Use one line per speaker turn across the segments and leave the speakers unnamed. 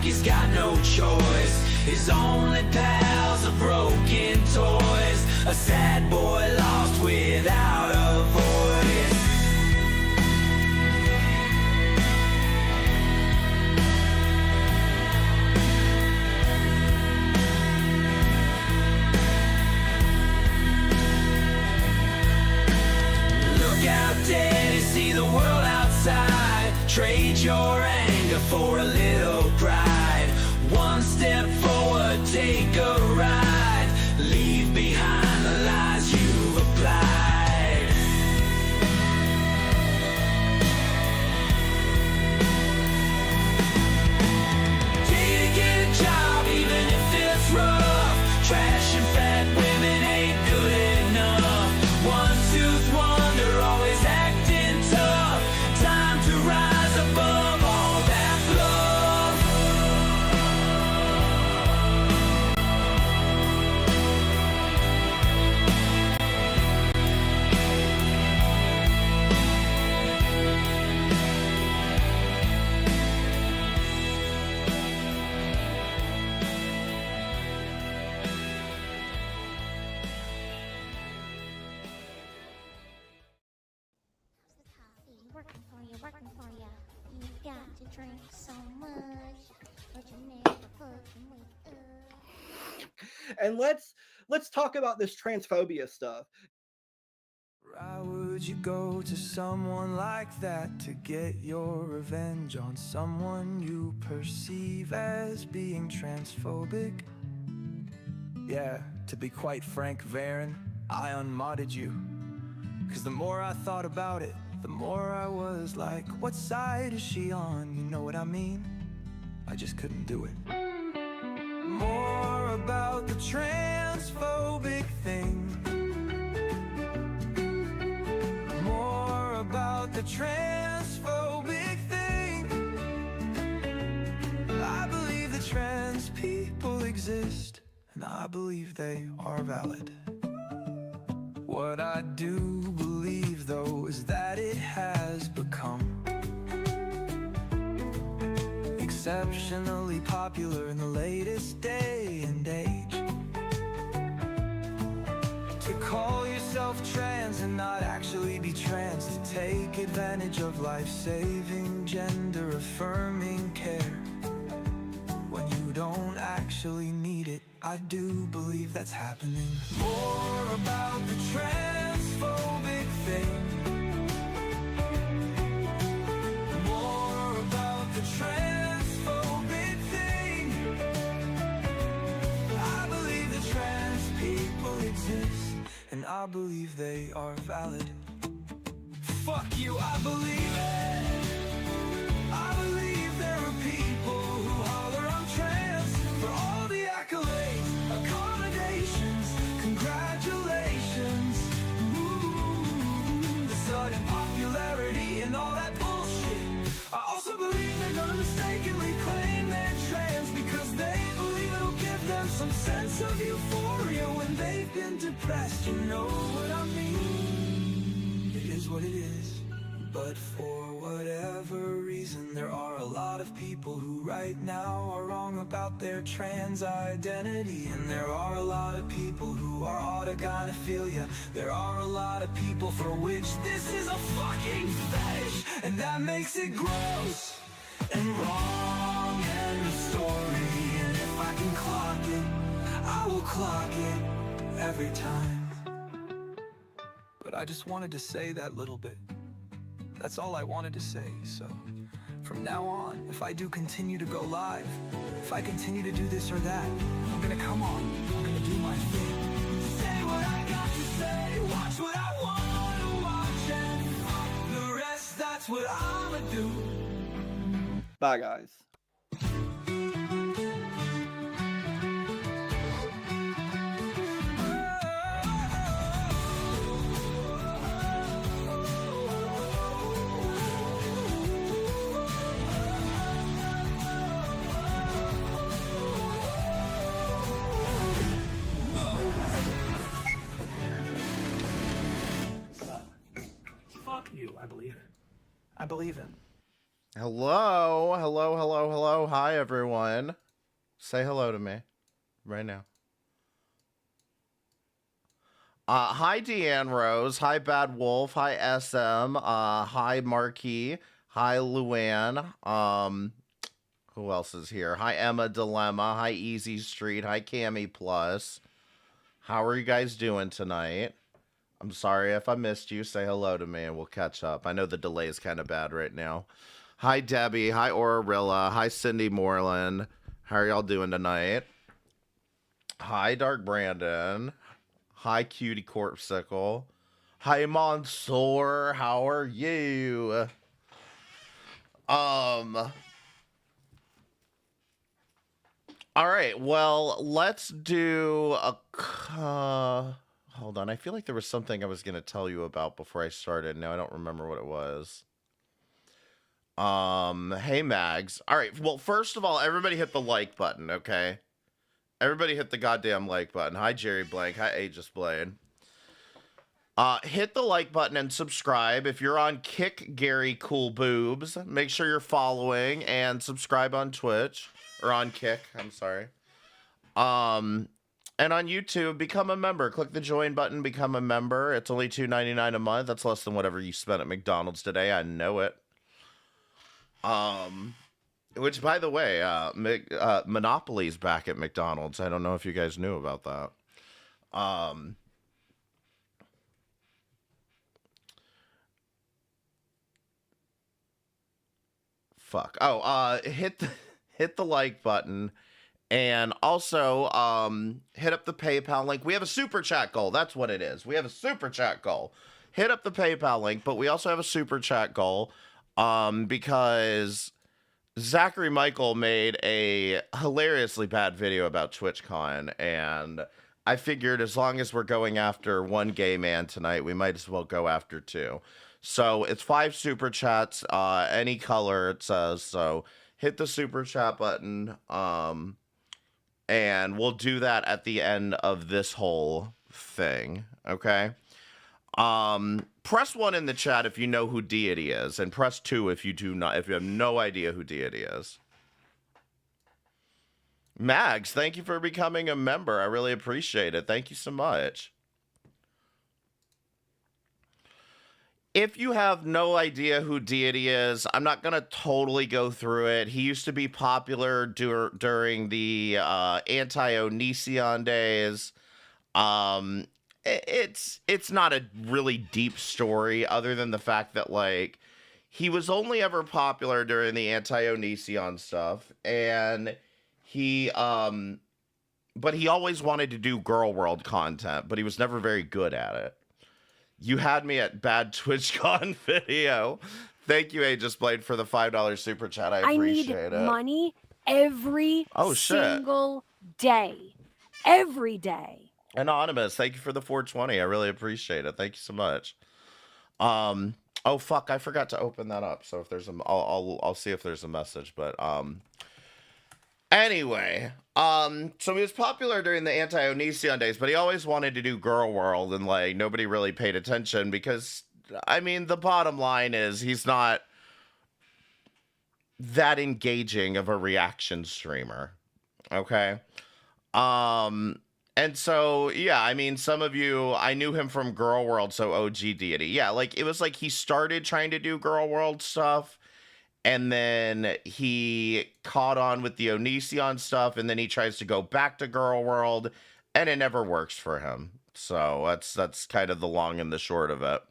like he's got no choice. His only pals are broken toys. A sad boy lost without a voice. Look out, Daddy, see the world outside. Trade your anger for a little pride. One step forward, take a ride. Leave behind the lies you've applied. Day to get a job, even if it's rough. Trash and fat women ain't good enough. One-tooth wonder, always acting tough. Time to rise above all that fluff.
working for ya. You got to drink so much, but you never fucking wake up.
And let's talk about this transphobia stuff.
Why would you go to someone like that to get your revenge on someone you perceive as being transphobic? Yeah, to be quite frank, Varen, I unmodded you. Cause the more I thought about it, the more I was like, what side is she on? You know what I mean? I just couldn't do it. More about the transphobic thing. More about the transphobic thing. I believe that trans people exist, and I believe they are valid. What I do believe, though, is that it has become exceptionally popular in the latest day and age to call yourself trans and not actually be trans, to take advantage of life-saving, gender-affirming care when you don't actually need it. I do believe that's happening. More about the transphobic thing. More about the transphobic thing. I believe that trans people exist, and I believe they are valid. Fuck you, I believe it. I believe there are people who holler I'm trans for all the accolades, accommodations, congratulations. Ooh, the sudden popularity and all that bullshit. I also believe they're gonna mistakenly claim they're trans because they believe it'll give them some sense of euphoria when they've been depressed. You know what I mean? It is what it is. But for whatever reason, there are a lot of people who right now are wrong about their trans identity. And there are a lot of people who are autogynephilia. There are a lot of people for which this is a fucking fetish. And that makes it gross and wrong and a story. And if I can clock it, I will clock it every time. But I just wanted to say that little bit. That's all I wanted to say, so from now on, if I do continue to go live, if I continue to do this or that, I'm gonna come on, I'm gonna do my thing. Say what I got to say, watch what I wanna watch, and fuck the rest, that's what I'ma do.
Bye, guys.
I believe it. I believe it.
Hello, hello, hello, hello. Hi, everyone. Say hello to me right now. Hi, Deanne Rose. Hi, Bad Wolf. Hi, SM. Hi, Marquis. Hi, Luann. Who else is here? Hi, Emma Dilemma. Hi, Easy Street. Hi, Cami Plus. How are you guys doing tonight? I'm sorry if I missed you. Say hello to me and we'll catch up. I know the delay is kind of bad right now. Hi, Debbie. Hi, Aurorilla. Hi, Cindy Moreland. How are y'all doing tonight? Hi, Dark Brandon. Hi, Cutie Corpsicle. Hi, Mansoor. How are you? All right. Well, let's do a... hold on. I feel like there was something I was going to tell you about before I started. Now I don't remember what it was. Hey, Mags. All right. Well, first of all, everybody hit the like button, okay? Everybody hit the goddamn like button. Hi, Jerry Blank. Hi, Aegis Blade. Hit the like button and subscribe. If you're on Kick Gary Cool Boobs, make sure you're following and subscribe on Twitch. Or on Kick, I'm sorry. And on YouTube, become a member. Click the join button, become a member. It's only $2.99 a month. That's less than whatever you spent at McDonald's today. I know it. Which, by the way, Monopoly's back at McDonald's. I don't know if you guys knew about that. Fuck. Oh, hit the like button. And also, hit up the PayPal link. We have a super chat goal. That's what it is. We have a super chat goal. Hit up the PayPal link, but we also have a super chat goal, because Zachary Michael made a hilariously bad video about TwitchCon, and I figured as long as we're going after one gay man tonight, we might as well go after two. So it's 5 super chats, any color it says. So hit the super chat button. And we'll do that at the end of this whole thing, okay? Press 1 in the chat if you know who Deity is, and press 2 if you do not, if you have no idea who Deity is. Mags, thank you for becoming a member. I really appreciate it. Thank you so much. If you have no idea who Deity is, I'm not going to totally go through it. He used to be popular during the anti-Onision days. It's not a really deep story other than the fact that, like, he was only ever popular during the anti-Onision stuff, and he but he always wanted to do Girl World content, but he was never very good at it. You had me at bad TwitchCon video. Thank you, Aegis Blade, for the $5 super chat. I appreciate it.
I need money every single day. Every day.
Anonymous, thank you for the 420. I really appreciate it. Thank you so much. Oh fuck, I forgot to open that up. So if there's a, I'll see if there's a message. But anyway, so he was popular during the anti-Onision days, but he always wanted to do Girl World, and like nobody really paid attention because, I mean, the bottom line is he's not that engaging of a reaction streamer. Okay. And so, yeah, I mean, some of you, I knew him from Girl World, so OG Deity. Yeah, like, it was like he started trying to do Girl World stuff, and then he caught on with the Onision stuff, and then he tries to go back to Girl World, and it never works for him. So that's kind of the long and the short of it.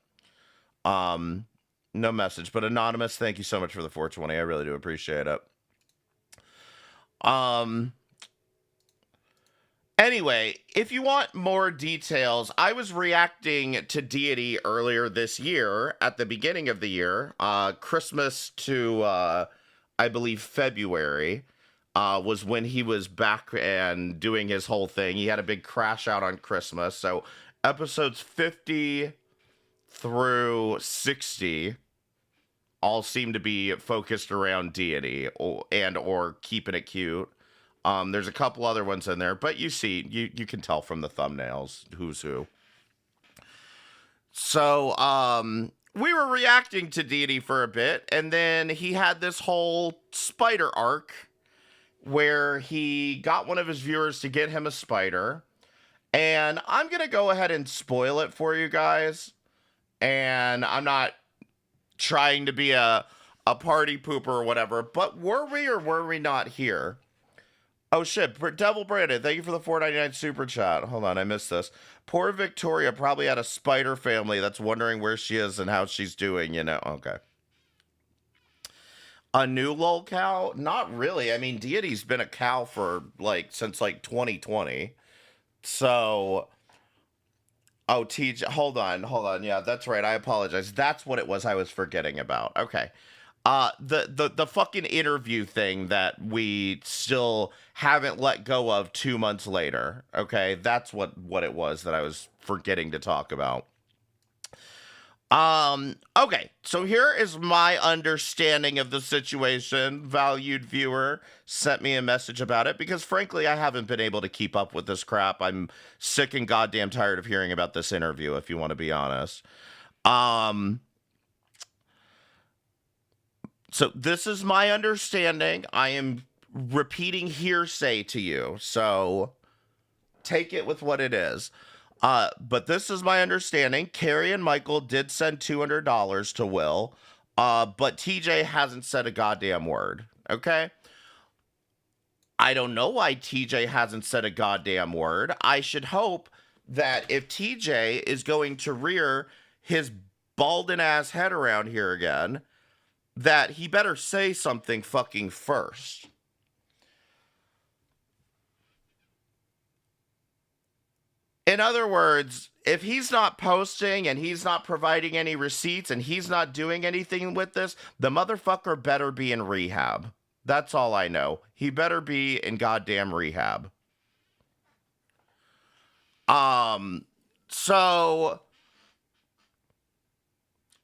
No message, but Anonymous, thank you so much for the 420. I really do appreciate it. Anyway, if you want more details, I was reacting to Deity earlier this year, at the beginning of the year, Christmas to, I believe, February, was when he was back and doing his whole thing. He had a big crash out on Christmas, so episodes 50 through 60 all seem to be focused around Deity or keeping it cute. There's a couple other ones in there, but you see, you can tell from the thumbnails who's who. So, we were reacting to Deity for a bit, and then he had this whole spider arc where he got one of his viewers to get him a spider, and I'm gonna go ahead and spoil it for you guys, and I'm not trying to be a party pooper or whatever, but were we or were we not here? Oh shit, Devil Brandon, thank you for the $4.99 super chat. Hold on, I missed this. Poor Victoria probably had a spider family that's wondering where she is and how she's doing, you know. Okay. A new lol cow? Not really. I mean, Deity's been a cow for, like, since, like, 2020. So, oh, TJ, hold on. Yeah, that's right. I apologize. That's what it was I was forgetting about. Okay. The fucking interview thing that we still haven't let go of 2 months later. Okay, that's what it was that I was forgetting to talk about. Okay, so here is my understanding of the situation. Valued viewer sent me a message about it because frankly, I haven't been able to keep up with this crap. I'm sick and goddamn tired of hearing about this interview, if you want to be honest. So this is my understanding. I am repeating hearsay to you. So take it with what it is. But this is my understanding. Carrie and Michael did send $200 to Will, but TJ hasn't said a goddamn word. Okay? I don't know why TJ hasn't said a goddamn word. I should hope that if TJ is going to rear his balding ass head around here again, that he better say something fucking first. In other words, if he's not posting and he's not providing any receipts and he's not doing anything with this, the motherfucker better be in rehab. That's all I know. He better be in goddamn rehab. So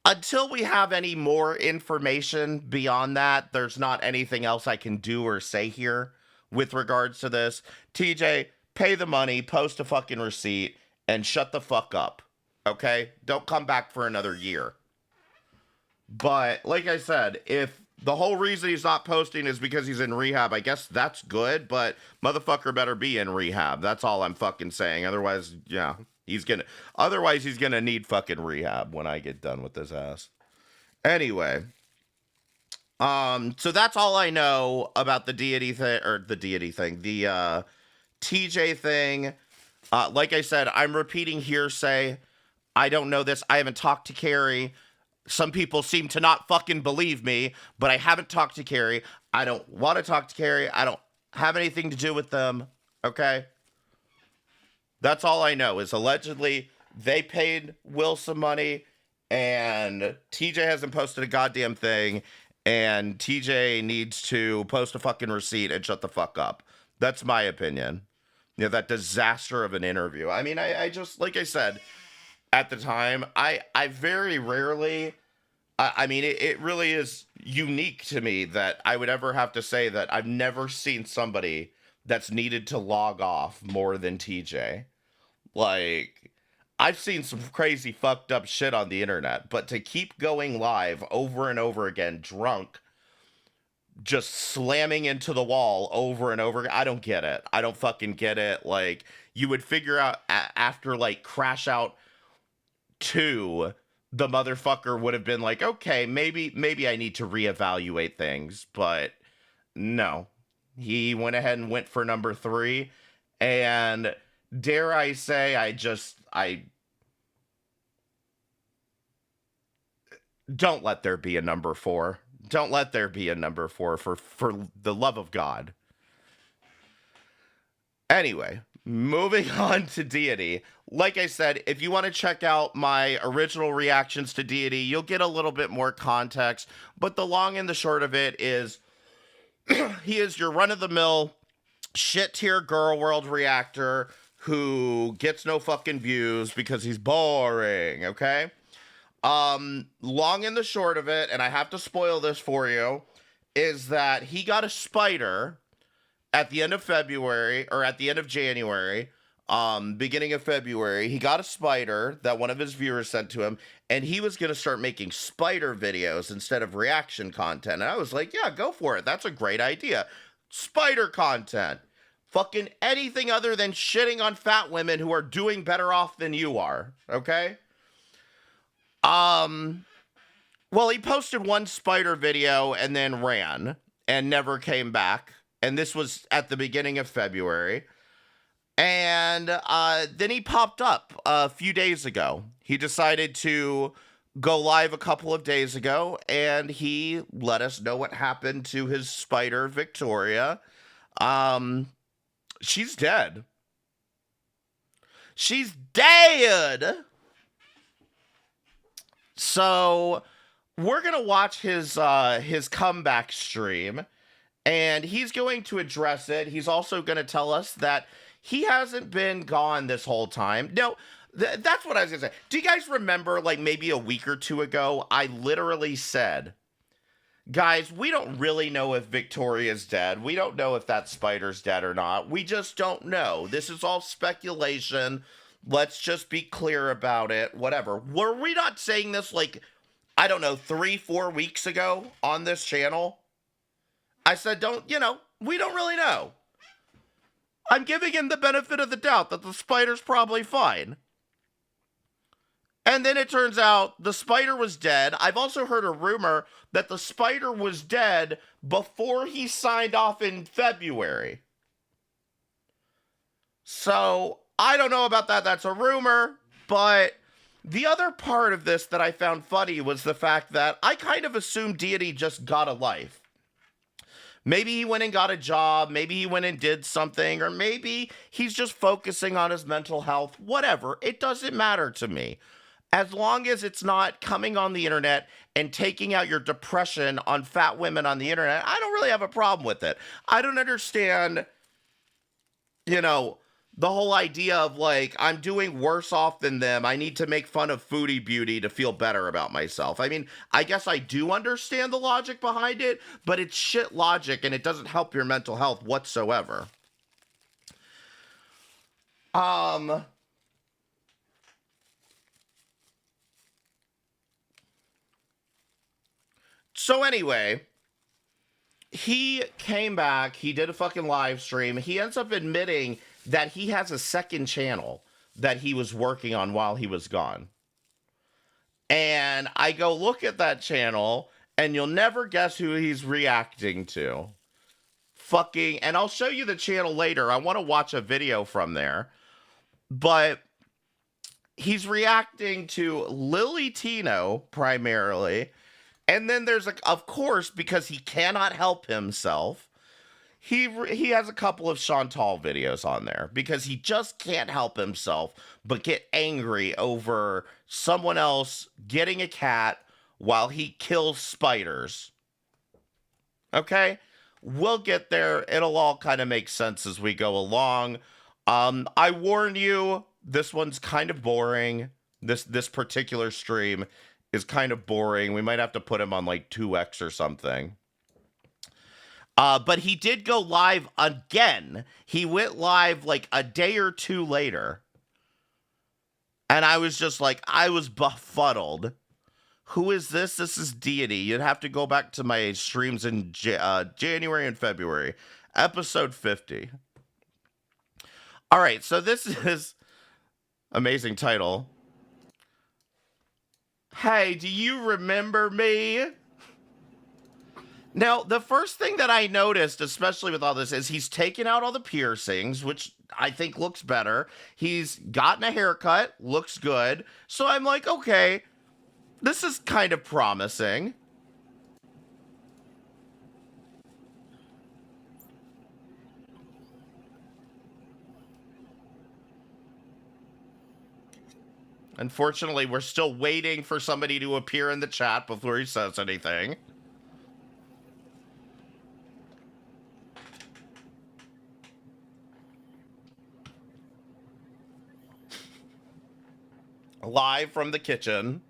until we have any more information beyond that, there's not anything else I can do or say here with regards to this. TJ, pay the money, post a fucking receipt, and shut the fuck up. Okay? Don't come back for another year. But, like I said, if the whole reason he's not posting is because he's in rehab, I guess that's good, but motherfucker better be in rehab. That's all I'm fucking saying. Otherwise, yeah, he's gonna need fucking rehab when I get done with this ass. Anyway. So that's all I know about the TJ thing. Like I said, I'm repeating hearsay. I don't know this. I haven't talked to Carrie. Some people seem to not fucking believe me, but I haven't talked to Carrie. I don't want to talk to Carrie. I don't have anything to do with them. Okay? That's all I know is allegedly they paid Will some money and TJ hasn't posted a goddamn thing and TJ needs to post a fucking receipt and shut the fuck up. That's my opinion. You know, that disaster of an interview. I mean, I just, like I said, at the time, I very rarely, I mean, it really is unique to me that I would ever have to say that I've never seen somebody that's needed to log off more than TJ. Like, I've seen some crazy fucked up shit on the internet, but to keep going live over and over again, drunk, just slamming into the wall over and over, I don't get it. I don't fucking get it. Like, you would figure out after, like, Crash Out 2, the motherfucker would have been like, okay, maybe I need to reevaluate things, but no. He went ahead and went for number 3, and dare I say, I don't let there be a number 4. Don't let there be a number 4 for the love of God. Anyway, moving on to Deity. Like I said, if you want to check out my original reactions to Deity, you'll get a little bit more context. But the long and the short of it is, he is your run-of-the-mill shit-tier girl world reactor who gets no fucking views because he's boring, okay? Long and the short of it, and I have to spoil this for you, is that he got a spider at the end of February, or at the end of January, beginning of February. He got a spider that one of his viewers sent to him, and he was going to start making spider videos instead of reaction content. And I was like, yeah, go for it. That's a great idea. Spider content. Fucking anything other than shitting on fat women who are doing better off than you are, okay? Well, he posted one spider video and then ran and never came back. And this was at the beginning of February. And then he popped up a few days ago. He decided to go live a couple of days ago, and he let us know what happened to his spider, Victoria. She's dead. She's dead! So we're gonna watch his comeback stream, and he's going to address it. He's also gonna tell us that he hasn't been gone this whole time. No, that's what I was gonna say. Do you guys remember, like, maybe a week or two ago, I literally said, guys, we don't really know if Victoria's dead. We don't know if that spider's dead or not. We just don't know. This is all speculation. Let's just be clear about it. Whatever. Were we not saying this, like, I don't know, 3-4 weeks ago on this channel? I said, we don't really know. I'm giving him the benefit of the doubt that the spider's probably fine. And then it turns out the spider was dead. I've also heard a rumor that the spider was dead before he signed off in February. So, I don't know about that. That's a rumor. But the other part of this that I found funny was the fact that I kind of assumed Deity just got a life. Maybe he went and got a job, maybe he went and did something, or maybe he's just focusing on his mental health. Whatever, it doesn't matter to me. As long as it's not coming on the internet and taking out your depression on fat women on the internet, I don't really have a problem with it. I don't understand, the whole idea of like, I'm doing worse off than them. I need to make fun of foodie beauty to feel better about myself. I mean, I guess I do understand the logic behind it, but it's shit logic and it doesn't help your mental health whatsoever. So anyway, he came back, he did a fucking live stream. He ends up admitting that he has a second channel that he was working on while he was gone. And I go look at that channel, and you'll never guess who he's reacting to. And I'll show you the channel later. I want to watch a video from there. But he's reacting to Lily Tino, primarily. And then there's, of course, because he cannot help himself, he has a couple of Chantal videos on there because he just can't help himself but get angry over someone else getting a cat while he kills spiders. Okay? We'll get there. It'll all kind of make sense as we go along. I warn you, this one's kind of boring. This particular stream is kind of boring. We might have to put him on like 2x or something. But he did go live again. He went live like a day or two later. And I was just like, I was befuddled. Who is this? This is Deity. You'd have to go back to my streams in January and February. Episode 50. All right, so this is amazing title. Hey, do you remember me? Now, the first thing that I noticed, especially with all this, is he's taken out all the piercings, which I think looks better. He's gotten a haircut, looks good. So I'm like, okay, this is kind of promising. Unfortunately, we're still waiting for somebody to appear in the chat before he says anything. Live from the kitchen.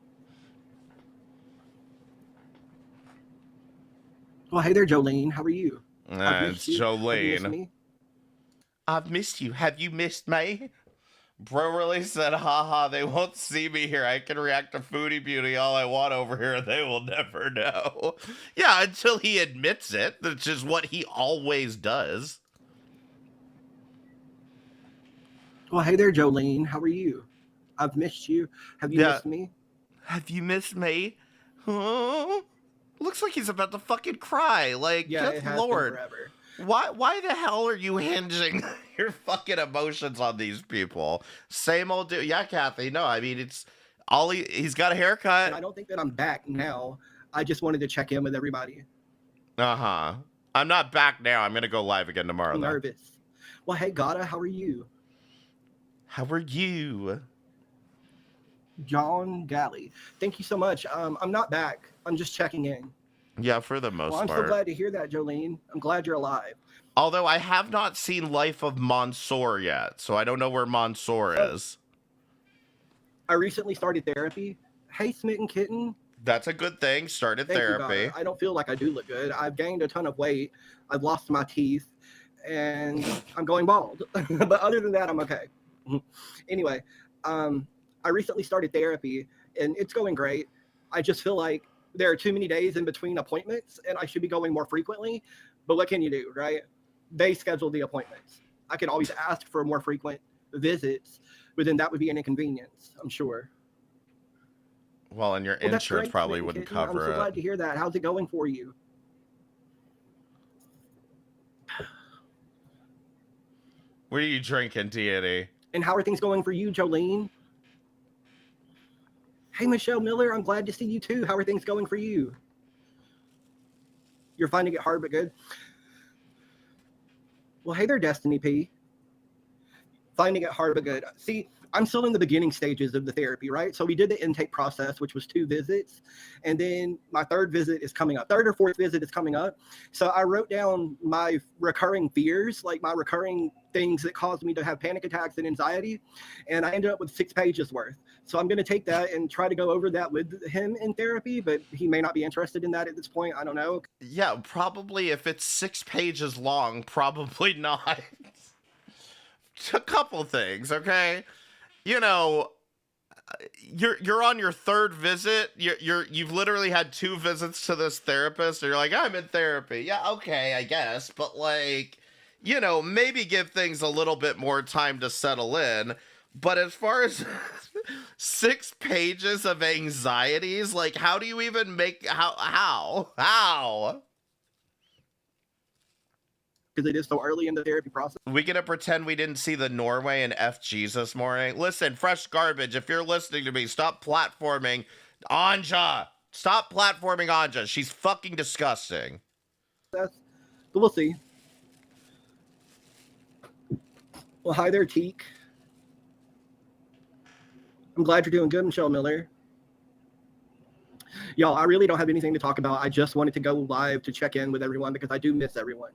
Well, hey there, Jolene. How are you?
It's Jolene. I've missed you. Have you missed me? Bro really said, haha, they won't see me here. I can react to foodie beauty all I want over here. They will never know. Yeah, until he admits it, which is what he always does.
Well, hey there, Jolene. How are you? I've missed you. Have you missed me?
Have you missed me? Huh? Looks like he's about to fucking cry. Like,
Yeah,
good Lord. Why the hell are you hinging your fucking emotions on these people? Same old dude. Yeah, Kathy. No, I mean, it's all he's got a haircut.
I don't think that I'm back now. I just wanted to check in with everybody.
Uh-huh. I'm not back now. I'm going to go live again tomorrow.
I'm nervous. Well, hey, Gata, how are you?
How are you?
John Galley. Thank you so much. I'm not back. I'm just checking in.
Yeah, for the most part.
I'm so glad to hear that, Jolene. I'm glad you're alive.
Although I have not seen Life of Mansoor yet, so I don't know where Mansoor is.
I recently started therapy. Hey, Smitten Kitten.
That's a good thing. Started therapy.
I don't feel like I do look good. I've gained a ton of weight. I've lost my teeth. And I'm going bald. But other than that, I'm okay. Anyway, I recently started therapy, and it's going great. I just feel like there are too many days in between appointments, and I should be going more frequently. But what can you do, right? They schedule the appointments. I could always ask for more frequent visits, but then that would be an inconvenience, I'm sure.
Well, and your
Well, that's
insurance
great,
probably
Smitten
wouldn't
Kitten. I'm
cover
so
it.
glad to hear that. How's it going for you?
What are you drinking, Deity?
And how are things going for you, Jolene? Hey, Michelle Miller, I'm glad to see you too. How are things going for you? You're finding it hard but good. Well, hey there, Destiny P. Finding it hard but good. See, I'm still in the beginning stages of the therapy, right? So we did the intake process, which was 2 visits. And then my 3rd visit is coming up. 3rd or 4th visit is coming up. So I wrote down my recurring fears, like my recurring things that caused me to have panic attacks and anxiety. And I ended up with 6 pages worth. So I'm going to take that and try to go over that with him in therapy, but he may not be interested in that at this point. I don't know.
Yeah, probably if it's 6 pages long, probably not. A couple things, okay? You know, you're on your 3rd visit. You've literally had 2 visits to this therapist, and you're like, I'm in therapy. Yeah, okay, I guess, but like, you know, maybe give things a little bit more time to settle in. But as far as 6 pages of anxieties, like, how do you even make how?
Because it is so early in the therapy process.
We gonna pretend we didn't see the Norway and FGs this morning? Listen, Fresh Garbage, if you're listening to me, stop platforming Anja. Stop platforming Anja. She's fucking disgusting.
But we'll see. Well, hi there, Teak. I'm glad you're doing good, Michelle Miller. Y'all, I really don't have anything to talk about. I just wanted to go live to check in with everyone because I do miss everyone.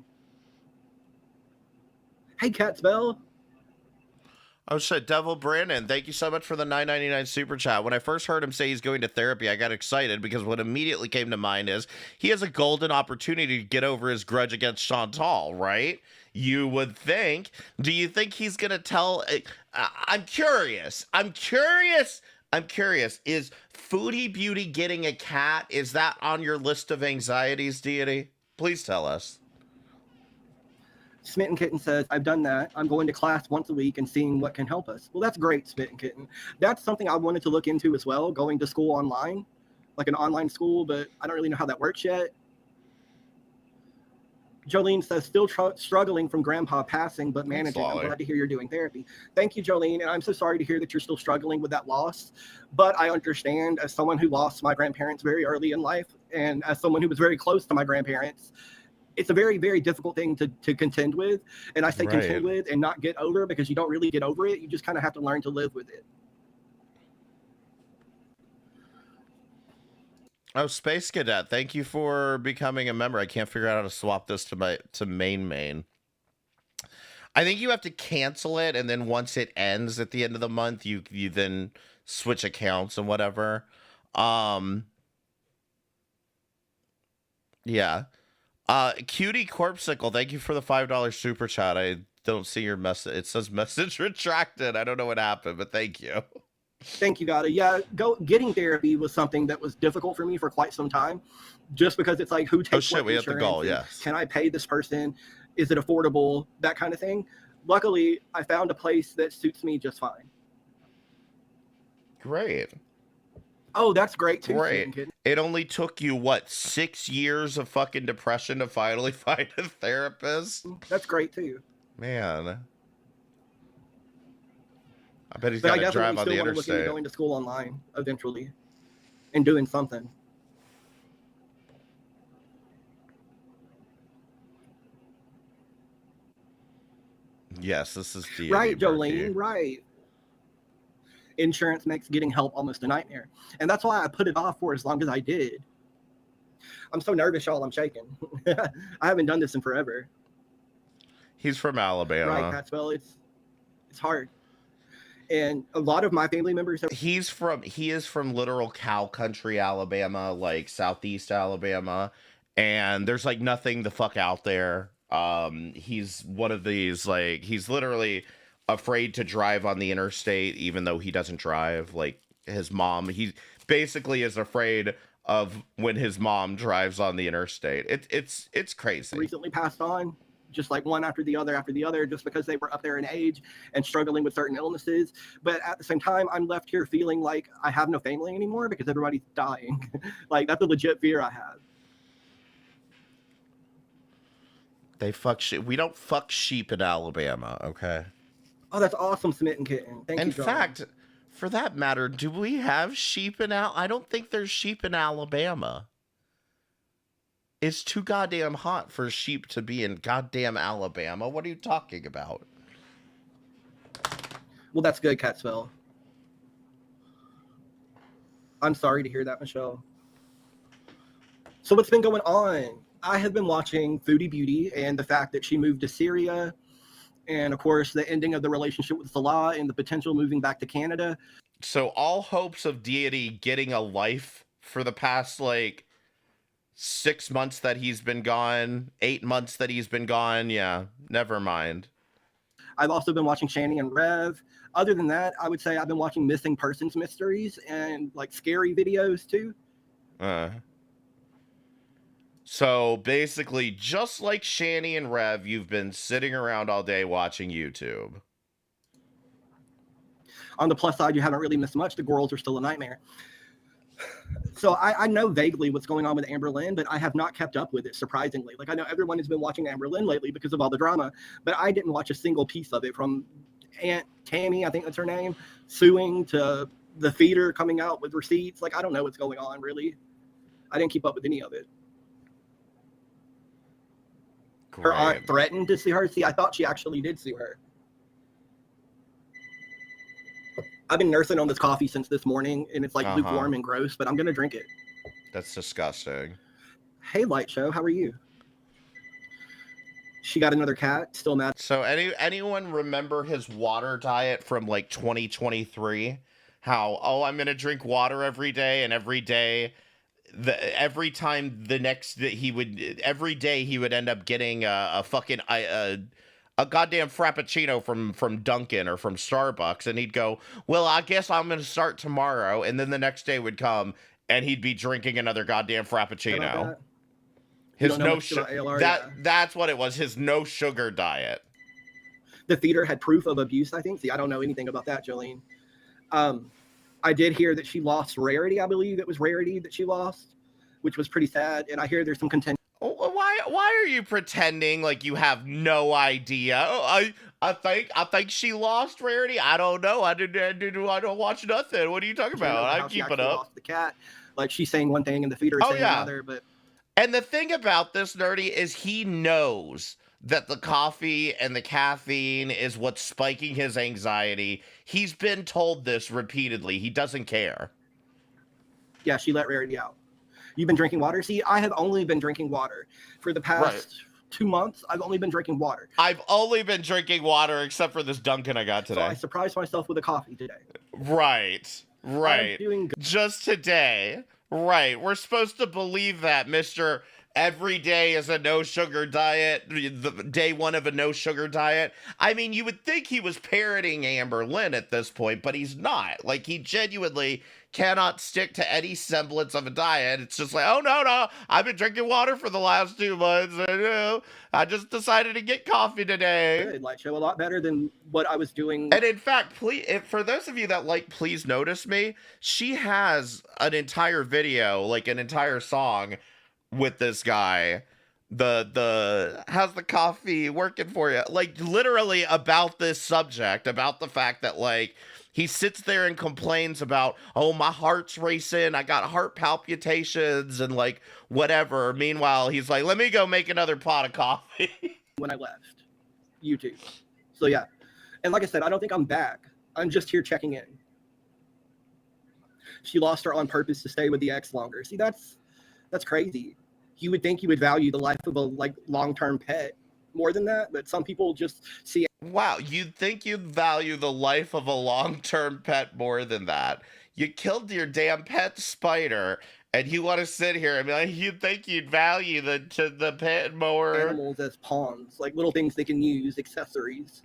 Hey, Catsbell.
Oh shit, Devil Brandon, thank you so much for the $9.99 super chat. When I first heard him say he's going to therapy, I got excited because what immediately came to mind is he has a golden opportunity to get over his grudge against Chantal, right? You would think. Do you think he's gonna tell? I'm curious. Is Foodie Beauty getting a cat? Is that on your list of anxieties, Deity? Please tell us.
Smitten Kitten says, I've done that. I'm going to class once a week and seeing what can help us. Well, that's great, Smitten Kitten. That's something I wanted to look into as well, going to school online, like an online school, but I don't really know how that works yet. Jolene says, still struggling from grandpa passing, but managing. I'm glad to hear you're doing therapy. Thank you, Jolene. And I'm so sorry to hear that you're still struggling with that loss. But I understand, as someone who lost my grandparents very early in life, and as someone who was very close to my grandparents, it's a very, very difficult thing to contend with. And I say contend with and not get over, because you don't really get over it. You just kind of have to learn to live with it.
Oh, Space Cadet, thank you for becoming a member. I can't figure out how to swap this to main. I think you have to cancel it, and then once it ends at the end of the month, you then switch accounts and whatever. Yeah. Cutie Corpsicle, thank you for the $5 super chat. I don't see your message. It says message retracted. I don't know what happened, but thank you.
Thank you, Gata. Yeah, getting therapy was something that was difficult for me for quite some time, just because it's like, who takes what
we have the goal, yes.
Can I pay this person? Is it affordable? That kind of thing. Luckily, I found a place that suits me just fine.
Great.
Oh, that's great too.
Great. It only took you, what, 6 years of fucking depression to finally find a therapist?
That's great too.
Man. I bet he's got to drive on the interstate.
At going to school online eventually and doing something.
Yes, this is the
right, Jolene. Right. Insurance makes getting help almost a nightmare, and that's why I put it off for as long as I did. I'm so nervous, y'all. I'm shaking. I haven't done this in forever.
He's from Alabama.
Right, Catswell. It's hard. And a lot of my family members
he is from literal cow country, Alabama, like southeast Alabama, and there's like nothing the fuck out there. He's one of these, like, he's literally afraid to drive on the interstate even though he doesn't drive. Like, his mom, he basically is afraid of when his mom drives on the interstate. It's crazy.
Recently passed on, just like one after the other, just because they were up there in age and struggling with certain illnesses. But at the same time, I'm left here feeling like I have no family anymore because everybody's dying. Like, that's a legit fear I have.
They fuck sheep. We don't fuck sheep in Alabama, okay?
Oh, that's awesome, Smitten Kitten. Thank you,
In
John.
fact, for that matter, do we have sheep in I don't think there's sheep in Alabama. It's too goddamn hot for sheep to be in goddamn Alabama. What are you talking about?
Well, that's good, Catsville. I'm sorry to hear that, Michelle. So what's been going on? I have been watching Foodie Beauty and the fact that she moved to Syria, and of course the ending of the relationship with Salah and the potential moving back to Canada.
So all hopes of Deity getting a life for the past, like, 6 months that he's been gone, 8 months that he's been gone, yeah, never mind.
I've also been watching Shani and Rev. Other than that, I would say I've been watching missing persons mysteries and, like, scary videos too.
So basically, just like Shani and Rev, you've been sitting around all day watching YouTube.
On the plus side, you haven't really missed much. The girls are still a nightmare. So I know vaguely what's going on with Amber Lynn, but I have not kept up with it, surprisingly. Like, I know everyone has been watching Amber Lynn lately because of all the drama, but I didn't watch a single piece of it, from Aunt Tammy, I think that's her name, suing, to the theater coming out with receipts. Like, I don't know what's going on, really. I didn't keep up with any of it.
Great.
Her aunt threatened to sue her. See, I thought she actually did sue her. I've been nursing on this coffee since this morning, and it's like lukewarm and gross, but I'm going to drink it.
That's disgusting.
Hey, Light Show, how are you? She got another cat, still mad.
So anyone remember his water diet from, like, 2023? How, oh, I'm going to drink water every day, and every day, every day he would end up getting a fucking a goddamn frappuccino from Dunkin' or from Starbucks, and he'd go, well, I guess I'm going to start tomorrow, and then the next day would come, and he'd be drinking another goddamn frappuccino. His no sugar. That's what it was. His no sugar diet.
The theater had proof of abuse, I think. See, I don't know anything about that, Jolene. I did hear that she lost Rarity. I believe it was Rarity that she lost, which was pretty sad. And I hear there's some contention.
Why are you pretending like you have no idea? Oh, I think she lost Rarity. I don't know. I don't watch nothing. What are you talking about? I keep it up.
Lost the cat. Like, she's saying one thing and the theater is saying another. But
and the thing about this, Nerdy, is he knows that the coffee and the caffeine is what's spiking his anxiety. He's been told this repeatedly. He doesn't care.
Yeah, she let Rarity out. You've been drinking water? See, I have only been drinking water. For the past 2 months, I've only been drinking water.
I've only been drinking water except for this Dunkin' I got today.
So I surprised myself with a coffee today.
Right.
I'm doing good.
Just today. Right. We're supposed to believe that, Mr. Every day is a no-sugar diet, the day one of a no-sugar diet. I mean, you would think he was parroting Amber Lynn at this point, but he's not. Like, he genuinely cannot stick to any semblance of a diet. It's just like, oh, no, I've been drinking water for the last 2 months. I just decided to get coffee today.
Good, Light Show, a lot better than what I was doing.
And in fact, for those of you that like Please Notice Me, she has an entire video, like an entire song with this guy, the how's the coffee working for you, like, literally about this subject, about the fact that, like, he sits there and complains about, oh, my heart's racing, I got heart palpitations and, like, whatever. Meanwhile, he's like, let me go make another pot of coffee.
When I left YouTube. So yeah, and like I said, I don't think I'm back. I'm just here checking in. She lost her on purpose to stay with the ex longer. See, that's crazy. You would think you would value the life of a, like, long-term pet more than that, but some people just see.
Wow, you'd think you'd value the life of a long-term pet more than that. You killed your damn pet spider, and you want to sit here and be like, you'd think you'd value the pet more.
Animals as pawns, like little things they can use, accessories.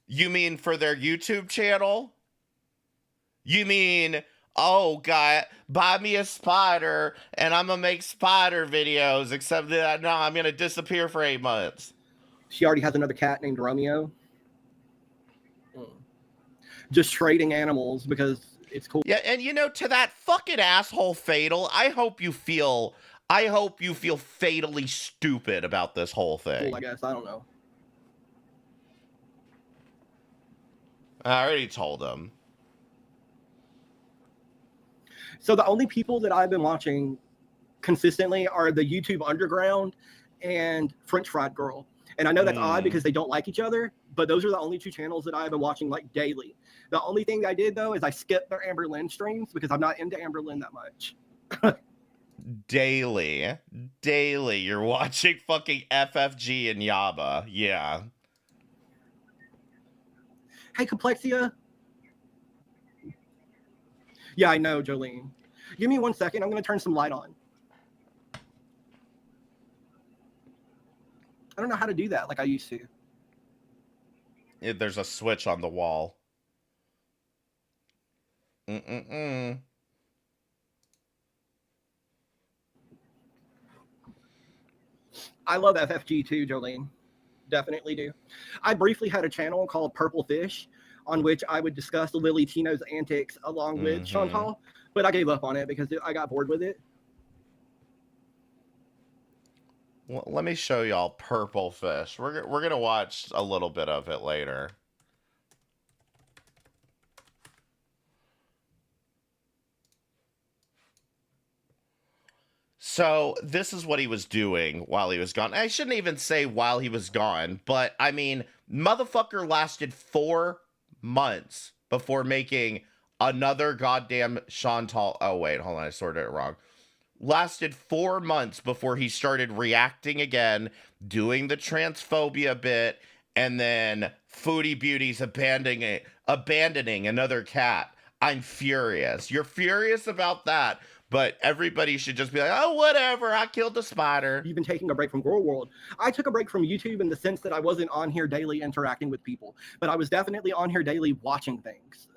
You mean for their YouTube channel? You mean, oh, God, buy me a spider, and I'm going to make spider videos, except that, no, I'm going to disappear for 8 months.
She already has another cat named Romeo. Just trading animals because it's cool.
Yeah, and you know, to that fucking asshole Fatal, I hope you feel fatally stupid about this whole thing.
I guess, I don't know.
I already told him.
So the only people that I've been watching consistently are the YouTube Underground and French Fried Girl. And I know that's odd because they don't like each other, but those are the only two channels that I've been watching like daily. The only thing I did though is I skipped their Amber Lynn streams because I'm not into Amber Lynn that much.
Daily, you're watching fucking FFG and Yaba. Yeah.
Hey, Complexia. Yeah, I know, Jolene. Give me 1 second. I'm going to turn some light on. I don't know how to do that like I used to.
There's a switch on the wall.
I love FFG too, Jolene. Definitely do. I briefly had a channel called Purple Fish on which I would discuss Lily Tino's antics along with Chantal, but I gave up on it because I got bored with it.
Well, let me show y'all Purple Fish. We're going to watch a little bit of it later. So this is what he was doing while he was gone. I shouldn't even say while he was gone, but I mean, motherfucker lasted 4 months before making another goddamn Chantal. Oh, wait, hold on. I sorted it wrong. Lasted 4 months before he started reacting again, doing the transphobia bit, and then Foodie Beauty's abandoning another cat. I'm furious. You're furious about that. But everybody should just be like, oh, whatever, I killed the spider.
You've been taking a break from Girl World. I took a break from YouTube in the sense that I wasn't on here daily interacting with people, but I was definitely on here daily watching things.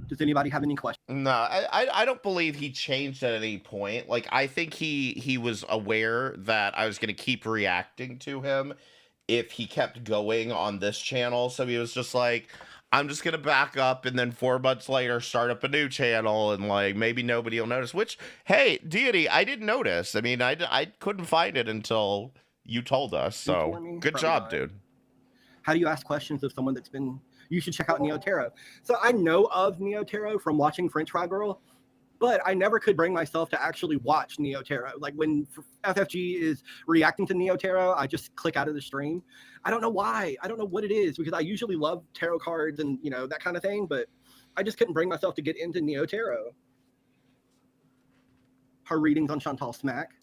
Does anybody have any questions?
No, I don't believe he changed at any point. Like, I think he was aware that I was going to keep reacting to him if he kept going on this channel. So he was just like, I'm just going to back up and then 4 months later start up a new channel and like maybe nobody will notice. Which, hey, Deity, I didn't notice. I mean, I couldn't find it until you told us. So good job, dude.
How do you ask questions of someone that's been... You should check out Neo Tarot. So I know of Neo Tarot from watching French Fry Girl, but I never could bring myself to actually watch Neo Tarot. Like when FFG is reacting to Neo Tarot, I just click out of the stream. I don't know why. I don't know what it is because I usually love tarot cards and, you know, that kind of thing, but I just couldn't bring myself to get into Neo Tarot. Her readings on Chantal Smack.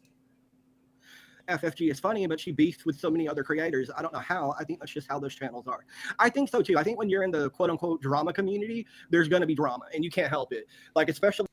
FFG is funny, but she beefs with so many other creators. I don't know how. I think that's just how those channels are. I think so too. I think when you're in the quote unquote drama community, there's going to be drama and you can't help it. Like, especially.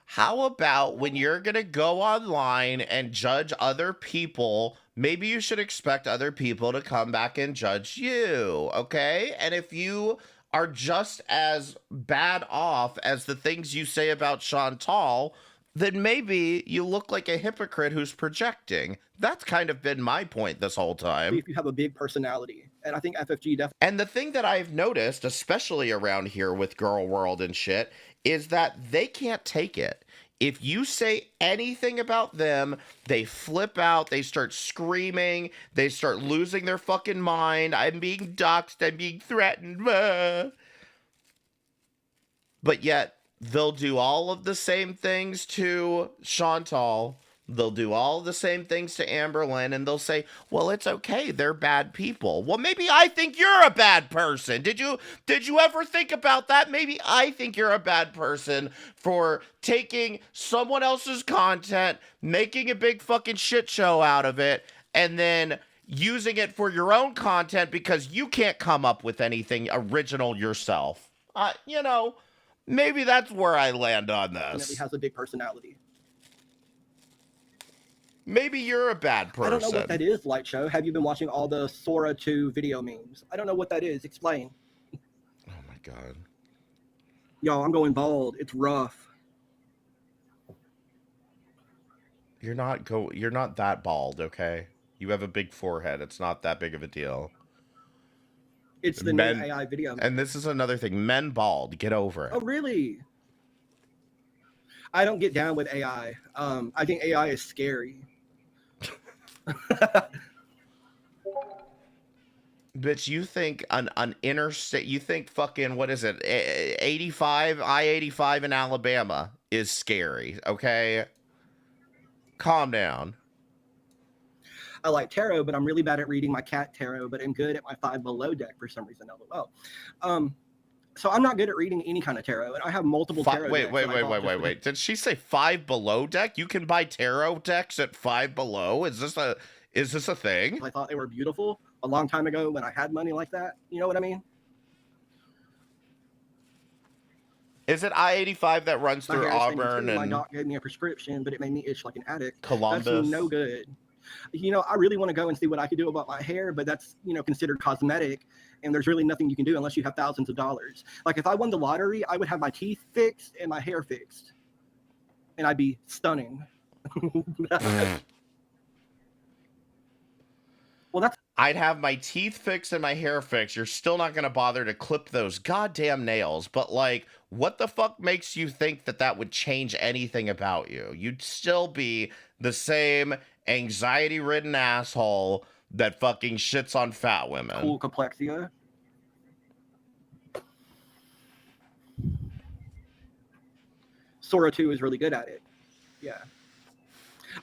How about when you're going to go online and judge other people, maybe you should expect other people to come back and judge you, okay? And if you are just as bad off as the things you say about Chantal, then maybe you look like a hypocrite who's projecting. That's kind of been my point this whole time.
If you have a big personality, and I think FFG definitely.
And the thing that I've noticed, especially around here with Girl World and shit, is that they can't take it. If you say anything about them, they flip out, they start screaming, they start losing their fucking mind. I'm being doxxed, I'm being threatened. But yet, they'll do all of the same things to Chantal. They'll do all the same things to Amber Lynn, and they'll say, well, it's okay, they're bad people. Well, maybe I think you're a bad person. Did you ever think about that? Maybe I think you're a bad person for taking someone else's content, making a big fucking shit show out of it, and then using it for your own content because you can't come up with anything original yourself. You know, maybe that's where I land on this.
Definitely has a big personality.
Maybe you're a bad person.
I don't know what that is, Light Show. Have you been watching all the Sora 2 video memes? I don't know what that is. Explain.
Oh my god.
Yo, I'm going bald. It's rough.
You're not that bald, okay? You have a big forehead. It's not that big of a deal.
It's the new AI video.
And this is another thing. Men bald. Get over it.
Oh, really? I don't get down with AI. I think AI is scary.
Bitch, you think an interstate, you think fucking, what is it, 85, I-85 in Alabama is scary, okay? Calm down.
I like tarot, but I'm really bad at reading my cat tarot, but I'm good at my 5 Below deck for some reason. LOL. So I'm not good at reading any kind of tarot, and I have multiple tarot decks.
Wait. Did she say 5 Below deck? You can buy tarot decks at 5 Below? Is this a thing?
I thought they were beautiful a long time ago when I had money like that. You know what I mean?
Is it I-85 that runs through Auburn? And
my doc gave me a prescription, but it made me itch like an addict.
Columbus.
That's no good. You know, I really want to go and see what I could do about my hair, but that's, you know, considered cosmetic, and there's really nothing you can do unless you have thousands of dollars. Like if I won the lottery, I would have my teeth fixed and my hair fixed, and I'd be stunning. Well,
I'd have my teeth fixed and my hair fixed. You're still not going to bother to clip those goddamn nails. But, like, what the fuck makes you think that that would change anything about you? You'd still be the same anxiety-ridden asshole that fucking shits on fat women.
Cool complexia. Sora 2 is really good at it. Yeah.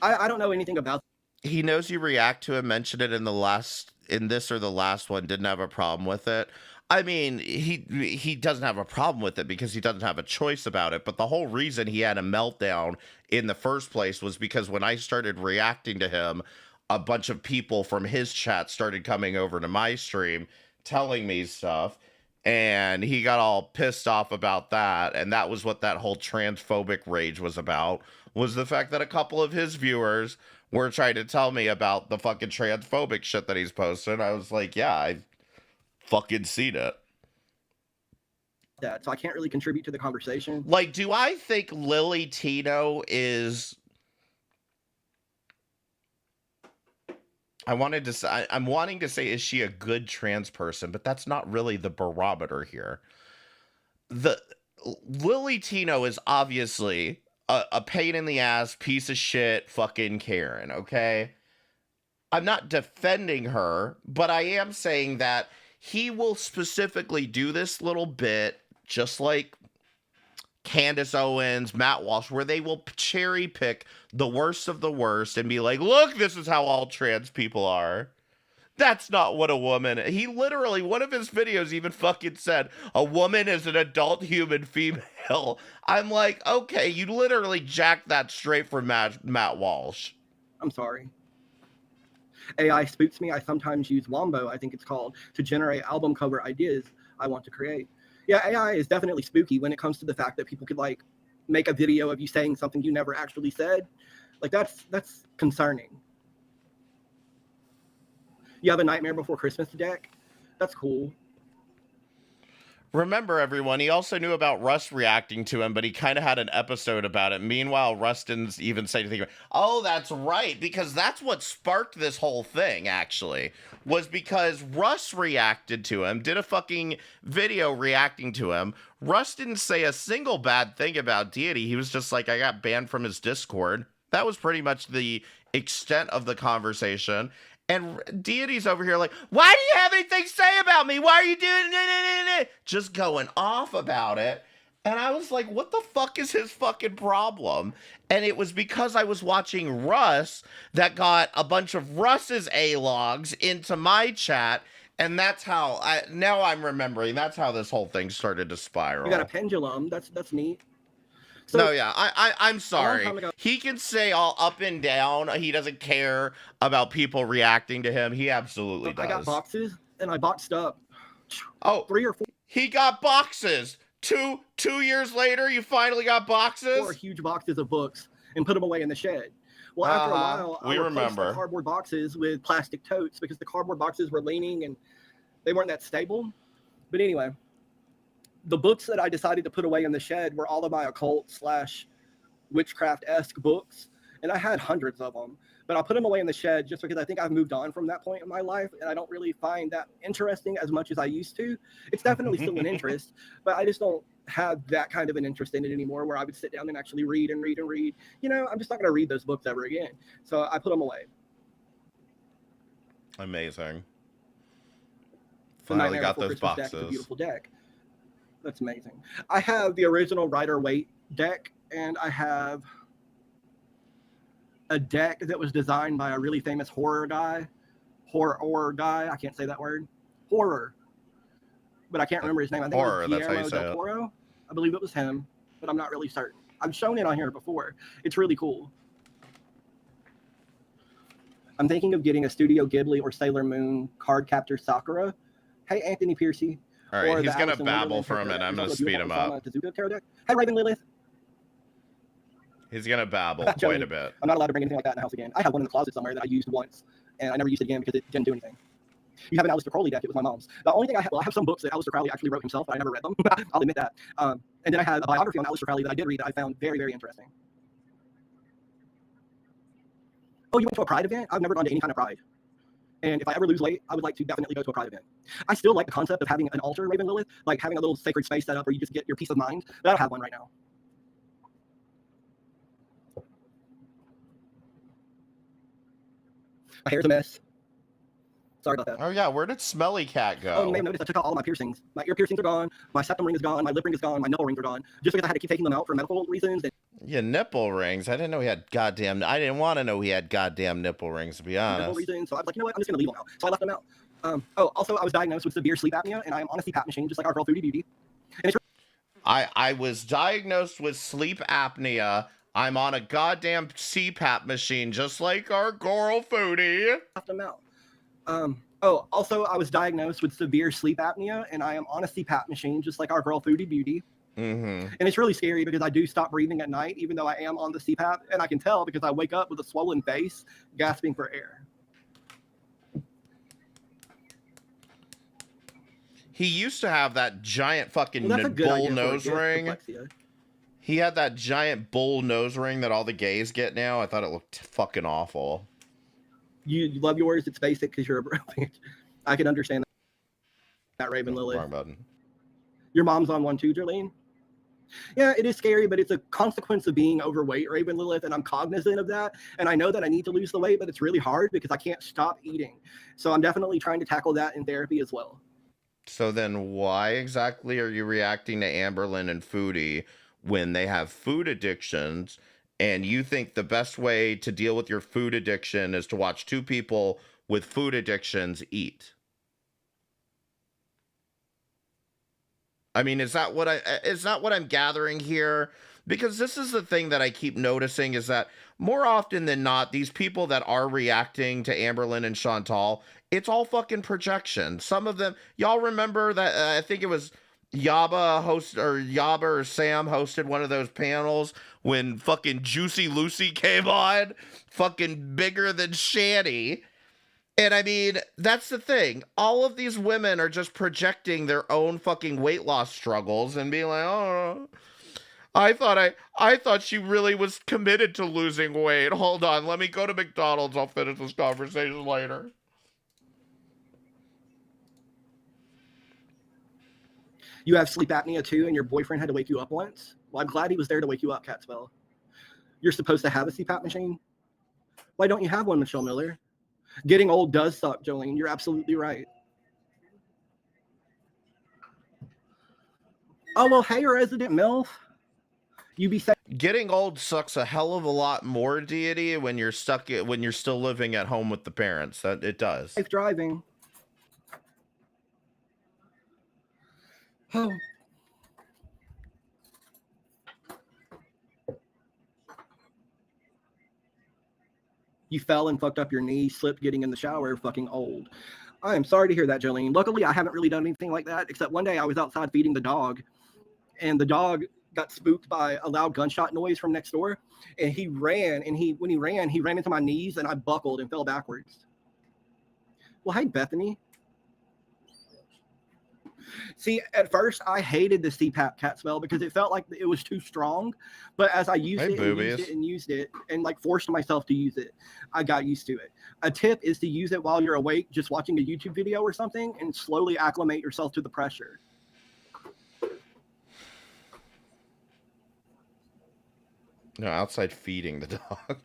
I don't know anything about.
He knows you react to him, mentioned it in this or the last one, didn't have a problem with it. I mean, he doesn't have a problem with it because he doesn't have a choice about it. But the whole reason he had a meltdown in the first place was because when I started reacting to him, a bunch of people from his chat started coming over to my stream telling me stuff. And he got all pissed off about that. And that was what that whole transphobic rage was about, was the fact that a couple of his viewers were trying to tell me about the fucking transphobic shit that he's posting. I was like, yeah, I've fucking seen it.
That, so I can't really contribute to the conversation.
Like, do I think Lily Tino is... I'm wanting to say, is she a good trans person? But that's not really the barometer here. Lily Tino is obviously a pain in the ass, piece of shit, fucking Karen, okay? I'm not defending her, but I am saying that he will specifically do this little bit, just like Candace Owens, Matt Walsh, where they will cherry pick the worst of the worst and be like, look, this is how all trans people are. That's not what a woman... He literally, one of his videos even fucking said, a woman is an adult human female. I'm like, okay, you literally jacked that straight from Matt Walsh.
I'm sorry. AI spooks me. I sometimes use Wombo, I think it's called, to generate album cover ideas I want to create. Yeah, AI is definitely spooky when it comes to the fact that people could, like, make a video of you saying something you never actually said. Like, that's concerning. You have a Nightmare Before Christmas deck? That's cool.
Remember, everyone, he also knew about Russ reacting to him, but he kind of had an episode about it. Meanwhile, Russ didn't even say anything about it. Oh, that's right, because that's what sparked this whole thing, actually, was because Russ reacted to him, did a fucking video reacting to him. Russ didn't say a single bad thing about Deity. He was just like, I got banned from his Discord. That was pretty much the extent of the conversation. And Deity's over here like, why do you have anything to say about me? Why are you doing it? Just going off about it. And I was like, what the fuck is his fucking problem? And it was because I was watching Russ that got a bunch of Russ's A-logs into my chat. And that's how, now I'm remembering, that's how this whole thing started to spiral.
You got a pendulum. That's neat.
So, no, yeah, I'm sorry. He can say all up and down. He doesn't care about people reacting to him. He absolutely does.
I got boxes, and I boxed up.
Oh,
3 or 4.
He got boxes. Two years later, you finally got boxes?
4 huge boxes of books and put them away in the shed. Well, after a while,
we
I replaced
remember
the cardboard boxes with plastic totes because the cardboard boxes were leaning and they weren't that stable. But anyway, the books that I decided to put away in the shed were all of my occult / witchcraft-esque books, and I had hundreds of them. But I put them away in the shed just because I think I've moved on from that point in my life, and I don't really find that interesting as much as I used to. It's definitely still an interest, but I just don't have that kind of an interest in it anymore where I would sit down and actually read and read and read. You know, I'm just not going to read those books ever again. So I put them away.
Amazing.
The
Finally
Nightmare
got
Before
those
Christmas deck is
boxes.
a beautiful deck. That's amazing. I have the original Rider-Waite deck, and I have a deck that was designed by a really famous horror guy. I can't say that word. Horror. But I can't remember his name. I think
Horror,
it was
that's how you
Guillermo
say
del
it.
Toro. I believe it was him, but I'm not really certain. I've shown it on here before. It's really cool. I'm thinking of getting a Studio Ghibli or Sailor Moon card captor Sakura. Hey, Anthony Piercy.
All right, he's going to babble for a minute. I'm going to speed him up.
Hey, Raven Lilith.
He's going to babble quite a bit.
I'm not allowed to bring anything like that in the house again. I have one in the closet somewhere that I used once, and I never used it again because it didn't do anything. You have an Aleister Crowley deck. It was my mom's. The only thing I have, well, I have some books that Aleister Crowley actually wrote himself, but I never read them. I'll admit that. And then I had a biography on Aleister Crowley that I did read that I found very, very interesting. Oh, you went to a Pride event? I've never gone to any kind of Pride. And if I ever lose weight, I would like to definitely go to a Pride event. I still like the concept of having an altar, Raven Lilith, like having a little sacred space set up where you just get your peace of mind. But I don't have one right now. My hair's a mess. Sorry about that.
Oh, yeah. Where did Smelly Cat go?
Oh, you may have noticed I took out all of my piercings. My ear piercings are gone. My septum ring is gone. My lip ring is gone. My nipple rings are gone. Just because I had to keep taking them out for medical reasons.
Yeah, nipple rings. I didn't know he had goddamn... I didn't want to know he had goddamn nipple rings, to be honest.
Medical reasons. So I was like, you know what? I'm just going to leave them out. So I left them out. Also, I was diagnosed with severe sleep apnea, and I am on a CPAP machine, just like our girl Foodie Beauty. And it's
I was diagnosed with sleep apnea. I'm on a goddamn CPAP machine, just like our girl Foodie.
left them out. Also, I was diagnosed with severe sleep apnea, and I am on a CPAP machine, just like our girl Foodie Beauty.
Mm-hmm.
And it's really scary because I do stop breathing at night, even though I am on the CPAP, and I can tell because I wake up with a swollen face, gasping for air.
He used to have that giant fucking
Well, that's a good
bull
idea for a
nose
gift,
ring.
dyslexia.
He had that giant bull nose ring that all the gays get now. I thought it looked fucking awful.
You love yours. It's basic because you're a bro. I can understand that, Raven Lily.
Wrong button.
Your mom's on one too, Jolene. Yeah, it is scary, but it's a consequence of being overweight, Raven Lilith, and I'm cognizant of that. And I know that I need to lose the weight, but it's really hard because I can't stop eating. So I'm definitely trying to tackle that in therapy as well.
So then why exactly are you reacting to Amberlynn and Foodie when they have food addictions, and you think the best way to deal with your food addiction is to watch two people with food addictions eat? I mean, is that what I'm gathering here? Because this is the thing that I keep noticing is that more often than not, these people that are reacting to Amberlynn and Chantal, it's all fucking projection. Some of them, y'all remember that, I think it was Yaba or Sam hosted one of those panels when fucking Juicy Lucy came on, fucking bigger than Shanny. And I mean, that's the thing. All of these women are just projecting their own fucking weight loss struggles and being like, oh, I thought she really was committed to losing weight. Hold on, let me go to McDonald's. I'll finish this conversation later.
You have sleep apnea too, and your boyfriend had to wake you up once? Well, I'm glad he was there to wake you up, Catspell. You're supposed to have a CPAP machine? Why don't you have one, Michelle Miller? Getting old does suck, Jolene. You're absolutely right. Oh, well, hey, resident MILF. You be safe.
Getting old sucks a hell of a lot more, Deity, when you're still living at home with the parents. That it does.
Safe driving. Oh. You fell and fucked up your knee, slipped getting in the shower, fucking old. I am sorry to hear that, Jolene. Luckily, I haven't really done anything like that, except one day I was outside feeding the dog, and the dog got spooked by a loud gunshot noise from next door, and he ran. And when he ran into my knees, and I buckled and fell backwards. Well, hey, Bethany. See, at first I hated the CPAP cat smell because it felt like it was too strong. But as I used it and like forced myself to use it, I got used to it. A tip is to use it while you're awake, just watching a YouTube video or something, and slowly acclimate yourself to the pressure.
No, outside feeding the dog.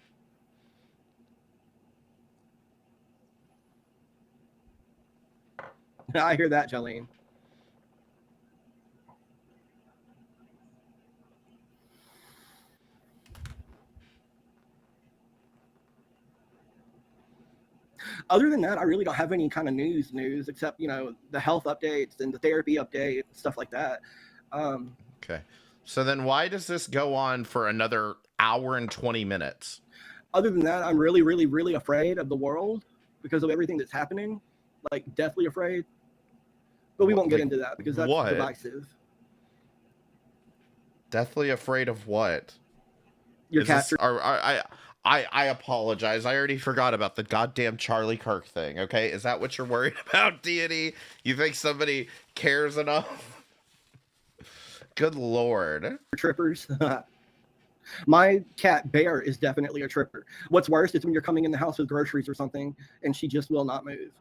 I hear that, Jolene. Other than that, I really don't have any kind of news except, you know, the health updates and the therapy update and stuff like that.
Okay. So then why does this go on for another hour and 20 minutes?
Other than that, I'm really, really, really afraid of the world because of everything that's happening. Like, deathly afraid. But we won't get into that because that's divisive.
Deathly afraid of what?
Your cat.
I apologize. I already forgot about the goddamn Charlie Kirk thing, okay? Is that what you're worried about, Deity? You think somebody cares enough? Good Lord.
Trippers. My cat, Bear, is definitely a tripper. What's worse is when you're coming in the house with groceries or something, and she just will not move.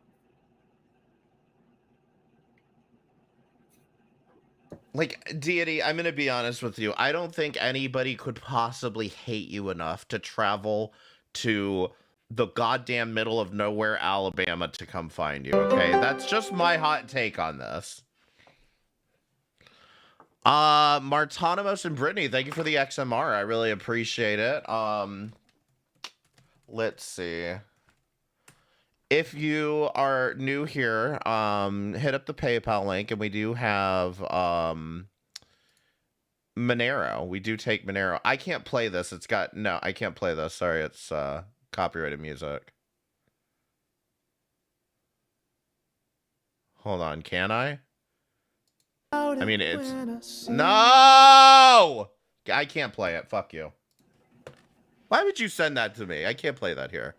Like, Deity, I'm going to be honest with you. I don't think anybody could possibly hate you enough to travel to the goddamn middle of nowhere, Alabama, to come find you, okay? That's just my hot take on this. Martanimos and Brittany, thank you for the XMR. I really appreciate it. Let's see. If you are new here, hit up the PayPal link, and we do have Monero. We do take Monero. I can't play this. No, I can't play this. Sorry, it's copyrighted music. Hold on, can I? I mean, it's... No! I can't play it. Fuck you. Why would you send that to me? I can't play that here.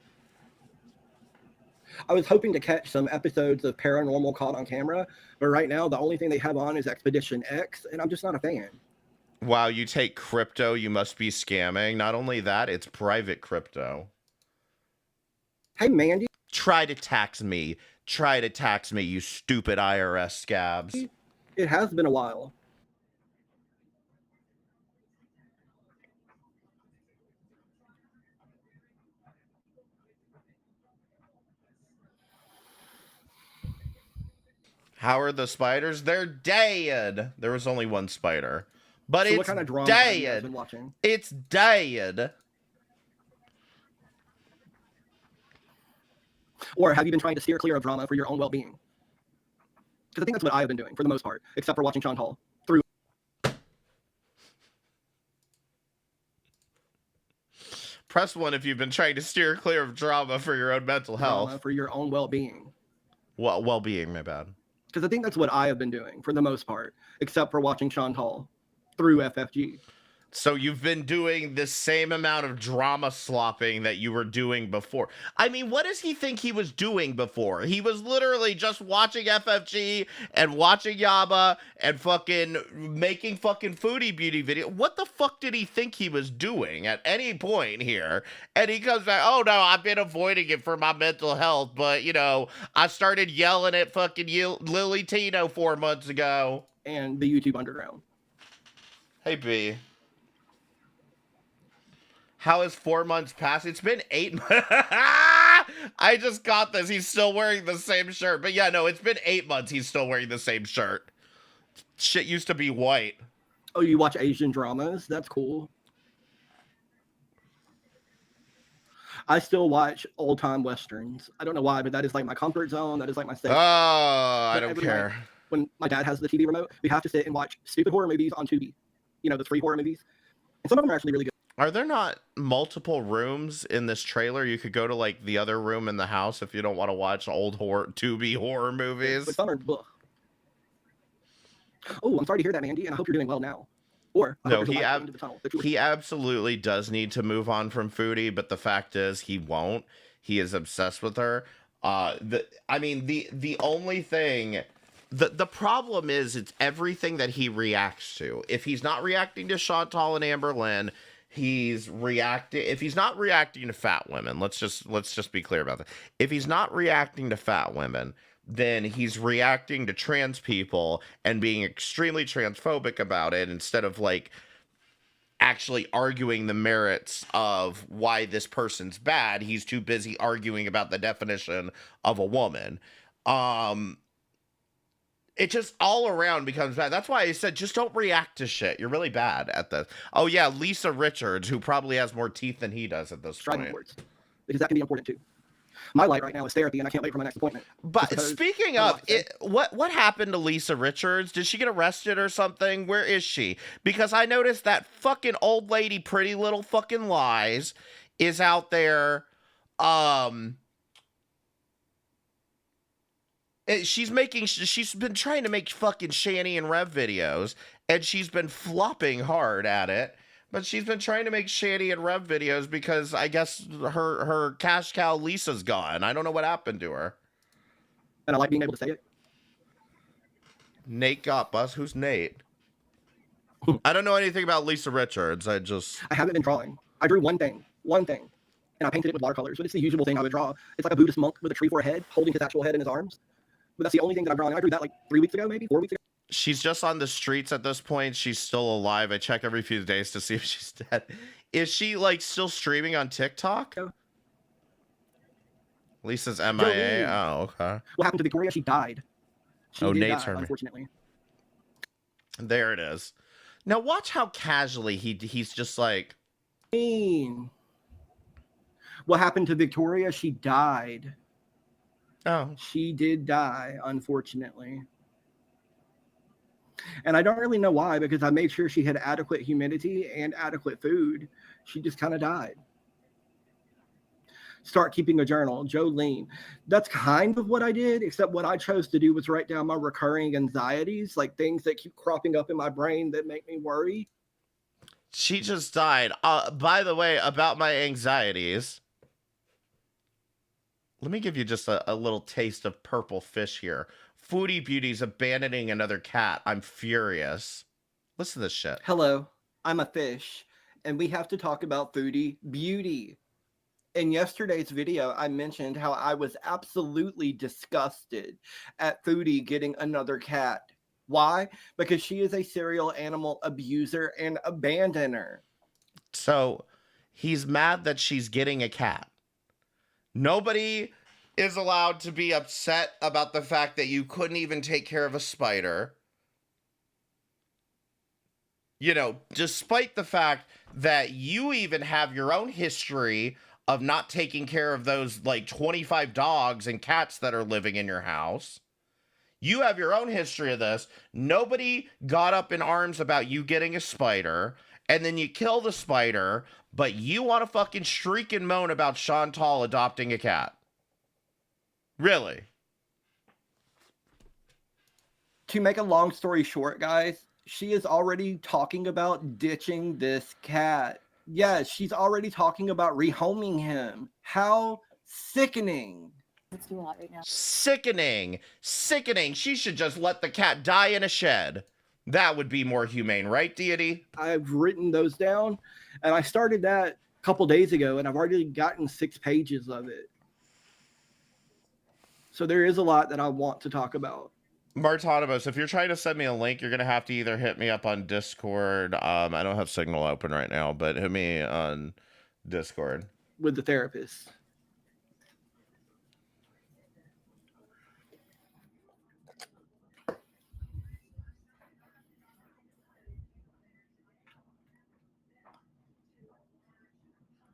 I was hoping to catch some episodes of Paranormal Caught on Camera, but right now the only thing they have on is Expedition X, and I'm just not a fan.
Wow, you take crypto, you must be scamming. Not only that, it's private crypto.
Hey, Mandy.
Try to tax me. Try to tax me, you stupid IRS scabs.
It has been a while.
How are the spiders? They're dead. There was only one spider. But
So
it's
what kind of drama have you guys been
dead.
watching?
It's dead.
Or have you been trying to steer clear of drama for your own well-being? Because I think that's what I've been doing for the most part, except for watching Sean Hall through.
Press 1 if you've been trying to steer clear of drama for your own mental health.
Drama for your own well-being.
Well-being, my bad.
Because I think that's what I have been doing for the most part, except for watching Sean Hall through FFG.
So you've been doing the same amount of drama slopping that you were doing before. I mean, what does he think he was doing before? He was literally just watching FFG and watching Yaba and fucking making fucking foodie beauty video. What the fuck did he think he was doing at any point here? And he comes back, oh no, I've been avoiding it for my mental health, but you know, I started yelling at fucking Lily Tino 4 months ago.
And the YouTube Underground.
Hey, B. How is 4 months past? It's been 8 months. I just got this. He's still wearing the same shirt. But yeah, no, it's been 8 months. He's still wearing the same shirt. Shit used to be white.
Oh, you watch Asian dramas? That's cool. I still watch old-time Westerns. I don't know why, but that is like my comfort zone. That is like my safe.
Oh, I don't care.
Night, when my dad has the TV remote, we have to sit and watch stupid horror movies on Tubi. You know, the free horror movies. And some of them are actually really good.
Are there not multiple rooms in this trailer? You could go to like the other room in the house if you don't want to watch old Tubi horror movies.
But some are, ugh. Oh, I'm sorry to hear that, Mandy, and I hope you're doing well now. Or I hope
No,
there's a light at the end of the tunnel. The truth.
he absolutely does need to move on from Foodie, but the fact is he won't. He is obsessed with her. The only thing, the problem is it's everything that he reacts to. If he's not reacting to Chantal and Amber Lynn, he's reacting. If he's not reacting to fat women, let's just be clear about that. If he's not reacting to fat women, then he's reacting to trans people and being extremely transphobic about it instead of like actually arguing the merits of why this person's bad. He's too busy arguing about the definition of a woman. It just all around becomes bad. That's why I said just don't react to shit. You're really bad at this. Oh yeah, Lisa Richards, who probably has more teeth than he does at this point.
Words, because that can be important too. My light right now is therapy, and I can't wait for my next appointment.
But speaking of it, what happened to Lisa Richards? Did she get arrested or something? Where is she? Because I noticed that fucking old lady, Pretty Little Fucking Lies, is out there. She's been trying to make fucking Shani and Rev videos, and she's been flopping hard at it. But she's been trying to make Shani and Rev videos because I guess her cash cow Lisa's gone. I don't know what happened to her.
And I like being able to say it.
Nate got bus. Who's Nate? I don't know anything about Lisa Richards. I
haven't been drawing. I drew one thing, and I painted it with watercolors. But it's the usual thing I would draw. It's like a Buddhist monk with a tree for a head, holding his actual head in his arms. But that's the only thing that I've drawn. I drew that like 3 weeks ago, maybe 4 weeks ago.
She's just on the streets at this point. She's still alive. I check every few days to see if she's dead. Is she like still streaming on TikTok?
No.
Lisa's MIA. Oh, okay.
What happened to Victoria? She died.
Nate's her.
Unfortunately.
There it is. Now watch how casually he's just like.
What happened to Victoria? She died.
Oh.
She did die, unfortunately. And I don't really know why, because I made sure she had adequate humidity and adequate food. She just kind of died. Start keeping a journal. Jolene. That's kind of what I did, except what I chose to do was write down my recurring anxieties, like things that keep cropping up in my brain that make me worry.
She just died. By the way, about my anxieties, let me give you just a little taste of purple fish here. Foodie Beauty's abandoning another cat. I'm furious. Listen to this shit.
Hello, I'm a fish, and we have to talk about Foodie Beauty. In yesterday's video, I mentioned how I was absolutely disgusted at Foodie getting another cat. Why? Because she is a serial animal abuser and abandoner.
So he's mad that she's getting a cat. Nobody is allowed to be upset about the fact that you couldn't even take care of a spider. You know, despite the fact that you even have your own history of not taking care of those like 25 dogs and cats that are living in your house. You have your own history of this. Nobody got up in arms about you getting a spider, and then you kill the spider, but you want to fucking shriek and moan about Chantal adopting a cat. Really?
To make a long story short, guys, she is already talking about ditching this cat. Yes, she's already talking about rehoming him. How sickening.
It's too hot right now.
Sickening. Sickening. She should just let the cat die in a shed. That would be more humane, right, Deity?
I've written those down, and I started that a couple days ago, and I've already gotten 6 pages of it. So there is a lot that I want to talk about.
Martonibus, if you're trying to send me a link, you're going to have to either hit me up on Discord. I don't have Signal open right now, but hit me on Discord.
With the therapist.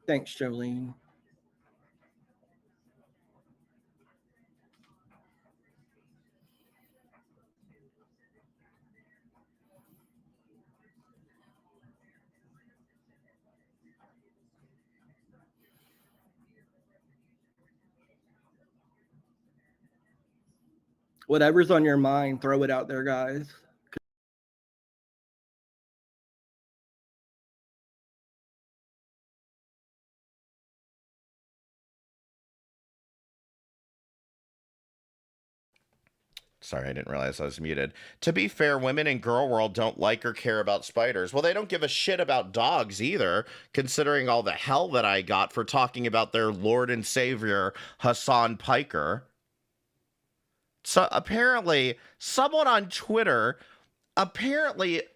Thanks, Jolene. Whatever's on your mind, throw it out there, guys.
Sorry, I didn't realize I was muted. To be fair, women in girl world don't like or care about spiders. Well, they don't give a shit about dogs either, considering all the hell that I got for talking about their Lord and Savior, Hassan Piker. So apparently, someone on Twitter,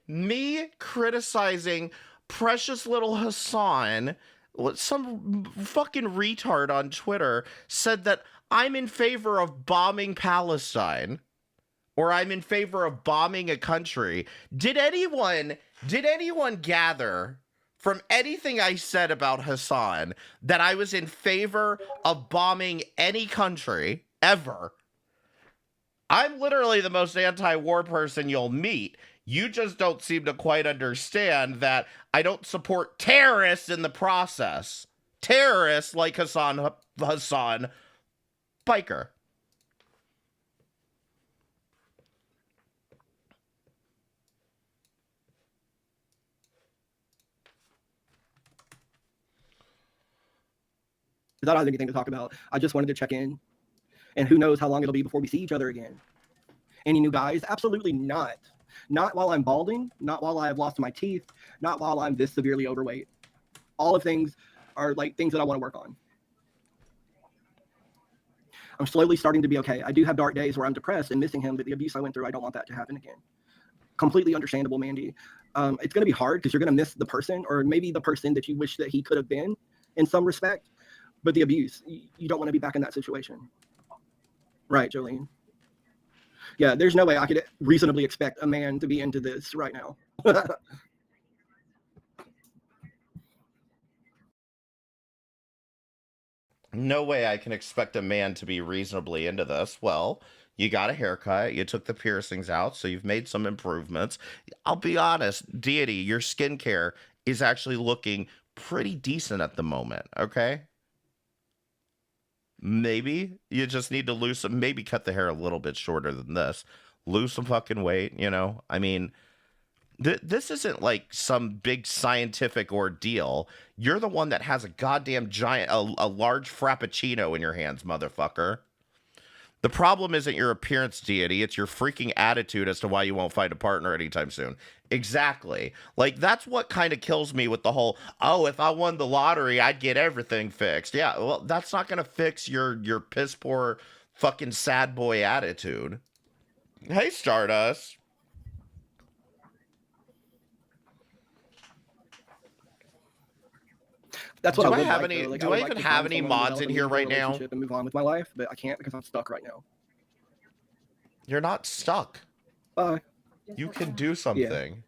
me criticizing precious little Hassan, some fucking retard on Twitter said that I'm in favor of bombing Palestine, or I'm in favor of bombing a country. Did anyone gather from anything I said about Hassan that I was in favor of bombing any country ever? I'm literally the most anti-war person you'll meet. You just don't seem to quite understand that I don't support terrorists in the process. Terrorists like Hassan Piker.
I don't have anything to talk about. I just wanted to check in. And who knows how long it'll be before we see each other again. Any new guys? Absolutely not. Not while I'm balding, not while I have lost my teeth, not while I'm this severely overweight. All of things are like things that I want to work on. I'm slowly starting to be okay. I do have dark days where I'm depressed and missing him, but the abuse I went through, I don't want that to happen again. Completely understandable, Mandy. It's going to be hard because you're going to miss the person, or maybe the person that you wish that he could have been in some respect. But the abuse, you don't want to be back in that situation. Right, Jolene? Yeah, there's no way I could reasonably expect a man to be into this right now.
No way I can expect a man to be reasonably into this. Well, you got a haircut, you took the piercings out, so you've made some improvements. I'll be honest, Deity, your skincare is actually looking pretty decent at the moment, okay? Maybe you just need to lose some, maybe cut the hair a little bit shorter than this. Lose some fucking weight, you know? I mean, this isn't like some big scientific ordeal. You're the one that has a goddamn giant, a large frappuccino in your hands, motherfucker. The problem isn't your appearance, Deity. It's your freaking attitude as to why you won't find a partner anytime soon. Exactly. Like, that's what kind of kills me with the whole, oh, if I won the lottery, I'd get everything fixed. Yeah, well, that's not going to fix your piss poor fucking sad boy attitude. Hey, Stardust.
That's what
do
I would
have
like,
any?
like,
do I
like
even
to
have
find
any
someone,
mods in
develop a
here right
meaningful
now?
relationship and move on with my life, but I can't because I'm stuck right now.
You're not stuck.
Bye.
You can do something.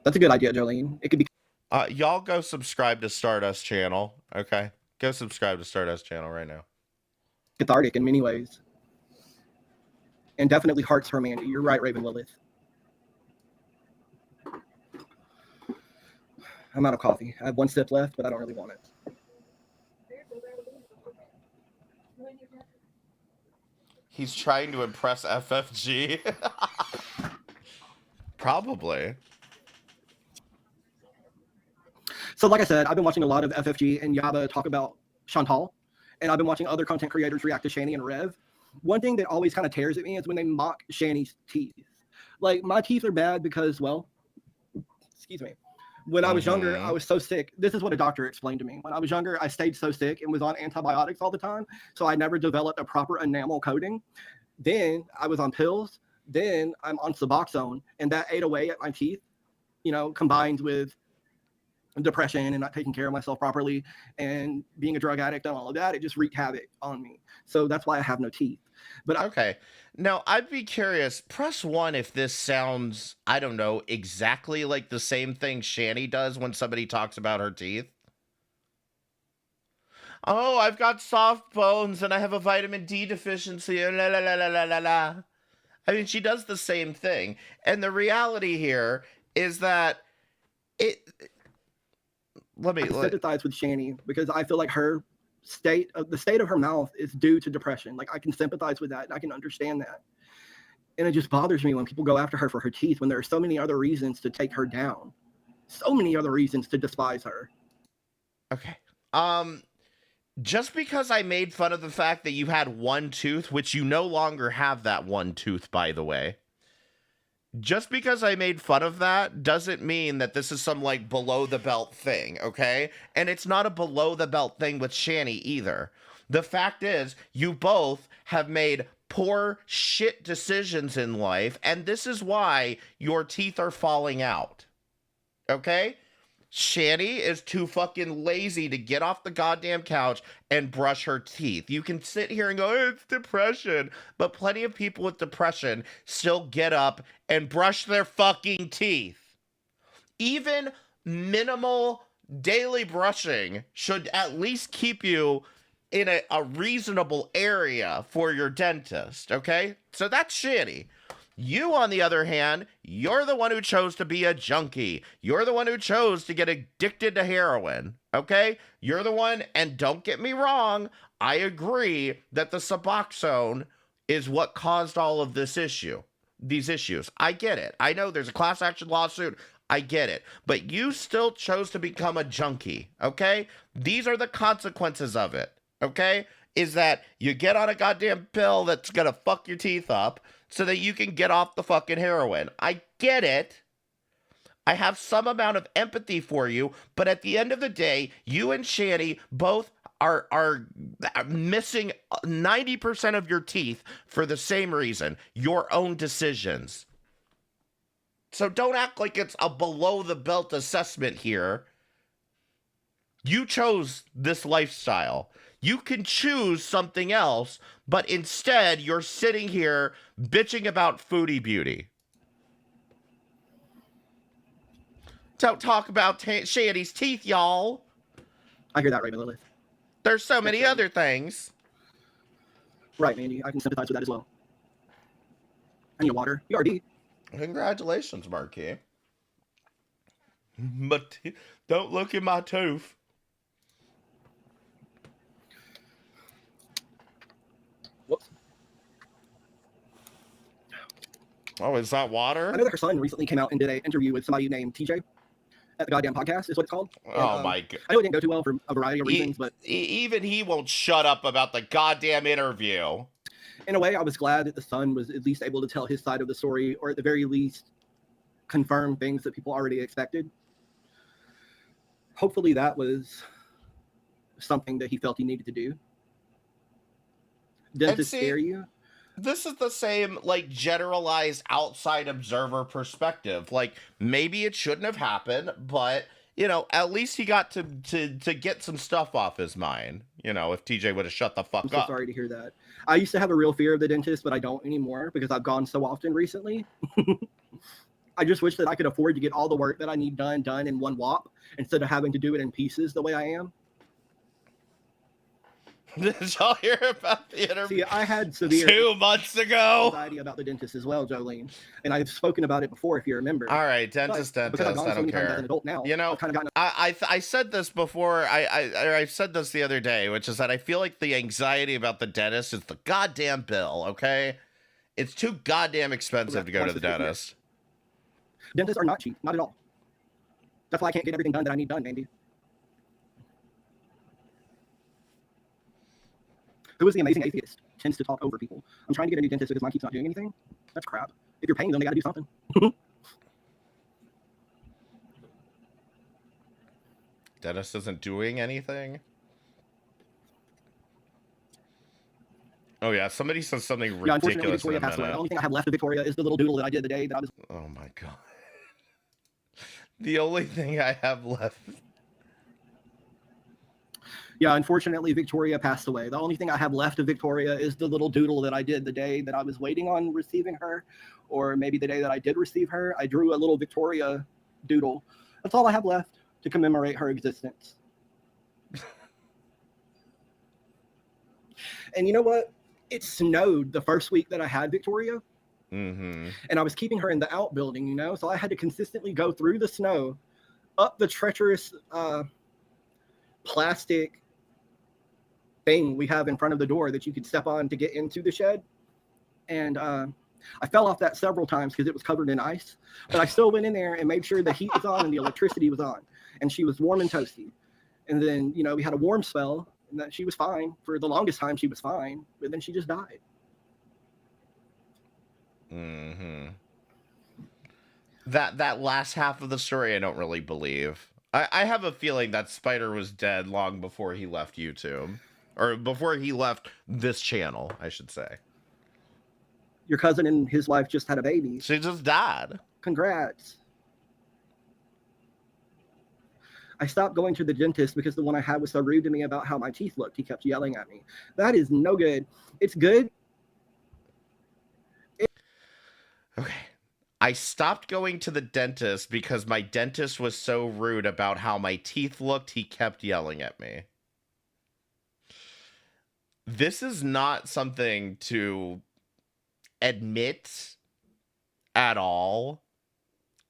That's a good idea, Jolene. It could be
Y'all go subscribe to Stardust channel, okay? Go subscribe to Stardust channel right now.
cathartic in many ways. And definitely hearts for Mandy. You're right, Raven Lilith. I'm out of coffee. I have one sip left, but I don't really want it.
He's trying to impress FFG. Probably.
So like I said, I've been watching a lot of FFG and Yaba talk about Chantal, and I've been watching other content creators react to Shani and Rev. One thing that always kind of tears at me is when they mock Shani's teeth. Like, my teeth are bad because, well, excuse me. When I was younger, I was so sick. This is what a doctor explained to me. When I was younger, I stayed so sick and was on antibiotics all the time, so I never developed a proper enamel coating. Then I was on pills. Then I'm on Suboxone, and that ate away at my teeth, you know, combined with depression and not taking care of myself properly and being a drug addict and all of that. It just wreaked havoc on me. So that's why I have no teeth. But
okay. Now, I'd be curious. Press 1 if this sounds, I don't know, exactly like the same thing Shani does when somebody talks about her teeth. Oh, I've got soft bones and I have a vitamin D deficiency. La, la, la, la, la, la, la. I mean, she does the same thing. And the reality here is that I
sympathize with Shani because I feel like the state of her mouth is due to depression. Like, I can sympathize with that and I can understand that. And it just bothers me when people go after her for her teeth when there are so many other reasons to take her down. So many other reasons to despise her.
Okay. just because I made fun of the fact that you had one tooth, which you no longer have that one tooth, by the way. Just because I made fun of that doesn't mean that this is some like below the belt thing, okay? And it's not a below the belt thing with Shani either. The fact is, you both have made poor shit decisions in life, and this is why your teeth are falling out. Okay? Shani is too fucking lazy to get off the goddamn couch and brush her teeth. You can sit here and go, it's depression. But plenty of people with depression still get up and brush their fucking teeth. Even minimal daily brushing should at least keep you in a reasonable area for your dentist, okay? So that's shitty. You, on the other hand, you're the one who chose to be a junkie. You're the one who chose to get addicted to heroin, okay? You're the one, and don't get me wrong, I agree that the Suboxone is what caused all of these issues. I get it. I know there's a class action lawsuit. I get it. But you still chose to become a junkie, okay? These are the consequences of it, okay? Is that you get on a goddamn pill that's gonna fuck your teeth up, so that you can get off the fucking heroin. I get it. I have some amount of empathy for you, but at the end of the day, you and Shani both are missing 90% of your teeth for the same reason, your own decisions. So don't act like it's a below the belt assessment here. You chose this lifestyle. You can choose something else, but instead you're sitting here bitching about foodie beauty. Don't talk about Shani's teeth, y'all.
I hear that, Raven Lilith.
There's so many other things.
Right, Mandy. I can sympathize with that as well. I need water. You already.
Congratulations, Marquis. But don't look at my tooth.
Whoops.
Oh, is that water?
I know that her son recently came out and did an interview with somebody named TJ at the goddamn podcast, is what it's called.
Oh, my God.
I know it didn't go too well for a variety of reasons, but
even he won't shut up about the goddamn interview.
In a way, I was glad that the son was at least able to tell his side of the story, or at the very least, confirm things that people already expected. Hopefully that was something that he felt he needed to do. Does this scare you?
This is the same, like, generalized outside observer perspective. Like, maybe it shouldn't have happened, but, you know, at least he got to get some stuff off his mind. You know, if TJ would have shut the fuck
I'm so
up.
Sorry to hear that. I used to have a real fear of the dentist, but I don't anymore because I've gone so often recently. I just wish that I could afford to get all the work that I need done in one whop instead of having to do it in pieces the way I am.
Did y'all hear about the interview?
See, I had severe
2 months ago
anxiety about the dentist as well, Jolene, and I've spoken about it before, if you remember.
All right, dentist. I don't care.
As an adult now,
you know,
I've kind of gotten.
I said this before. I said this the other day, which is that I feel like the anxiety about the dentist is the goddamn bill. Okay, it's too goddamn expensive to go to the dentist.
Dentists are not cheap, not at all. That's why I can't get everything done that I need done, Mandy. Who is the amazing atheist? Tends to talk over people. I'm trying to get a new dentist because mine keeps not doing anything. That's crap. If you're paying them, they got to do something.
Dentist isn't doing anything? Oh, yeah. Somebody says something ridiculous.
Yeah, unfortunately, Victoria passed away. The only thing I have left of Victoria is the little doodle that I did the day that I was.
Oh, my God. The only thing I have left.
Yeah, unfortunately, Victoria passed away. The only thing I have left of Victoria is the little doodle that I did the day that I was waiting on receiving her, or maybe the day that I did receive her. I drew a little Victoria doodle. That's all I have left to commemorate her existence. And you know what? It snowed the first week that I had Victoria.
Mm-hmm.
And I was keeping her in the outbuilding, you know? So I had to consistently go through the snow, up the treacherous plastic thing we have in front of the door that you could step on to get into the shed. And I fell off that several times because it was covered in ice. But I still went in there and made sure the heat was on and the electricity was on. And she was warm and toasty. And then, you know, we had a warm spell. and that she was fine. For the longest time, she was fine, but then she just died.
Mm-hmm. That last half of the story, I don't really believe. I have a feeling that Spider was dead long before he left YouTube. Or before he left this channel, I should say.
Your cousin and his wife just had a baby.
She just died.
Congrats. I stopped going to the dentist because the one I had was so rude to me about how my teeth looked. He kept yelling at me. That is no good. It's good.
Okay. I stopped going to the dentist because my dentist was so rude about how my teeth looked. He kept yelling at me. This is not something to admit at all,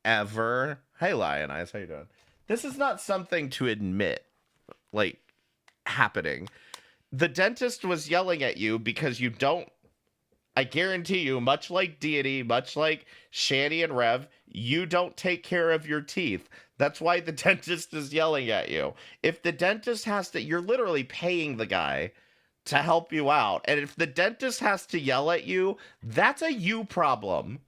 ever. Hey, Lion Eyes, how you doing? This is not something to admit, like, happening. The dentist was yelling at you because you don't, I guarantee you, much like Deity, much like Shani and Rev, you don't take care of your teeth. That's why the dentist is yelling at you. If the dentist has to, you're literally paying the guy to help you out. And if the dentist has to yell at you, that's a you problem.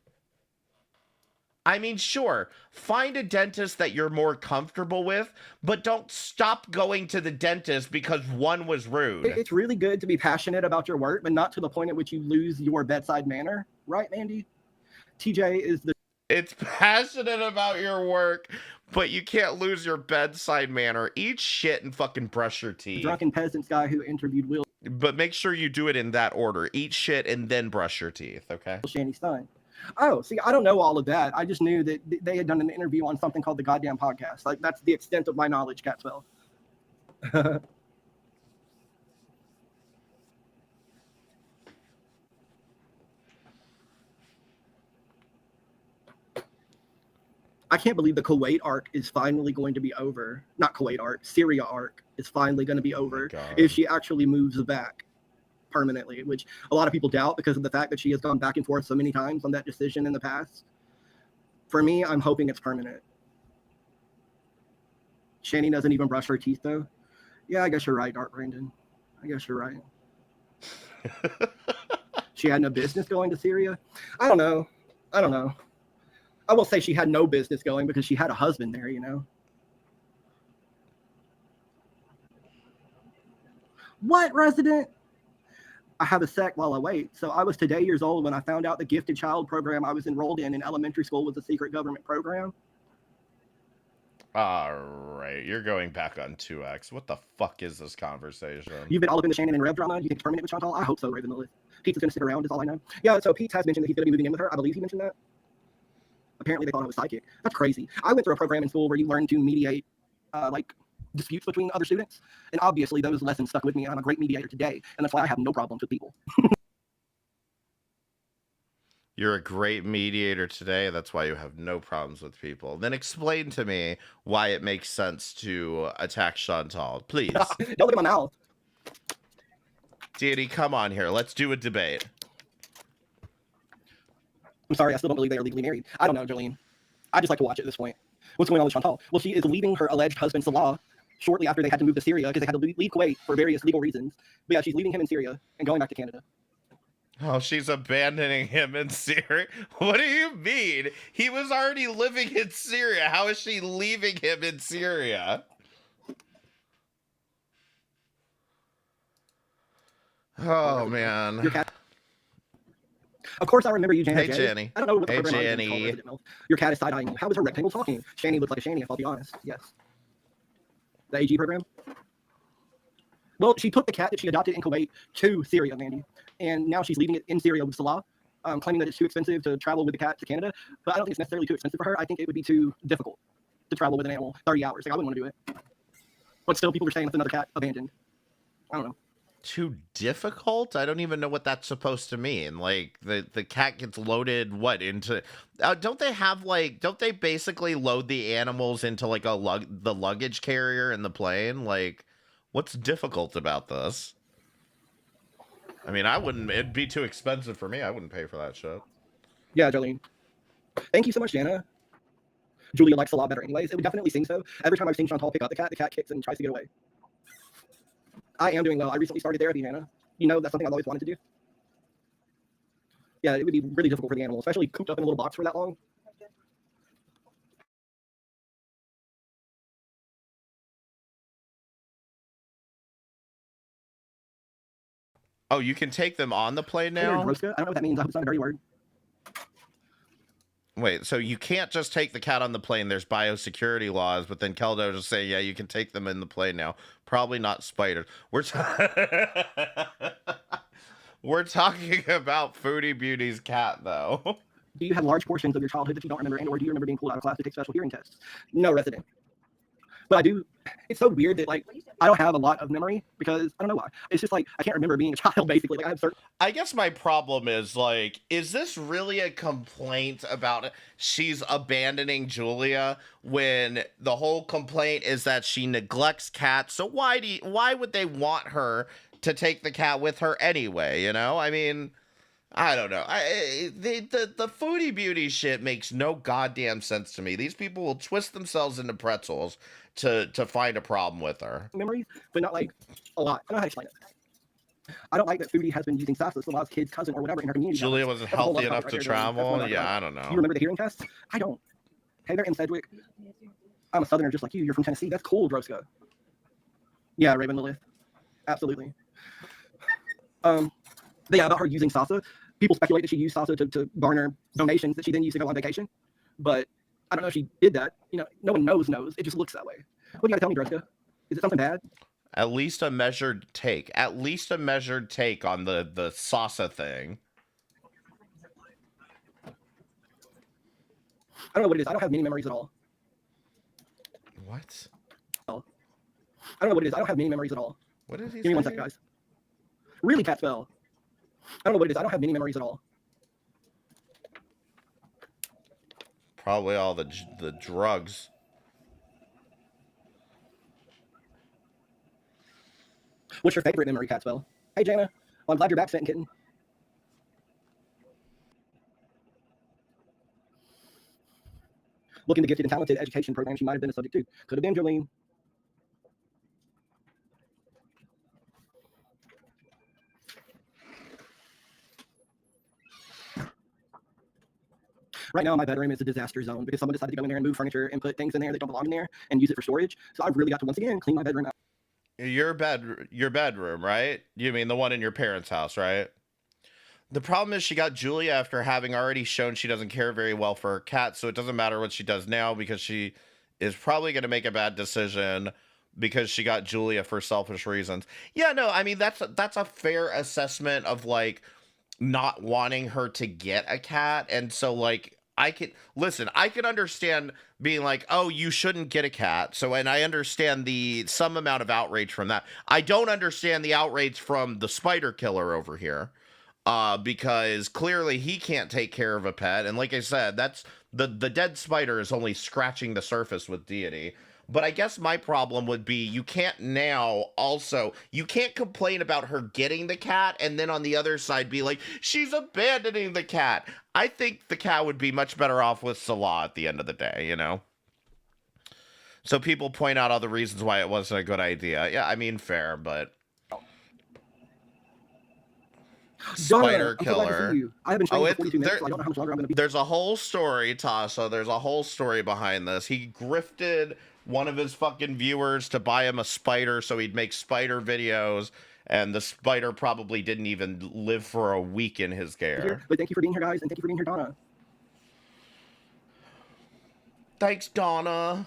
I mean, sure, find a dentist that you're more comfortable with, but don't stop going to the dentist because one was rude.
It's really good to be passionate about your work, but not to the point at which you lose your bedside manner. Right, Mandy? TJ is the...
It's passionate about your work, but you can't lose your bedside manner. Eat shit and fucking brush your teeth.
drunken peasants guy who interviewed Will.
But make sure you do it in that order. Eat shit and then brush your teeth, okay?
Shani Stein. Oh, see, I don't know all of that. I just knew that they had done an interview on something called the Goddamn Podcast. Like, that's the extent of my knowledge, Catswell. I can't believe the Kuwait arc is finally going to be over. Not Kuwait arc, Syria arc is finally going to be over if she actually moves back permanently, which a lot of people doubt because of the fact that she has gone back and forth so many times on that decision in the past. For me, I'm hoping it's permanent. Shani doesn't even brush her teeth, though. Yeah, I guess you're right, Art Brandon. I guess you're right. She had no business going to Syria. I don't know. I will say she had no business going because she had a husband there, you know. What, resident? I have a sec while I wait. So I was today years old when I found out the gifted child program I was enrolled in elementary school was a secret government program.
All right, you're going back on 2X. What the fuck is this conversation?
You've been all up in the Shannon and Rev drama. You think it's permanent with Chantal? I hope so, Raven. Pete is going to stick around is all I know. Yeah, so Pete has mentioned that he's going to be moving in with her. I believe he mentioned that. Apparently they thought I was psychic. That's crazy. I went through a program in school where you learn to mediate like disputes between other students. And obviously those lessons stuck with me. And I'm a great mediator today. And that's why I have no problems with people.
You're a great mediator today. That's why you have no problems with people. Then explain to me why it makes sense to attack Chantal, please.
Don't look at my mouth.
Deity, come on here. Let's do a debate.
I'm sorry, I still don't believe they are legally married. I don't know, Jolene. I just like to watch at this point. What's going on with Chantal? Well, she is leaving her alleged husband, Salah, shortly after they had to move to Syria because they had to leave Kuwait for various legal reasons. But yeah, she's leaving him in Syria and going back to Canada.
Oh, she's abandoning him in Syria? What do you mean? He was already living in Syria. How is she leaving him in Syria? Oh, man.
Of course, I remember you, Jana.
Hey, Janny.
I don't know what the
Hey,
program is
Janny.
called. Your cat is side-eyeing you. How is her rectangle talking? Shani looks like a Shani, if I'll be honest. Yes. The AG program? Well, she took the cat that she adopted in Kuwait to Syria, Mandy. And now she's leaving it in Syria with Salah, claiming that it's too expensive to travel with the cat to Canada. But I don't think it's necessarily too expensive for her. I think it would be too difficult to travel with an animal 30 hours. Like, I wouldn't want to do it. But still, people are saying it's another cat abandoned. I don't know.
Too difficult? I don't even know what that's supposed to mean. Like, the cat gets loaded, what, into... don't they basically load the animals into, like, the luggage carrier in the plane? Like, what's difficult about this? I mean, it'd be too expensive for me. I wouldn't pay for that shit.
Yeah, Jolene. Thank you so much, Jana. Julia likes a lot better anyways. It would definitely seem so. Every time I've seen Chantal pick up the cat kicks and tries to get away. I am doing well. I recently started therapy, Hannah. You know, that's something I've always wanted to do. Yeah, it would be really difficult for the animal, especially cooped up in a little box for that long.
Oh, you can take them on the plane now?
I don't know what that means. I hope it's not a dirty word.
Wait, so you can't just take the cat on the plane. There's biosecurity laws, but then Keldo just say, yeah, you can take them in the plane now. Probably not spiders. We're talking about Foodie Beauty's cat, though.
Do you have large portions of your childhood that you don't remember, and or do you remember being pulled out of class to take special hearing tests? No, resident. But I do. It's so weird that, like, I don't have a lot of memory because I don't know why. It's just like I can't remember being a child, basically. Like, I have certain.
I guess my problem is, like, is this really a complaint about she's abandoning Julia when the whole complaint is that she neglects cats? So why would they want her to take the cat with her anyway? You know, I mean, I don't know. The Foodie Beauty shit makes no goddamn sense to me. These people will twist themselves into pretzels to find a problem with her.
Memories, but not like a lot. I don't know how to explain it. I don't like that Foodie has been using Sasha, so a lot of kids' cousin or whatever in her community.
Julia wasn't healthy enough to travel. Yeah, I don't know.
You remember the hearing test? I don't. Hey, they're in Sedgwick. I'm a southerner just like you. You're from Tennessee. That's cool, Droska. Yeah, Raven Lilith. Absolutely. But yeah, about her using Sasha. People speculate that she used Sasha to garner donations that she then used to go on vacation. But I don't know if she did that. You know, no one knows. It just looks that way. What do you got to tell me, Droska? Is it something bad?
At least a measured take. At least a measured take on the Sasha thing.
I don't know what it is. I don't have many memories at all.
What?
I don't know what it is. I don't have many memories at all.
What did he say?
Give me 1 second, guys. Really, Catspell. I don't know what it is. I don't have many memories at all.
Probably all the drugs.
What's your favorite memory, Catspell? Hey, Jana. Well, I'm glad you're back, Fenton Kitten. Looking to gifted and talented education programs you might have been a subject to. Could have been Jolene. Right now, my bedroom is a disaster zone because someone decided to go in there and move furniture and put things in there that don't belong in there and use it for storage. So I've really got to once again clean my bedroom out.
Your bedroom, right? You mean the one in your parents' house, right? The problem is she got Julia after having already shown she doesn't care very well for her cat, so it doesn't matter what she does now because she is probably going to make a bad decision because she got Julia for selfish reasons. Yeah, no, I mean, that's a fair assessment of, like, not wanting her to get a cat. And so, like, I can understand being like, oh, you shouldn't get a cat. So, and I understand some amount of outrage from that. I don't understand the outrage from the spider killer over here, because clearly he can't take care of a pet. And like I said, that's the dead spider is only scratching the surface with Deity. But I guess my problem would be you can't complain about her getting the cat and then on the other side be like, she's abandoning the cat. I think the cat would be much better off with Salah at the end of the day, you know? So people point out all the reasons why it wasn't a good idea. Yeah, I mean, fair, but... Spider killer.
I have been trying for 42 minutes, so I don't know how much longer I'm going to be.
There's a whole story, Tasha. There's a whole story behind this. He grifted one of his fucking viewers to buy him a spider so he'd make spider videos, and the spider probably didn't even live for a week in his care.
But thank you for being here, guys, and thank you for being here, Donna.
Thanks, Donna.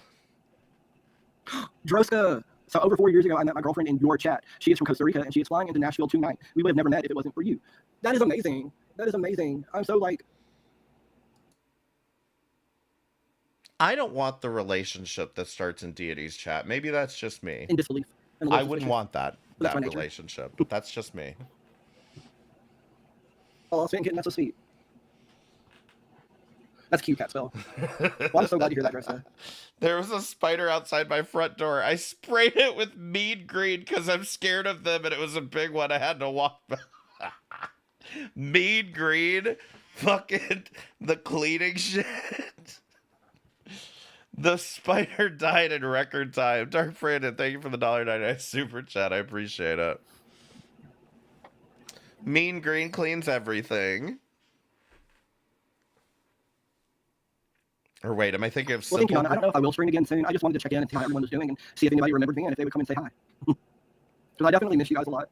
Droska. So over 4 years ago, I met my girlfriend in your chat. She is from Costa Rica, and she is flying into Nashville tonight. We would have never met if it wasn't for you. That is amazing. That is amazing. I'm so, like...
I don't want the relationship that starts in Deity's chat. Maybe that's just me.
In disbelief.
I wouldn't want that relationship. That's just me.
Oh, Fenton, that's so sweet. That's cute, Catspell. Well, I'm so glad to hear that, Droska.
There was a spider outside my front door. I sprayed it with mean green because I'm scared of them, and it was a big one. I had to walk back. Mean green? Fucking the cleaning shit. The spider died in record time. Dark Brandon, thank you for the $1.99 super chat. I appreciate it. Mean Green cleans everything. Or wait, am I thinking of
Well, thank you,
Simple?
Donna. I don't know if I will stream again soon. I just wanted to check in and see how everyone was doing and see if anybody remembered me and if they would come and say hi. Because I definitely miss you guys a lot.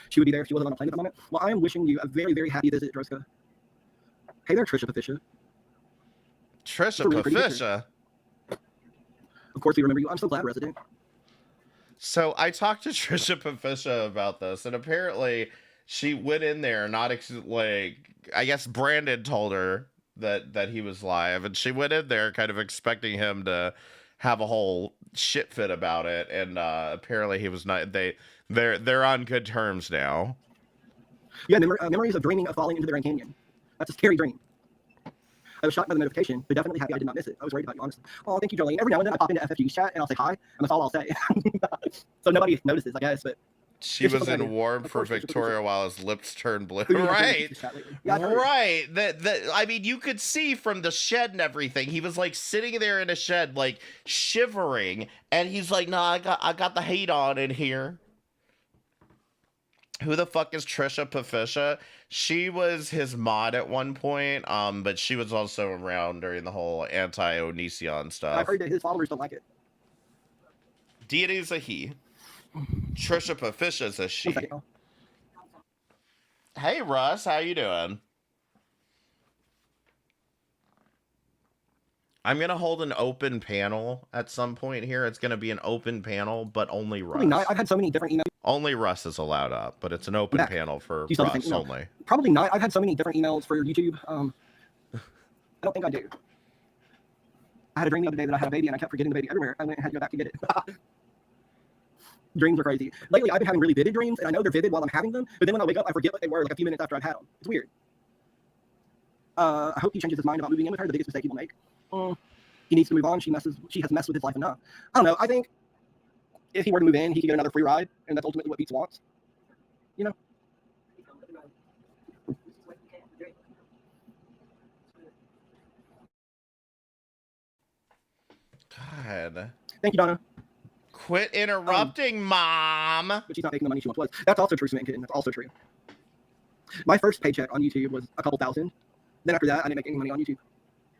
She would be there if she wasn't on a plane at the moment. Well, I am wishing you a very, very happy visit, Droska. Hey there, Trisha Patricia.
Trisha
Really pretty
Patricia.
Of course, we remember you. I'm so glad, Resident.
So I talked to Trisha Patricia about this, and apparently she went in there not like, I guess Brandon told her that he was live, and she went in there kind of expecting him to have a whole shit fit about it, and apparently he was not. They're on good terms now.
Yeah, memories of dreaming of falling into the Grand Canyon. That's a scary dream. I was shocked by the notification, but definitely happy I did not miss it. I was worried about you, honestly. Oh, thank you, Jolene. Every now and then I pop into FFG's chat and I'll say hi, and that's all I'll say. So nobody notices, I guess, but...
She was in warm for Victoria while his lips turned blue. Right.
Yeah,
right. I mean, you could see from the shed and everything. He was like sitting there in a shed, like shivering, and he's like, "No, I got the heat on in here." Who the fuck is Trisha Patricia? She was his mod at one point, but she was also around during the whole anti-Onision stuff.
I've heard that his followers don't like it.
Deity's a he. Trisha Patricia's a she. Hey Russ, how you doing? I'm gonna hold an open panel at some point here. It's gonna be an open panel, but only Russ.
Not. I've had so many different emails.
Only Russ is allowed up, but it's an open panel for Russ only.
Probably not. I've had so many different emails for YouTube. I don't think I do. I had a dream the other day that I had a baby and I kept forgetting the baby everywhere. I went and had to go back to get it. Dreams are crazy. Lately, I've been having really vivid dreams, and I know they're vivid while I'm having them, but then when I wake up, I forget what they were like a few minutes after I've had them. It's weird. I hope he changes his mind about moving in with her, the biggest mistake he will make. He needs to move on. She has messed with his life enough. I don't know. I think if he were to move in, he could get another free ride, and that's ultimately what Beats wants. You know?
God.
Thank you, Donna.
Quit interrupting, Mom.
But she's not making the money she once was. That's also true, Cement Kitten. That's also true. My first paycheck on YouTube was a couple thousand. Then after that, I didn't make any money on YouTube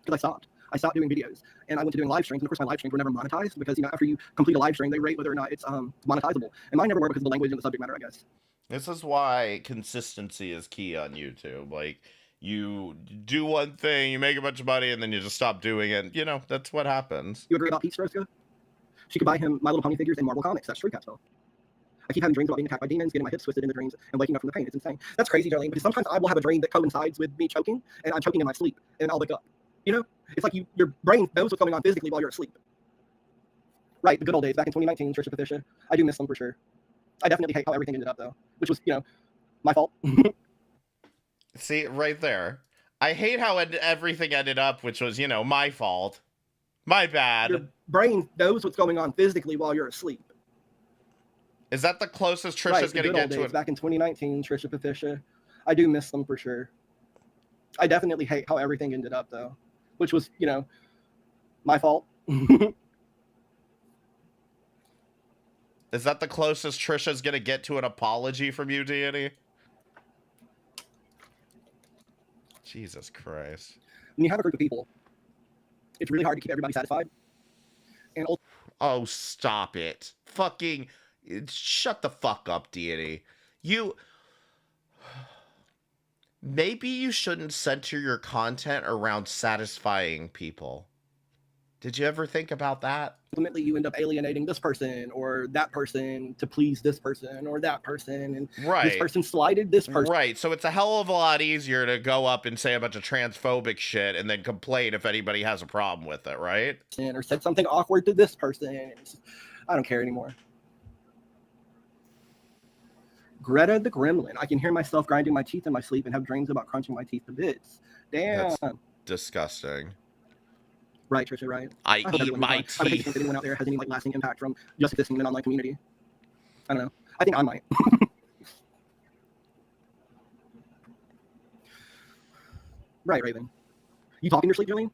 because I stopped. I stopped doing videos, and I went to doing live streams. And of course, my live streams were never monetized because, you know, after you complete a live stream, they rate whether or not it's monetizable. And mine never were because of the language and the subject matter, I guess.
This is why consistency is key on YouTube. Like, you do one thing, you make a bunch of money, and then you just stop doing it. You know, that's what happens.
You agree about Pete Stroska? She could buy him My Little Pony figures and Marvel comics. That's true, Capsule. I keep having dreams about being attacked by demons, getting my hips twisted in the dreams, and waking up from the pain. It's insane. That's crazy, Darlene, because sometimes I will have a dream that coincides with me choking, and I'm choking in my sleep, and I'll wake up. You know? It's like your brain knows what's going on physically while you're asleep. Right, the good old days, back in 2019, Trisha Patricia. I do miss them for sure. I definitely hate how everything ended up, though, which was, you know, my fault.
See, right there. I hate how everything ended up, which was, you know, my fault. My bad.
Your brain knows what's going on physically while you're asleep.
Is that the closest Trisha's going to get to it?
Back in 2019, Trisha Patricia. I do miss them for sure. I definitely hate how everything ended up, though, which was, you know, my fault.
Is that the closest Trisha's going to get to an apology from you, Deity? Jesus Christ.
When you have a group of people, it's really hard to keep everybody satisfied. And
oh, stop it. Fucking shut the fuck up, Deity. Maybe you shouldn't center your content around satisfying people. Did you ever think about that?
Ultimately, you end up alienating this person or that person to please this person or that person. And this person slighted this person.
Right. So it's a hell of a lot easier to go up and say a bunch of transphobic shit and then complain if anybody has a problem with it, right?
Or said something awkward to this person. I don't care anymore. Greta the Gremlin. I can hear myself grinding my teeth in my sleep and have dreams about crunching my teeth to bits. Damn.
That's disgusting.
Right, Trisha, right.
I eat my teeth.
I don't think anyone out there has any like lasting impact from just existing in an online community. I don't know. I think I might. Right, Raven. You talk in your sleep, Julian?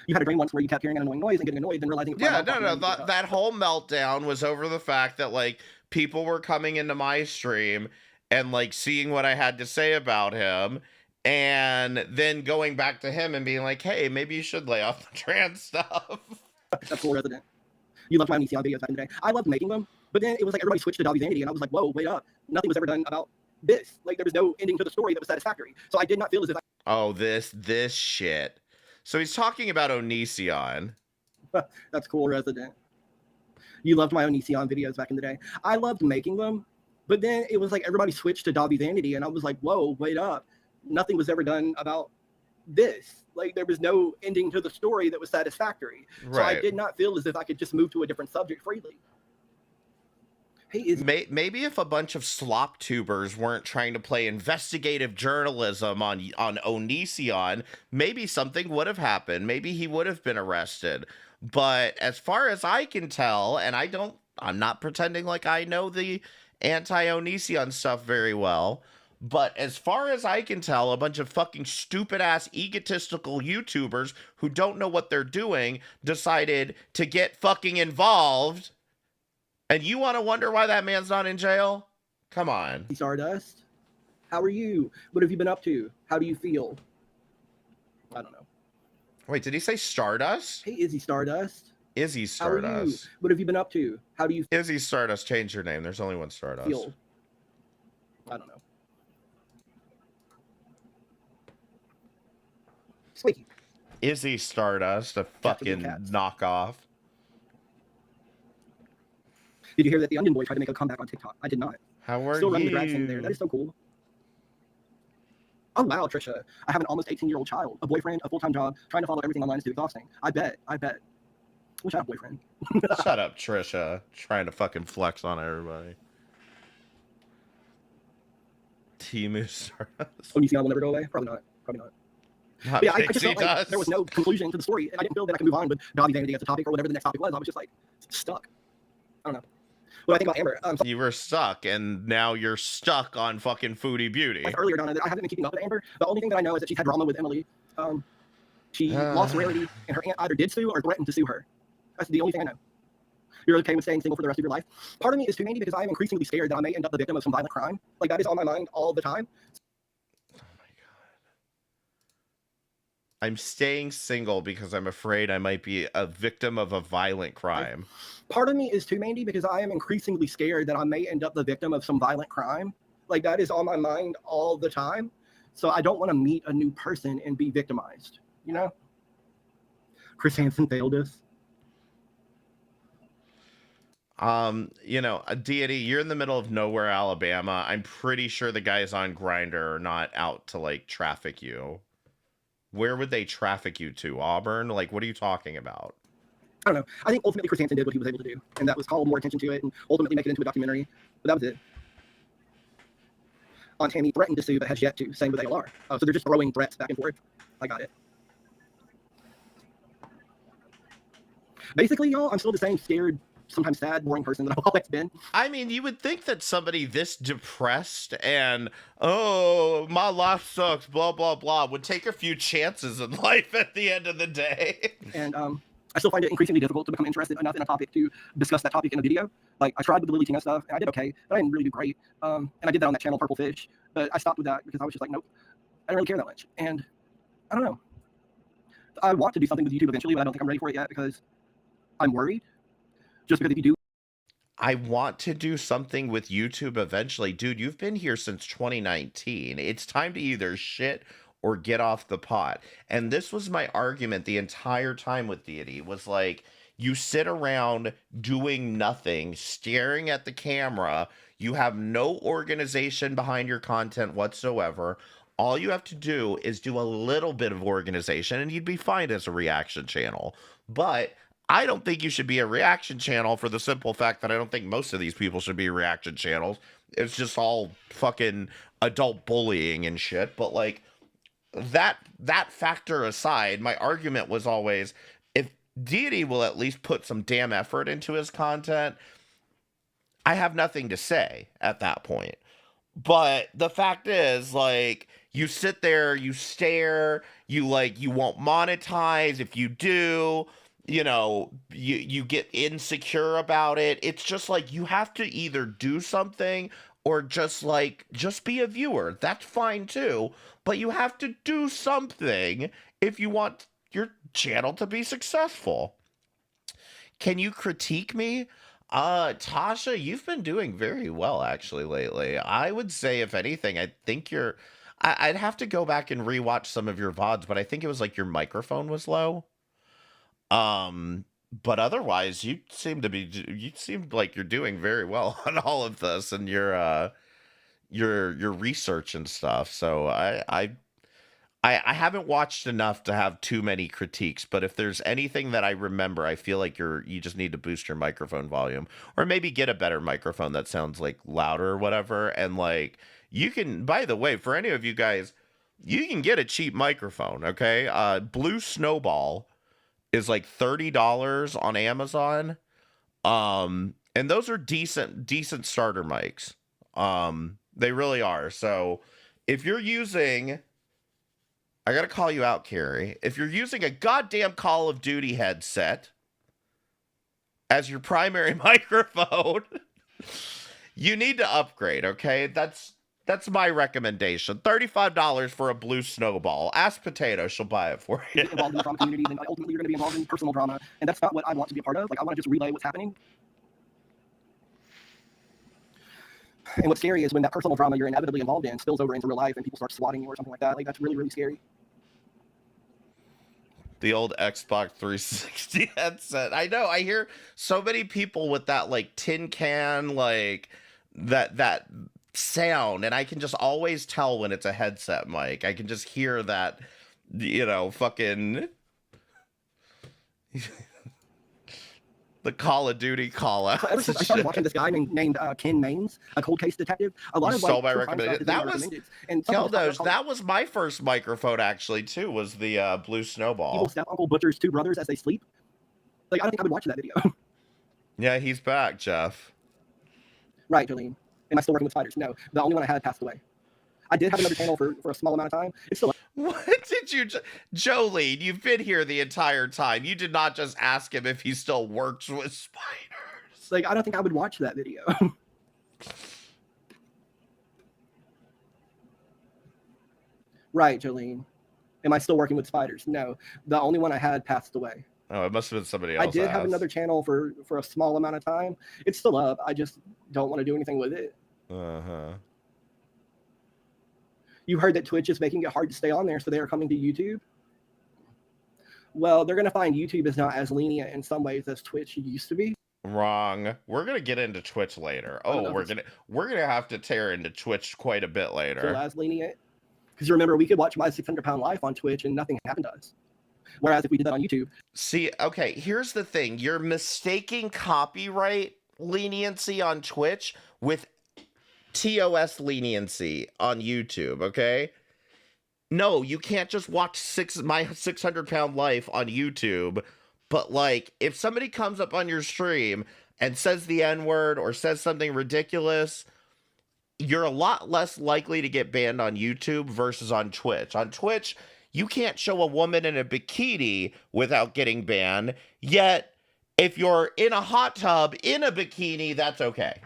You had a dream once where you kept hearing an annoying noise and getting annoyed, then realizing it was
Yeah,
my mom
no,
talking and
that whole meltdown was over the fact that like people were coming into my stream and like seeing what I had to say about him, and then going back to him and being like, hey, maybe you should lay off the trans stuff.
That's cool, resident. You loved my Onision videos back in the day. I loved making them, but then it was like everybody switched to Daeyuhd Vanity, and I was like, whoa, wait up. Nothing was ever done about this. Like, there was no ending to the story that was satisfactory. So I did not feel as if
Oh, this shit. So he's talking about Onision.
That's cool, resident. You loved my Onision videos back in the day. I loved making them, but then it was like everybody switched to Daeyuhd Vanity, and I was like, whoa, wait up. Nothing was ever done about this. Like, there was no ending to the story that was satisfactory.
Right.
So I did not feel as if I could just move to a different subject freely. Hey,
maybe if a bunch of slop tubers weren't trying to play investigative journalism on Onision, maybe something would have happened. Maybe he would have been arrested. But as far as I can tell, and I'm not pretending like I know the anti-Onision stuff very well, but as far as I can tell, a bunch of fucking stupid-ass egotistical YouTubers who don't know what they're doing decided to get fucking involved. And you want to wonder why that man's not in jail? Come on.
Stardust, how are you? What have you been up to? How do you feel? I don't know.
Wait, did he say Stardust?
Hey, Izzy Stardust.
Izzy
How are you?
Stardust.
What have you been up to? How do you
Izzy Stardust, change your name. There's only one Stardust.
feel? I don't know. Squeaky.
Izzy Stardust, a fucking
cats.
knockoff.
Did you hear that the Onion Boy tried to make a comeback on TikTok? I did not.
How are
Still running
you?
the drag scene there. That is so cool. Oh wow, Trisha. I have an almost 18-year-old child, a boyfriend, a full-time job. Trying to follow everything online is too exhausting. I bet. Wish I had a boyfriend.
Shut up, Trisha. Trying to fucking flex on everybody. Timu Stardust.
Oh, you think I will never go away? Probably not.
Not
But yeah, I just
Pixie
felt like
dust.
there was no conclusion to the story, and I didn't feel that I could move on with Daeyuhd Vanity as a topic or whatever the next topic was. I was just like stuck. I don't know. What I think about Amber.
You were stuck, and now you're stuck on fucking Foodie Beauty.
Like earlier, Donna, that I haven't been keeping up with Amber. The only thing that I know is that she's had drama with Emily. She lost Rarity, and her aunt either did sue or threatened to sue her. That's the only thing I know. You're okay with staying single for the rest of your life? Part of me is too many because I am increasingly scared that I may end up the victim of some violent crime. Like, that is on my mind all the time.
Oh my god. I'm staying single because I'm afraid I might be a victim of a violent crime.
Part of me is too Mandy because I am increasingly scared that I may end up the victim of some violent crime. Like, that is on my mind all the time. So I don't want to meet a new person and be victimized, you know? Chris Hansen failed us.
You know, a Deity, you're in the middle of nowhere, Alabama. I'm pretty sure the guys on Grindr are not out to like traffic you. Where would they traffic you to? Auburn? Like, what are you talking about?
I don't know. I think ultimately Chris Hansen did what he was able to do, and that was call more attention to it and ultimately make it into a documentary. But that was it. Aunt Tammy threatened to sue but has yet to, same with ALR. So they're just throwing threats back and forth. I got it. Basically, y'all, I'm still the same scared, sometimes sad, boring person that I've always been.
I mean, you would think that somebody this depressed and, oh, my life sucks, blah, blah, blah, would take a few chances in life at the end of the day.
And I still find it increasingly difficult to become interested enough in a topic to discuss that topic in a video. Like, I tried with the Lily Tina stuff, and I did okay, but I didn't really do great. And I did that on that channel, Purple Fish, but I stopped with that because I was just like, nope, I don't really care that much. And I don't know. I want to do something with YouTube eventually, but I don't think I'm ready for it yet because I'm worried. Just because if you do,
I want to do something with YouTube eventually. Dude, you've been here since 2019. It's time to either shit or get off the pot. And this was my argument the entire time with Deity, was like, you sit around doing nothing, staring at the camera. You have no organization behind your content whatsoever. All you have to do is do a little bit of organization and you'd be fine as a reaction channel. But I don't think you should be a reaction channel for the simple fact that I don't think most of these people should be reaction channels. It's just all fucking adult bullying and shit. But like, that factor aside, my argument was always, if Deity will at least put some damn effort into his content, I have nothing to say at that point. But the fact is, like, you sit there, you stare, you won't monetize. If you do, you get insecure about it. It's just like you have to either do something or just be a viewer. That's fine too, but you have to do something if you want your channel to be successful. Can you critique me? Tasha, you've been doing very well actually lately. I would say, if anything, I think I'd have to go back and rewatch some of your VODs, but I think it was like your microphone was low. But otherwise, you seem like you're doing very well on all of this and your research and stuff. So I haven't watched enough to have too many critiques, but if there's anything that I remember, I feel like you just need to boost your microphone volume, or maybe get a better microphone that sounds like louder or whatever. And like, you can, by the way, for any of you guys, you can get a cheap microphone. Okay. Blue Snowball is like $30 on Amazon. And those are decent starter mics. They really are. So if you're using, I gotta call you out, Carrie. If you're using a goddamn Call of Duty headset as your primary microphone, you need to upgrade, okay? That's my recommendation. $35 for a Blue Snowball. Ask Potato, she'll buy it for you.
Get involved in the drama community, then ultimately you're going to be involved in personal drama, and that's not what I want to be a part of. Like, I want to just relay what's happening. And what's scary is when that personal drama you're inevitably involved in spills over into real life and people start swatting you or something like that. Like, that's really, really scary.
The old Xbox 360 headset. I know, I hear so many people with that like tin can, like that sound, and I can just always tell when it's a headset mic. I can just hear that, fucking the Call of Duty call out.
Ever since I started watching this guy named Ken Maines, a cold case detective, a lot of
so my recommendation. That was
Keldos.
That was my first microphone actually too. Was the Blue Snowball.
Evil step uncle butchers two brothers as they sleep. Like, I don't think I would watch that video.
Yeah, he's back, Jeff.
Right, Jolene. Am I still working with spiders? No, the only one I had passed away. I did have another channel for a small amount of time. It's still.
What did you, Jolene? You've been here the entire time. You did not just ask him if he still works with spiders.
Like, I don't think I would watch that video. Right, Jolene. Am I still working with spiders? No, the only one I had passed away.
Oh, it must have been somebody else.
I did have another channel for a small amount of time. It's still up. I just don't want to do anything with it.
Uh-huh.
You heard that Twitch is making it hard to stay on there, so they are coming to YouTube. Well, they're going to find YouTube is not as lenient in some ways as Twitch used to be.
Wrong. We're going to get into Twitch later. Oh, we're going to have to tear into Twitch quite a bit later.
Still as lenient. Because remember, we could watch my 600-pound life on Twitch and nothing happened to us. Whereas if we did that on YouTube.
See, okay, here's the thing. You're mistaking copyright leniency on Twitch with TOS leniency on YouTube, okay? No, you can't just watch my 600-pound life on YouTube, but like, if somebody comes up on your stream and says the N-word or says something ridiculous, you're a lot less likely to get banned on YouTube versus on Twitch. On Twitch, you can't show a woman in a bikini without getting banned, yet if you're in a hot tub in a bikini, that's okay.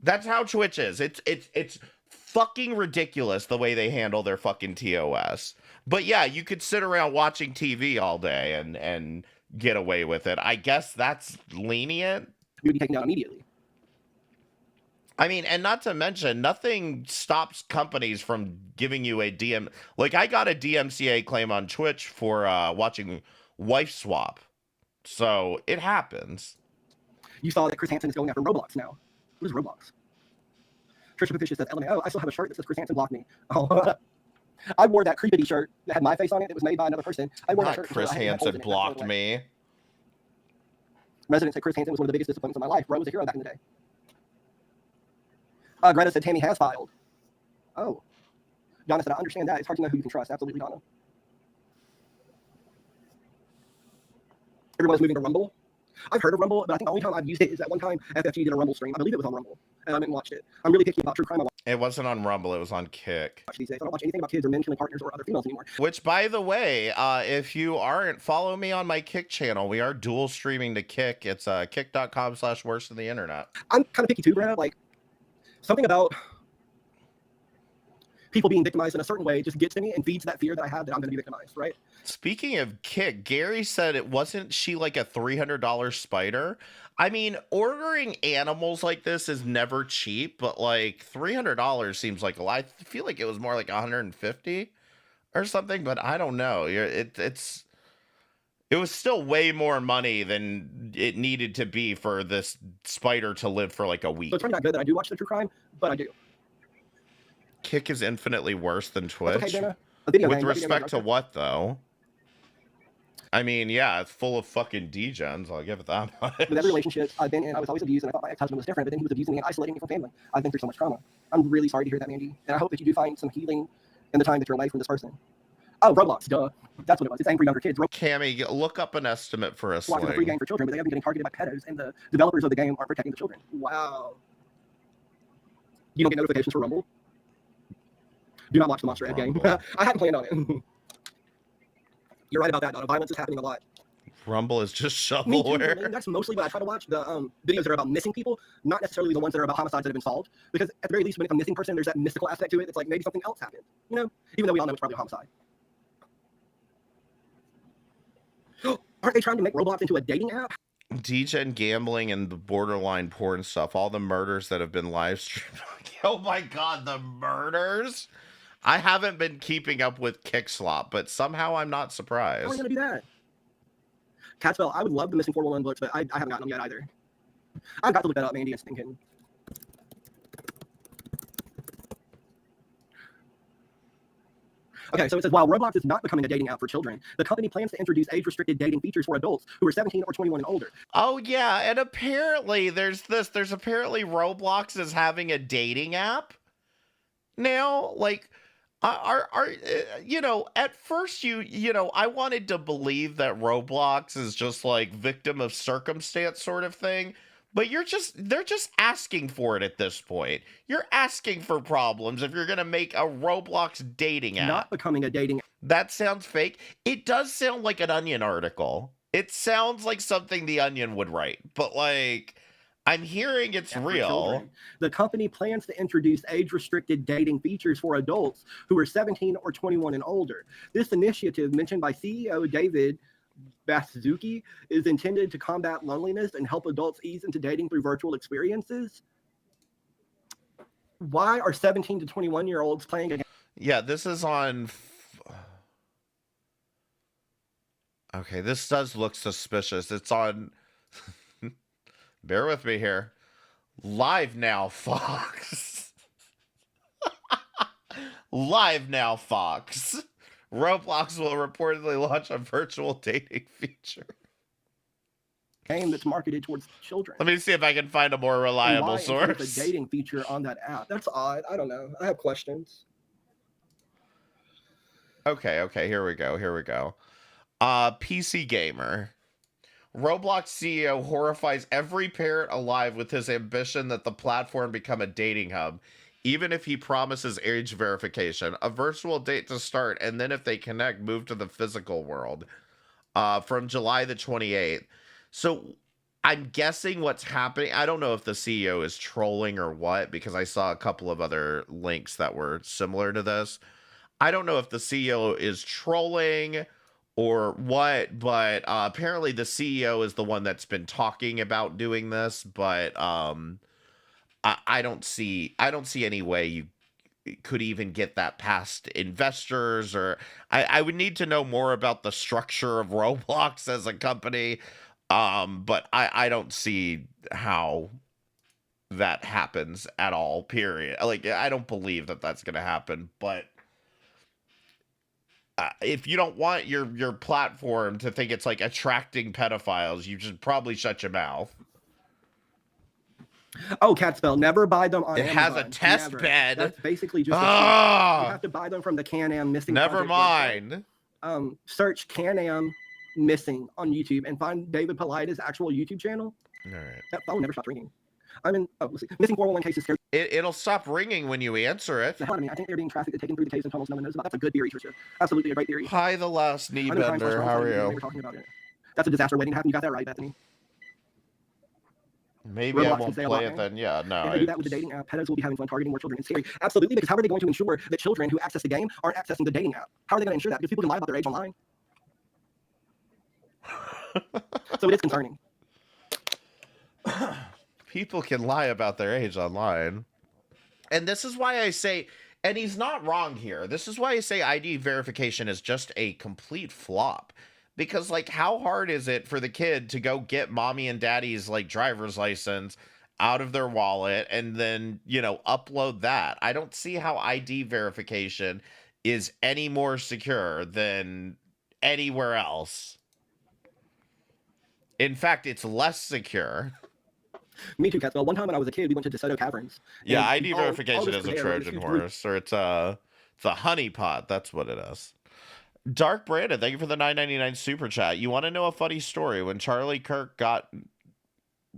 That's how Twitch is. It's fucking ridiculous the way they handle their fucking TOS. But yeah, you could sit around watching TV all day and get away with it. I guess that's lenient.
We would be taken down immediately.
I mean, and not to mention, nothing stops companies from giving you a DM. Like, I got a DMCA claim on Twitch for watching Wife Swap. So it happens.
You saw that Chris Hansen is going after Roblox now. What is Roblox? Trisha Patricia says, LMAO, I still have a shirt that says Chris Hansen blocked me. Oh, I wore that creepy shirt that had my face on it. It was made by another person. I wore that shirt.
Chris Hansen blocked me.
Resident said Chris Hansen was one of the biggest disappointments of my life. Bro was a hero back in the day. Greta said Tammy has filed. Oh. Donna said, I understand that. It's hard to know who you can trust. Absolutely, Donna. Everyone's moving to Rumble. I've heard of Rumble, but I think the only time I've used it is that one time FFG did a Rumble stream. I believe it was on Rumble, and I didn't watch it. I'm really picky about true crime.
It wasn't on Rumble, it was on Kick.
These days. I don't watch anything about kids or men killing partners or other females anymore.
Which, by the way, if you aren't, follow me on my Kick channel. We are dual streaming to Kick. It's kick.com/worst in the internet.
I'm kind of picky too, Brad. Like, something about people being victimized in a certain way just gets to me and feeds that fear that I have that I'm going to be victimized, right?
Speaking of Kick, Gary said it wasn't she like a $300 spider. I mean, ordering animals like this is never cheap, but like $300 seems like a lot. I feel like it was more like 150 or something, but I don't know. It was still way more money than it needed to be for this spider to live for like a week.
So it's probably not good that I do watch the true crime, but I do.
Kick is infinitely worse than Twitch.
Okay, Dana. With
respect to what, though? I mean, yeah, it's full of fucking degens. I'll give it that much.
With every relationship I've been in, I was always abused, and I thought my ex-husband was different, but then he was abusing me and isolating me from family. I've been through so much trauma. I'm really sorry to hear that, Mandy, and I hope that you do find some healing in the time that you're away from this person. Oh, Roblox, duh. That's what it was. It's aimed for younger kids.
Cammy, look up an estimate for a sling.
Roblox is a free game for children, but they have been getting targeted by pedos, and the developers of the game aren't protecting the children. Wow. You don't get notifications for Rumble? Do not watch the Monster Ed game. I hadn't planned on it. You're right about that, Donna. Violence is happening a lot.
Rumble is just
Me too,
shovelware.
Berlin. That's mostly what I try to watch. The videos that are about missing people, not necessarily the ones that are about homicides that have been solved. Because at the very least, when it's a missing person, there's that mystical aspect to it. It's like maybe something else happened. You know? Even though we all know it's probably a homicide. Aren't they trying to make Roblox into a dating app?
Degen gambling and the borderline porn stuff. All the murders that have been live streamed. Oh my god, the murders! I haven't been keeping up with Kickslop, but somehow I'm not surprised.
How are we going to do that? Catspell, I would love the Missing 411 books, but I haven't gotten them yet either. I've got to look that up, Mandy, and thinking. Okay, so it says, while Roblox is not becoming a dating app for children, the company plans to introduce age-restricted dating features for adults who are 17 or 21 and older.
Oh, yeah, and apparently there's apparently Roblox is having a dating app now, like... you know, at first you know, I wanted to believe that Roblox is just like victim of circumstance sort of thing, but they're just asking for it at this point. You're asking for problems if you're going to make a Roblox dating app.
Not becoming a dating app.
That sounds fake. It does sound like an Onion article. It sounds like something the Onion would write, but like... I'm hearing it's real.
The company plans to introduce age-restricted dating features for adults who are 17 or 21 and older. This initiative, mentioned by CEO David Baszucki, is intended to combat loneliness and help adults ease into dating through virtual experiences. Why are 17 to 21-year-olds playing a game?
Yeah, this is on... Okay, this does look suspicious. It's on... Bear with me here. Live Now, Fox. Live Now, Fox. Roblox will reportedly launch a virtual dating feature.
Game that's marketed towards children.
Let me see if I can find a more reliable source.
A dating feature on that app. That's odd. I don't know. I have questions.
Okay, here we go. PC Gamer. Roblox CEO horrifies every parent alive with his ambition that the platform become a dating hub, even if he promises age verification, a virtual date to start, and then if they connect, move to the physical world from July the 28th. So I'm guessing what's happening, I don't know if the CEO is trolling or what, because I saw a couple of other links that were similar to this. I don't know if the CEO is trolling or what, but apparently the CEO is the one that's been talking about doing this, but I don't see any way you could even get that past investors, or I would need to know more about the structure of Roblox as a company, but I don't see how that happens at all, period. Like, I don't believe that that's going to happen, but if you don't want your platform to think it's like attracting pedophiles, you should probably shut your mouth.
Oh, Catspell, never buy them on Amazon.
It has a test bed.
That's basically just you have to buy them from the Can-Am Missing
Never
Project
mind.
website. Search Can-Am missing on YouTube and find David Polite's actual YouTube channel,
All right.
that phone never stopped ringing. Let's see. Missing 411 cases scary.
It'll stop ringing when you answer it.
The hell out of me. I think they're being trafficked and taken through the caves and tunnels no one knows about. That's a good theory, Trisha. Absolutely a great theory.
Hi, the last knee
I've been trying
bender.
for a
How
long
are
time, we
you?
were talking about it. That's a disaster waiting to happen. You got that right, Bethany.
Maybe I
Roblox can
won't
say a
play
lot,
it
man.
then. Yeah, no.
If they do that with the dating app, pedos will be having fun targeting more children. It's scary. Absolutely, because how are they going to ensure that children who access the game aren't accessing the dating app? How are they going to ensure that? Because people can lie about their age online. So it is concerning.
People can lie about their age online. And this is why I say, and he's not wrong here. This is why I say ID verification is just a complete flop. Because, like, how hard is it for the kid to go get mommy and daddy's, like, driver's license out of their wallet and then, you know, upload that? I don't see how ID verification is any more secure than anywhere else. In fact, it's less secure.
Me too, Catswell. One time when I was a kid, we went to DeSoto Caverns.
Yeah,
and
ID
all
verification
this
is a
was there, and this
Trojan
huge group.
horse, or it's a honeypot. That's what it is. Dark Brandon, thank you for the $9.99 super chat. You want to know a funny story? When Charlie Kirk got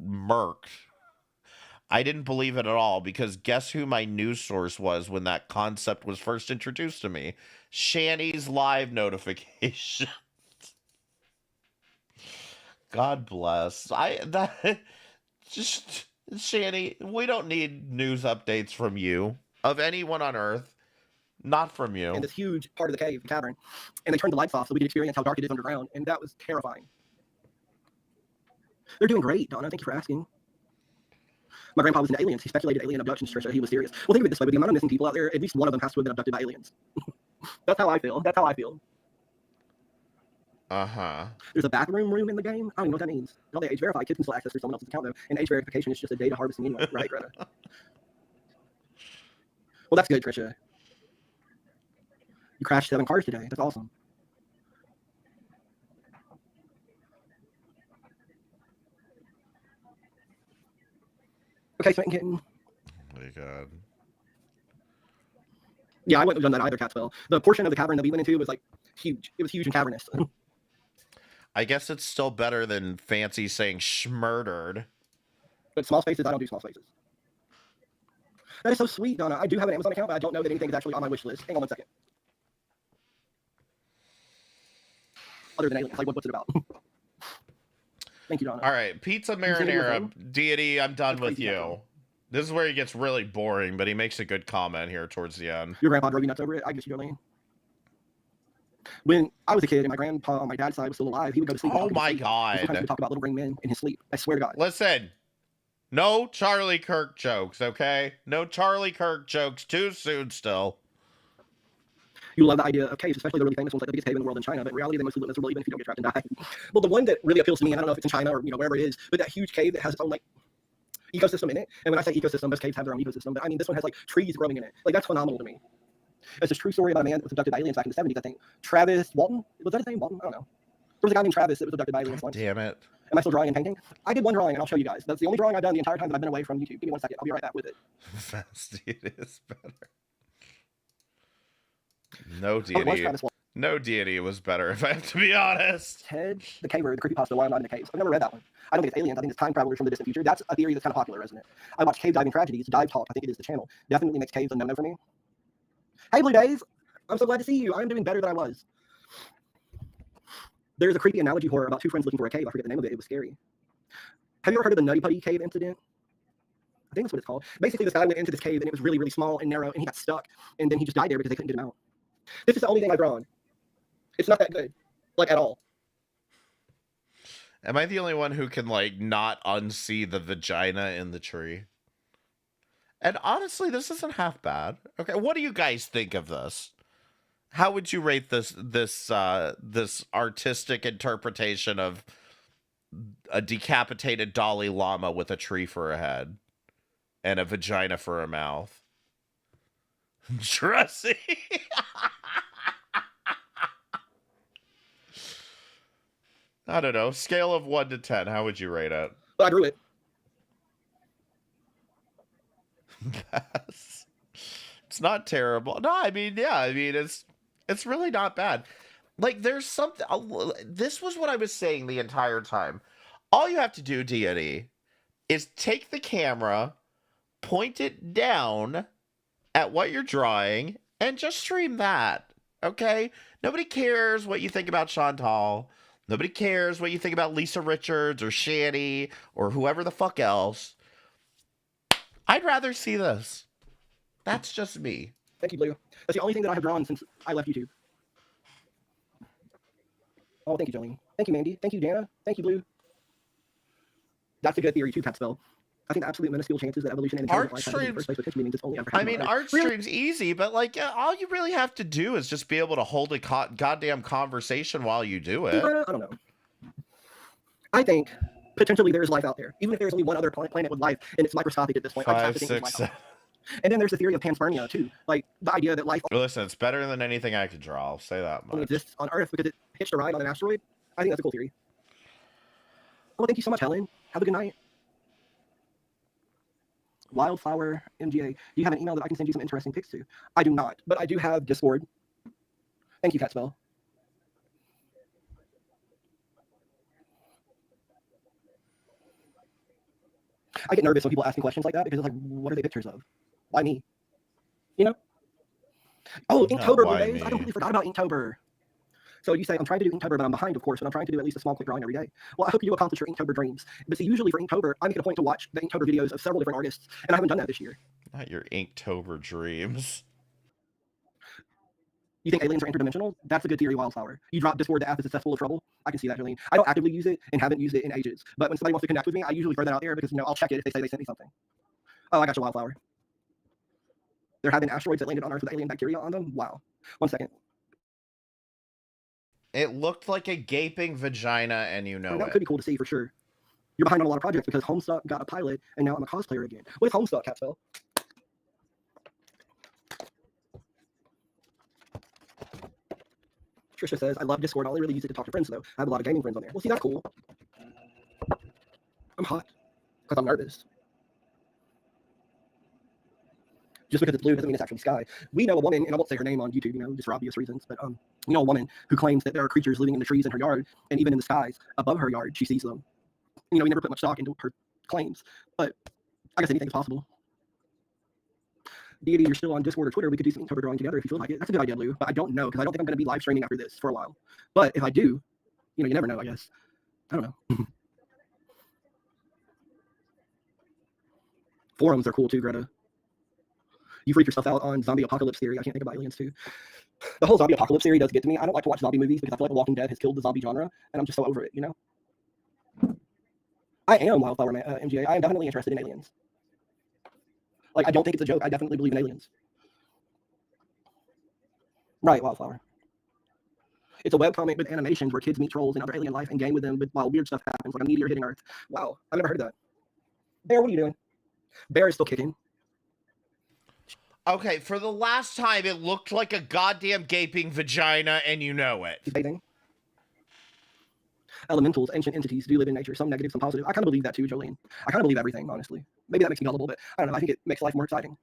murked, I didn't believe it at all, because guess who my news source was when that concept was first introduced to me? Shanny's live notification. God bless. Just Shanny, we don't need news updates from you, of anyone on Earth. Not from you.
In this huge part of the cave, the cavern. And they turned the lights off so we could experience how dark it is underground. And that was terrifying. They're doing great, Donna. Thank you for asking. My grandpa was into aliens. He speculated alien abductions, Trisha. He was serious. Well, think of it this way. With the amount of missing people out there, at least one of them has to have been abducted by aliens. That's how I feel. That's how I feel.
Uh-huh.
There's a bathroom room in the game. I don't even know what that means. No, they age verify. Kids can still access through someone else's account, though. And age verification is just a data harvesting anyway. Right, Greta? Well, that's good, Trisha. You crashed 7 cars today. That's awesome. Okay, Smitten Kitten.
Oh my God.
Yeah, I wouldn't have done that either, Catswell. The portion of the cavern that we went into was like huge. It was huge and cavernous.
I guess it's still better than fancy saying schmurdered.
But small spaces, I don't do small spaces. That is so sweet, Donna. I do have an Amazon account, but I don't know that anything is actually on my wish list. Hang on 1 second. Other than aliens, like what's it about? Thank you, Donna.
All right, pizza
say your
marinara. Deity, I'm done
That's
with
crazy,
you.
Catswell.
This is where he gets really boring, but he makes a good comment here towards the end.
Your grandpa drove you nuts over it? I guess you don't mean. When I was a kid and my grandpa on my dad's side was still alive, he would go to sleep. and
Oh
talk in his
my
sleep. And sometimes he
God.
would talk about little green men in his sleep. I swear to God.
Listen, no Charlie Kirk jokes, okay? No Charlie Kirk jokes too soon still.
You love the idea of caves, especially the really famous ones like the biggest cave in the world in China, but in reality they mostly look miserable even if you don't get trapped and die. Well, the one that really appeals to me, and I don't know if it's in China or wherever it is, but that huge cave that has its own like ecosystem in it. And when I say ecosystem, most caves have their own ecosystem, but I mean this one has like trees growing in it. Like that's phenomenal to me. It's this true story about a man that was abducted by aliens back in the 70s, I think. Travis Walton? Was that his name? Walton? I don't know. There was a guy named Travis that was abducted by aliens once.
Damn it.
Am I still drawing and painting? I did one drawing and I'll show you guys. That's the only drawing I've done the entire time that I've been away from YouTube. Give me 1 second. I'll be right back with it.
Fast it is better. No
Oh, it was
deity.
Travis Walton.
No deity was better, if I have to be honest.
Ted the Caver, the creepypasta, Why I'm Not in the Caves. I've never read that one. I don't think it's aliens. I think it's time travelers from the distant future. That's a theory that's kind of popular, isn't it? I watch Cave Diving Tragedies, Dive Talk, I think it is the channel. Definitely makes caves a no-no for me. Hey, Blue Days. I'm so glad to see you. I'm doing better than I was. There's a creepy analogy horror about 2 friends looking for a cave. I forget the name of it. It was scary. Have you ever heard of the Nutty Putty Cave incident? I think that's what it's called. Basically, this guy went into this cave and it was really, really small and narrow and he got stuck. And then he just died there because they couldn't get him out. This is the only thing I've drawn. It's not that good. Like, at all.
Am I the only one who can, like, not unsee the vagina in the tree? And honestly, this isn't half bad. Okay, what do you guys think of this? How would you rate this artistic interpretation of a decapitated Dalai Lama with a tree for a head and a vagina for a mouth? Dressy. I don't know. Scale of 1 to 10. How would you rate it?
But I drew it.
It's not terrible. No, I mean, yeah. I mean, it's really not bad. Like, there's something. This was what I was saying the entire time. All you have to do, Deity, is take the camera, point it down at what you're drawing, and just stream that. Okay? Nobody cares what you think about Chantal. Nobody cares what you think about Lisa Richards or Shanny or whoever the fuck else. I'd rather see this. That's just me.
Thank you, Blue. That's the only thing that I have drawn since I left YouTube. Oh, thank you, Jolene. Thank you, Mandy. Thank you, Dana. Thank you, Blue. That's a good theory too, Catspell. I think the absolute minuscule chances that evolution and
art streams. I mean, art streams easy, but like all you really have to do is just be able to hold a goddamn conversation while you do it.
I don't know. I think potentially there is life out there, even if there's only one other planet with life, and it's microscopic at this point.
5, 6, 7.
And then there's the theory of panspermia too, like the idea that life.
Listen, it's better than anything I could draw. I'll say that much.
Only exists on Earth because it hitched a ride on an asteroid. I think that's a cool theory. Well, thank you so much, Helen. Have a good night. Wildflower MGA. Do you have an email that I can send you some interesting pics to? I do not, but I do have Discord. Thank you, Catspell. I get nervous when people ask me questions like that because it's like, what are they pictures of? Why me? You know? Oh, Inktober Blue Days. I completely forgot about Inktober. So you say, I'm trying to do Inktober, but I'm behind, of course, but I'm trying to do at least a small quick drawing every day. Well, I hope you accomplish your Inktober dreams. But see, usually for Inktober, I make it a point to watch the Inktober videos of several different artists, and I haven't done that this year.
Not your Inktober dreams.
You think aliens are interdimensional? That's a good theory, Wildflower. You drop Discord, the app is full of trouble. I can see that, Jolene. I don't actively use it and haven't used it in ages. But when somebody wants to connect with me, I usually throw that out there because, I'll check it if they say they sent me something. Oh, I got you, Wildflower. There have been asteroids that landed on Earth with alien bacteria on them? Wow. 1 second.
It looked like a gaping vagina, and you know
that could be cool to see for sure. You're behind on a lot of projects because Homestuck got a pilot, and now I'm a cosplayer again. What is Homestuck, Catspell? Trisha says, I love Discord. I only really use it to talk to friends, though. I have a lot of gaming friends on there. Well, see, that's cool. I'm hot because I'm nervous. Just because it's blue doesn't mean it's actually sky. We know a woman, and I won't say her name on YouTube, just for obvious reasons, but we know a woman who claims that there are creatures living in the trees in her yard, and even in the skies above her yard, she sees them. We never put much stock into her claims, but I guess anything is possible. Deity, you're still on Discord or Twitter. We could do some Inktober drawing together if you feel like it. That's a good idea, Blue, but I don't know, because I don't think I'm going to be live streaming after this for a while. But if I do, you never know, I guess. I don't know. Forums are cool too, Greta. You freak yourself out on zombie apocalypse theory. I can't think about aliens too. The whole zombie apocalypse theory does get to me. I don't like to watch zombie movies because I feel like The Walking Dead has killed the zombie genre, and I'm just so over it, I am Wildflower MGA. I am definitely interested in aliens. Like, I don't think it's a joke. I definitely believe in aliens. Right, Wildflower. It's a webcomic with animations where kids meet trolls and other alien life and game with them while weird stuff happens, like a meteor hitting Earth. Wow, I've never heard of that. Bear, what are you doing? Bear is still kicking.
Okay, for the last time, it looked like a goddamn gaping vagina, and you know it.
He's bathing. Elementals, ancient entities, do live in nature, some negative, some positive. I kind of believe that too, Jolene. I kind of believe everything, honestly. Maybe that makes me gullible, but I don't know. I think it makes life more exciting.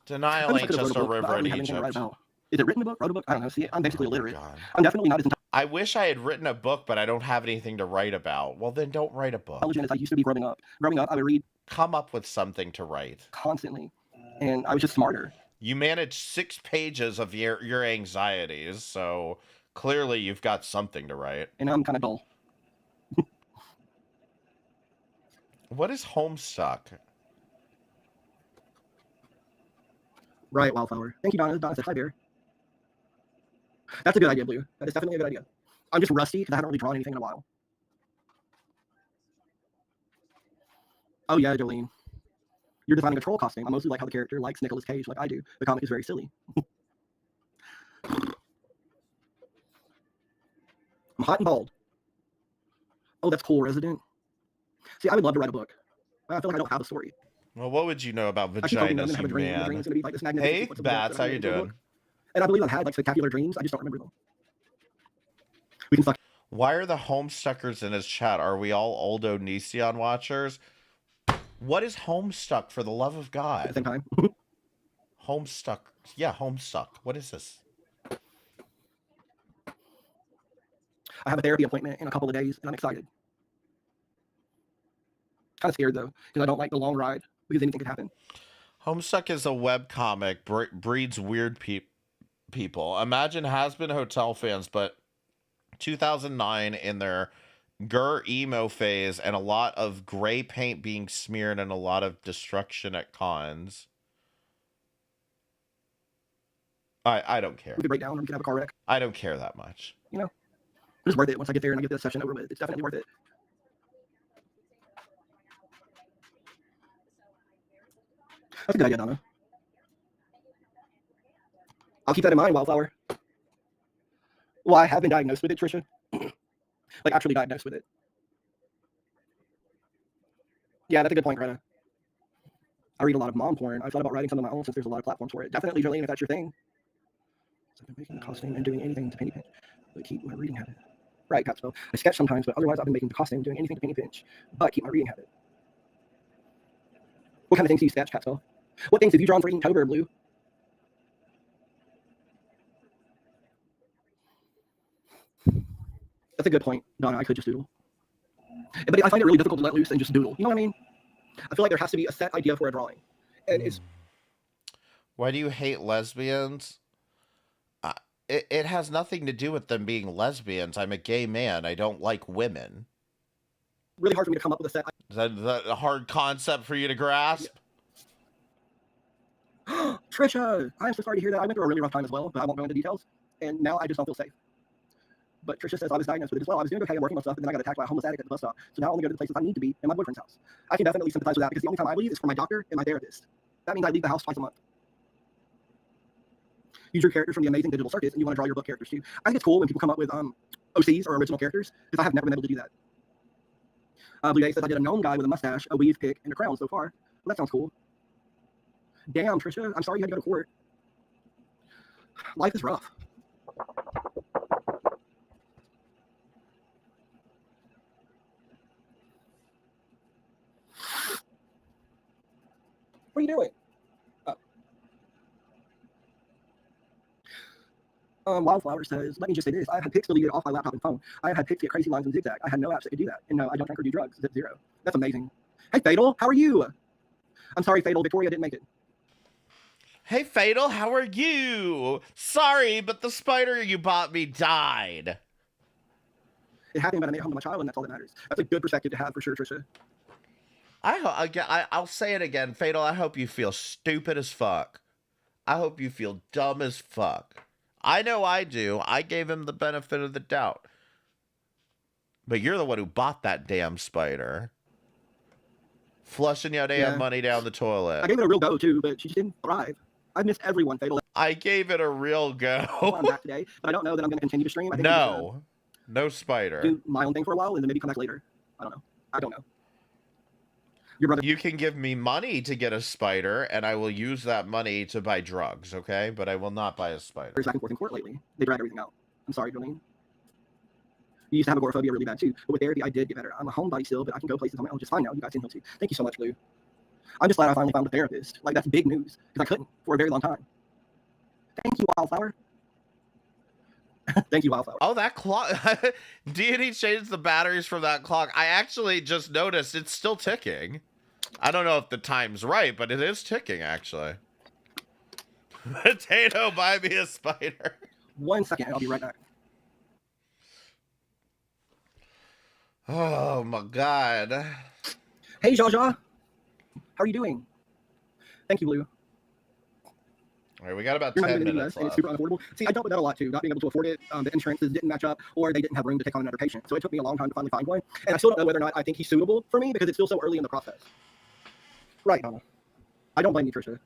Denial ain't just a river in Egypt.
Is it written a book? Wrote a book? I don't know. See, I'm basically illiterate.
God.
I'm definitely not as
I wish I had written a book, but I don't have anything to write about. Well, then don't write a book.
intelligent as I used to be growing up. Growing up, I would read
Come up with something to write.
constantly, and I was just smarter.
You manage 6 pages of your anxieties, so clearly you've got something to write.
And I'm kind of dull.
What is Homestuck?
Right, Wildflower. Thank you, Donna. Donna said, hi, Bear. That's a good idea, Blue. That is definitely a good idea. I'm just rusty because I haven't really drawn anything in a while. Oh, yeah, Jolene. You're designing a troll costume. I mostly like how the character likes Nicolas Cage like I do. The comic is very silly. I'm hot and bald. Oh, that's cool, Resident. See, I would love to write a book. I feel like I don't have a story.
Well, what would you know about
I keep hoping that I'm
vaginas,
gonna have a
you
dream. The dream
man?
is gonna be like this magnetic
Hey,
sequence of
Bats,
events
how
that I
you
made in the
doing?
book. And I believe I've had like spectacular dreams. I just don't remember them. We can suck
Why are the Homestuckers in his chat? Are we all Oldo Nesion watchers? What is Homestuck, for the love of
at the same
God?
time.
Homestuck. Yeah, Homestuck. What is this?
I have a therapy appointment in a couple of days, and I'm excited. Kind of scared though, because I don't like the long ride because anything could happen.
Homestuck is a webcomic, breeds weird people. Imagine Has-Been Hotel fans, but 2009 in their emo phase and a lot of gray paint being smeared and a lot of destruction at cons. I don't care.
We could break down or we could have a car wreck.
I don't care that much.
You know, it's worth it once I get there and I get this session over with. It's definitely worth it. That's a good idea, Donna. I'll keep that in mind, Wildflower. Well, I have been diagnosed with it, Trisha. Like, actually diagnosed with it. Yeah, that's a good point, Greta. I read a lot of mom porn. I thought about writing some of my own since there's a lot of platforms for it. Definitely, Jolene, if that's your thing. So I've been making the costume and doing anything to penny pinch, but keep my reading habit. Right, Catspell. I sketch sometimes, but otherwise I've been making the costume, doing anything to penny pinch, but keep my reading habit. What kind of things do you sketch, Catspell? What things have you drawn for Inktober, Blue? That's a good point, Donna. I could just doodle. But I find it really difficult to let loose and just doodle. You know what I mean? I feel like there has to be a set idea for a drawing. And it's...
Why do you hate lesbians? It has nothing to do with them being lesbians. I'm a gay man. I don't like women.
Really hard for me to come up with a set.
Is that a hard concept for you to grasp?
Yeah. Trisha, I'm so sorry to hear that. I went through a really rough time as well, but I won't go into details. And now I just don't feel safe. But Trisha says I was diagnosed with it as well. I was doing okay and working on stuff, and then I got attacked by a homeless addict at the bus stop. So now I only go to the places I need to be in my boyfriend's house. I can definitely sympathize with that because the only time I leave is for my doctor and my therapist. That means I leave the house twice a month. Use your characters from the amazing digital circus, and you want to draw your book characters too. I think it's cool when people come up with OCs or original characters because I have never been able to do that. Blue Day says I did a gnome guy with a mustache, a weave pick, and a crown so far. Well, that sounds cool. Damn, Trisha, I'm sorry you had to go to court. Life is rough. What are you doing? Wildflower says, let me just say this. I've had pics deleted off my laptop and phone. I have had pics get crazy lines and zigzag. I had no apps that could do that. And no, I don't drink or do drugs. Zip 0. That's amazing. Hey, Fatal, how are you? I'm sorry, Fatal. Victoria didn't make it.
Hey, Fatal, how are you? Sorry, but the spider you bought me died.
It happened, but I made it home to my child, and that's all that matters. That's a good perspective to have for sure, Trisha.
I'll say it again, Fatal. I hope you feel stupid as fuck. I hope you feel dumb as fuck. I know I do. I gave him the benefit of the doubt. But you're the one who bought that damn spider. Flushing your damn money down the toilet.
I gave it a real go, too, but she just didn't thrive. I've missed everyone, Fatal.
I gave it a real go.
I'm back today, but I don't know that I'm going to continue to stream. I think
no. No spider.
Do my own thing for a while and then maybe come back later. I don't know. I don't know. Your brother.
You can give me money to get a spider, and I will use that money to buy drugs, okay? But I will not buy a spider.
Back and forth in court lately. They drag everything out. I'm sorry, Jolene. You used to have agoraphobia really bad too, but with therapy, I did get better. I'm a homebody still, but I can go places on my own just fine now. You guys can help too. Thank you so much, Blue. I'm just glad I finally found a therapist. Like, that's big news because I couldn't for a very long time. Thank you, Wildflower. Thank you, Wildflower.
Oh, that clock. Deity changed the batteries from that clock. I actually just noticed it's still ticking. I don't know if the time's right, but it is ticking, actually. Potato, buy me a spider.
1 second, I'll be right back.
Oh, my God.
Hey, Jaja. How are you doing? Thank you, Blue.
All right, we got about 10 minutes
and
left.
it's super unaffordable. See, I dealt with that a lot too, not being able to afford it. The insurances didn't match up, or they didn't have room to take on another patient. So it took me a long time to finally find one. And I still don't know whether or not I think he's suitable for me because it's still so early in the process. Right, Donna. I don't blame you, Trisha.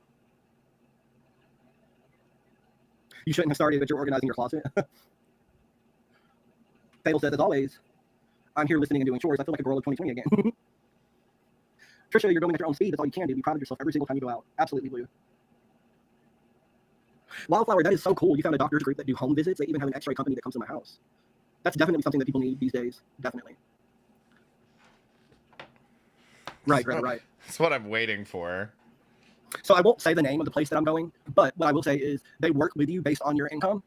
You shouldn't have started, but you're organizing your closet. Fatal says, as always, I'm here listening and doing chores. I feel like a girl of 2020 again. Trisha, you're going at your own speed. That's all you can do. Be proud of yourself every single time you go out. Absolutely, Blue. Wildflower, that is so cool. You found a doctor's group that do home visits. They even have an x-ray company that comes to my house. That's definitely something that people need these days. Definitely. Right.
That's what I'm waiting for.
So I won't say the name of the place that I'm going, but what I will say is they work with you based on your income.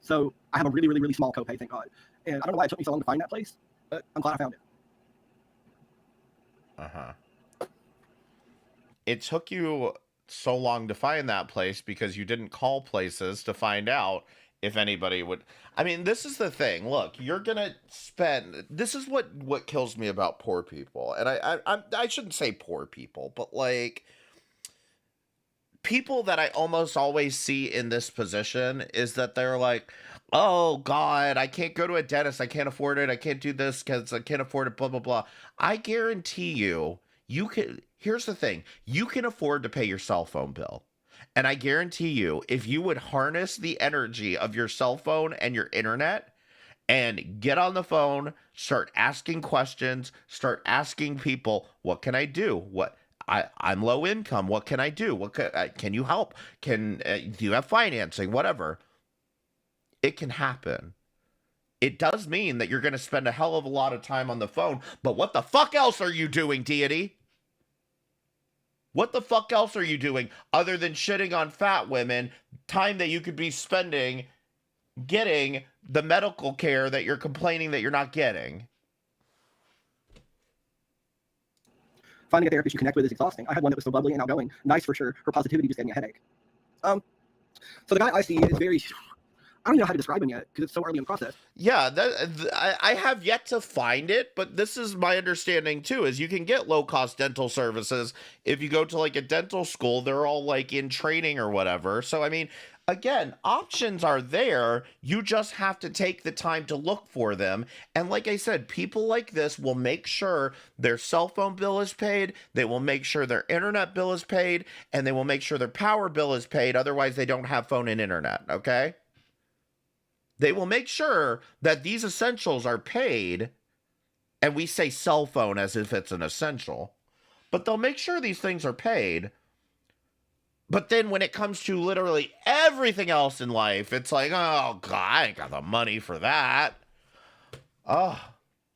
So I have a really, really, really small copay, thank God. And I don't know why it took me so long to find that place, but I'm glad I found it.
It took you so long to find that place because you didn't call places to find out if anybody would. I mean, this is the thing. Look, you're gonna spend. This is what kills me about poor people, and I shouldn't say poor people, but like people that I almost always see in this position is that they're like, oh God, I can't go to a dentist. I can't afford it. I can't do this because I can't afford it, blah, blah, blah. I guarantee you, you can, here's the thing. You can afford to pay your cell phone bill. And I guarantee you, if you would harness the energy of your cell phone and your internet and get on the phone, start asking questions, start asking people, what can I do? I'm low income. What can I do? Can you help? Do you have financing? Whatever. It can happen. It does mean that you're going to spend a hell of a lot of time on the phone, but what the fuck else are you doing, Deity? What the fuck else are you doing other than shitting on fat women, time that you could be spending getting the medical care that you're complaining that you're not getting?
Finding a therapist you connect with is exhausting. I had one that was so bubbly and outgoing. Nice for sure. Her positivity just gave me a headache. So the guy I see is very... I don't even know how to describe him yet because it's so early in the process.
Yeah, I have yet to find it, but this is my understanding too, is you can get low-cost dental services if you go to like a dental school. They're all like in training or whatever. So, I mean, again, options are there. You just have to take the time to look for them. And like I said, people like this will make sure their cell phone bill is paid. They will make sure their internet bill is paid. And they will make sure their power bill is paid. Otherwise, they don't have phone and internet, okay? They will make sure that these essentials are paid, and we say cell phone as if it's an essential, but they'll make sure these things are paid. But then when it comes to literally everything else in life, it's like, oh, God, I ain't got the money for that. Oh,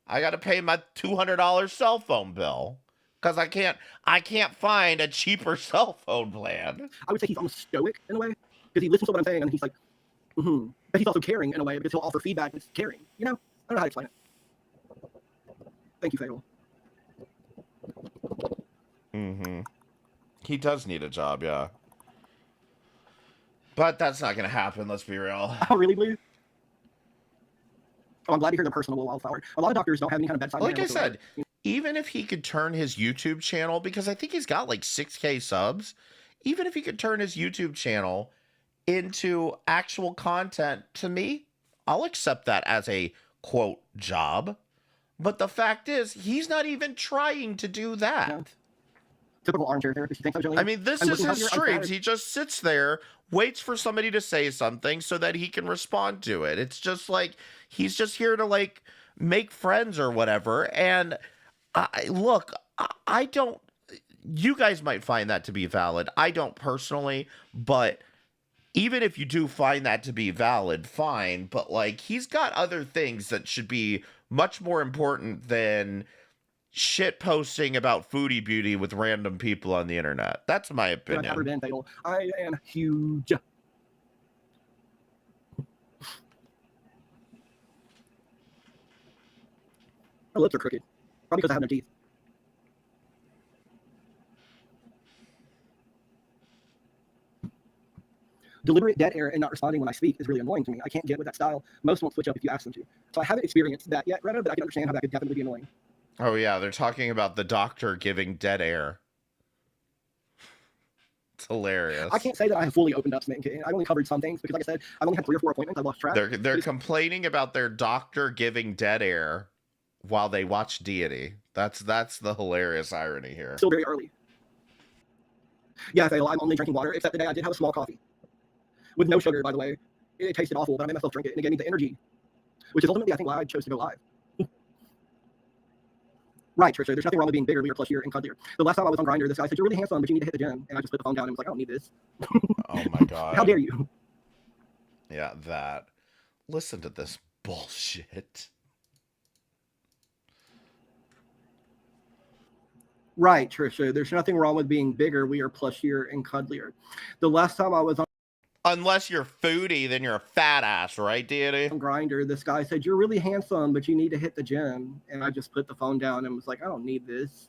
I got to pay my $200 cell phone bill because I can't find a cheaper cell phone plan.
I would say he's almost stoic in a way because he listens to what I'm saying and he's like, But he's also caring in a way because he'll offer feedback that's caring. You know? I don't know how to explain it. Thank you, Fatal.
He does need a job, yeah. But that's not going to happen, let's be real.
Oh, really, Blue? Oh, I'm glad to hear the personable wildflower. A lot of doctors don't have any kind of bedside
Like
manner
I said, even if he could turn his YouTube channel, because I think he's got like 6K subs, even if he could turn his YouTube channel into actual content, to me, I'll accept that as a quote job. But the fact is, he's not even trying to do that.
Yeah. Typical armchair therapist. You think so, Jillian?
I mean, this is his streams. He just sits there, waits for somebody to say something so that he can respond to it. It's just like he's just here to like make friends or whatever. And look, I don't. You guys might find that to be valid. I don't personally, but even if you do find that to be valid, fine. But like, he's got other things that should be much more important than shit posting about foodie beauty with random people on the internet. That's my opinion.
I've never been Fatal. I am huge. My lips are crooked. Probably because I have no teeth. Deliberate dead air and not responding when I speak is really annoying to me. I can't get with that style. Most won't switch up if you ask them to. So I haven't experienced that yet, Greta, but I can understand how that could definitely be annoying.
Oh yeah, they're talking about the doctor giving dead air. It's hilarious.
I can't say that I have fully opened up Smitten Kitten. I only covered some things because, like I said, I've only had 3 or 4 appointments. I lost track.
They're complaining about their doctor giving dead air while they watch Deity. That's the hilarious irony here.
Still very early. Yeah, Fatal, I'm only drinking water, except today I did have a small coffee. With no sugar, by the way. It tasted awful, but I made myself drink it, and it gave me the energy. Which is ultimately, I think, why I chose to go live. Right, Trisha, there's nothing wrong with being bigger, plushier, and cuddlier. The last time I was on Grindr, this guy said, you're really handsome, but you need to hit the gym. And I just put the phone down and was like, I don't need this.
Oh my God.
How dare you?
Yeah, that. Listen to this bullshit.
Right, Trisha. There's nothing wrong with being bigger. We are plushier and cuddlier. The last time I was on
Unless you're foodie, then you're a fat ass, right, Deity?
Grinder, this guy said, "You're really handsome, but you need to hit the gym." And I just put the phone down and was like, "I don't need this."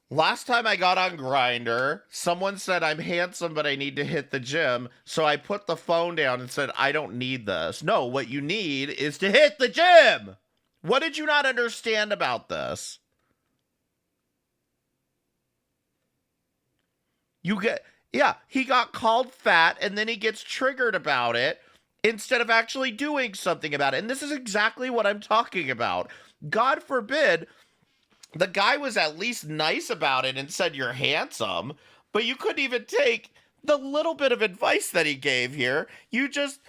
Last time I got on Grinder, someone said I'm handsome, but I need to hit the gym. So I put the phone down and said, I don't need this. No, what you need is to hit the gym. What did you not understand about this? He got called fat and then he gets triggered about it instead of actually doing something about it. And this is exactly what I'm talking about. God forbid the guy was at least nice about it and said you're handsome, but you couldn't even take the little bit of advice that he gave here. You just,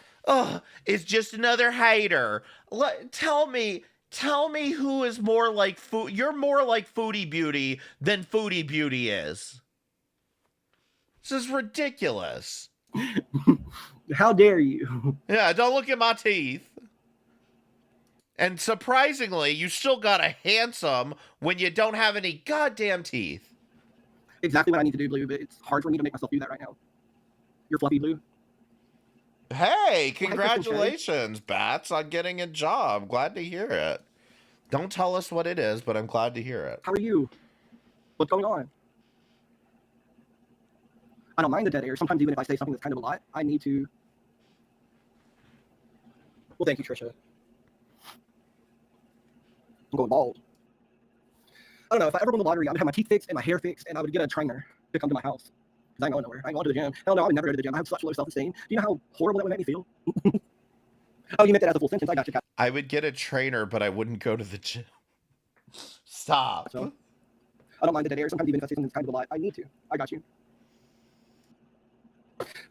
it's just another hater. Tell me who is more like food. You're more like Foodie Beauty than Foodie Beauty is. This is ridiculous.
How dare you?
Yeah, don't look at my teeth. And surprisingly, you still got a handsome when you don't have any goddamn teeth.
Exactly what I need to do, Blue, but it's hard for me to make myself do that right now. You're fluffy, Blue.
Hey, congratulations, Bats, on getting a job. Glad to hear it. Don't tell us what it is, but I'm glad to hear it.
How are you? What's going on? I don't mind the dead air. Sometimes even if I say something that's kind of a lot, I need to. Well, thank you, Trisha. I'm going bald. I don't know. If I ever won the lottery, I would have my teeth fixed and my hair fixed, and I would get a trainer to come to my house. Because I ain't going nowhere. I ain't going to the gym. Hell no, I would never go to the gym. I have such low self-esteem. Do you know how horrible that would make me feel? Oh, you meant that as a full sentence. I got you.
I would get a trainer, but I wouldn't go to the gym. Stop.
So, I don't mind the dead air. Sometimes even if I say something that's kind of a lot, I need to. I got you.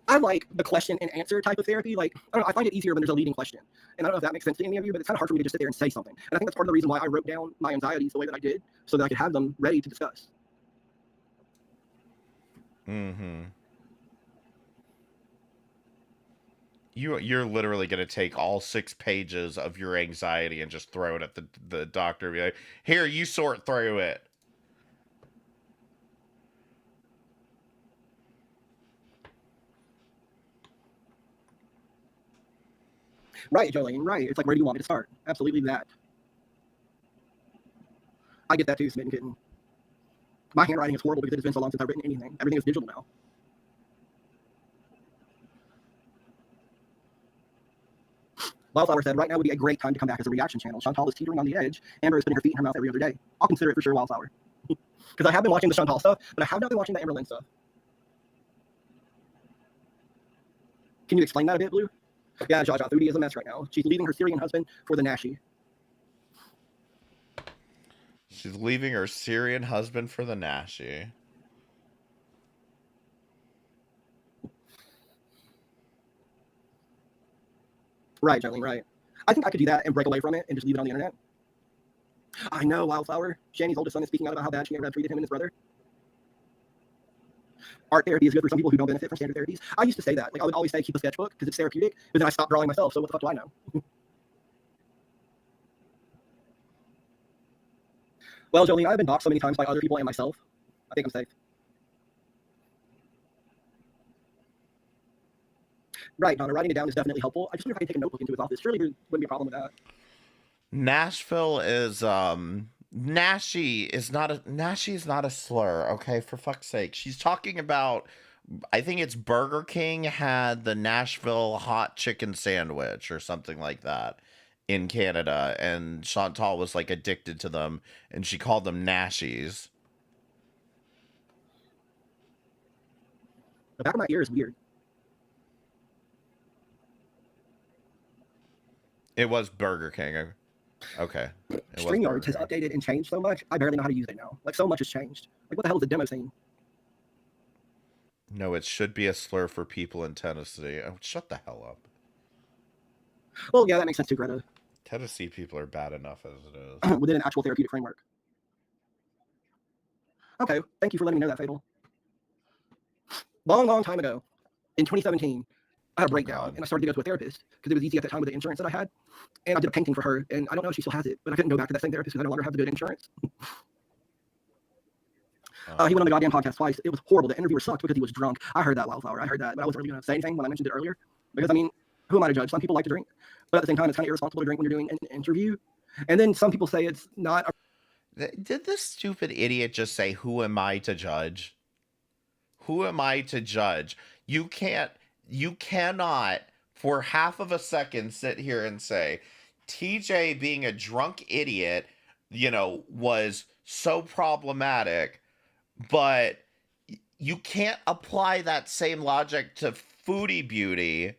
I like the question and answer type of therapy. Like, I don't know, I find it easier when there's a leading question. And I don't know if that makes sense to any of you, but it's kind of hard for me to just sit there and say something. And I think that's part of the reason why I wrote down my anxieties the way that I did, so that I could have them ready to discuss.
Mm-hmm. You're literally going to take all 6 pages of your anxiety and just throw it at the doctor and be like, here, you sort through it.
Right, Jolene, right. It's like, where do you want me to start? Absolutely that. I get that too, Smitten Kitten. My handwriting is horrible because it has been so long since I've written anything. Everything is digital now. Wildflower said, right now would be a great time to come back as a reaction channel. Chantal is teetering on the edge. Amber is putting her feet in her mouth every other day. I'll consider it for sure, Wildflower. Because I have been watching the Chantal stuff, but I have not been watching the Amber Lynn stuff. Can you explain that a bit, Blue? Yeah, Jaja, Foodie is a mess right now. She's leaving her Syrian husband for the Nashi.
She's leaving her Syrian husband for the Nashi.
Right, Jolene, right. I think I could do that and break away from it and just leave it on the internet. I know, Wildflower. Shani's oldest son is speaking out about how bad she never had treated him and his brother. Art therapy is good for some people who don't benefit from standard therapies. I used to say that. Like, I would always say keep a sketchbook because it's therapeutic, but then I stopped drawing myself, so what the fuck do I know? Well, Jolene, I've been doxxed so many times by other people and myself. I think I'm safe. Right, Donna, writing it down is definitely helpful. I just wonder if I can take a notebook into his office. Surely there wouldn't be a problem with that.
Nashville is Nashi is not a slur, okay, for fuck's sake. She's talking about, I think it's Burger King had the Nashville hot chicken sandwich or something like that in Canada, and Chantal was like addicted to them and she called them Nashies.
The back of my ear is weird.
It was Burger King. Okay.
StreamYard has updated and changed so much, I barely know how to use it now. Like, so much has changed. Like, what the hell is a demo scene?
No, it should be a slur for people in Tennessee. Oh, shut the hell up.
Well, yeah, that makes sense too, Greta.
Tennessee people are bad enough as it is.
Within an actual therapeutic framework. Okay, thank you for letting me know that, Fatal. Long, long time ago, in 2017, I had a
Oh,
breakdown,
God.
and I started to go to a therapist because it was easy at that time with the insurance that I had. And I did a painting for her, and I don't know if she still has it, but I couldn't go back to that same therapist because I no longer have the good insurance. He went on the goddamn podcast twice. It was horrible. The interviewer sucked because he was drunk. I heard that, Wildflower. I heard that, but I wasn't really going to say anything when I mentioned it earlier because, I mean, who am I to judge? Some people like to drink, but at the same time, it's kind of irresponsible to drink when you're doing an interview. And then some people say it's not.
Did this stupid idiot just say, "Who am I to judge"? Who am I to judge? You cannot for half of a second sit here and say TJ being a drunk idiot, was so problematic, but you can't apply that same logic to Foodie Beauty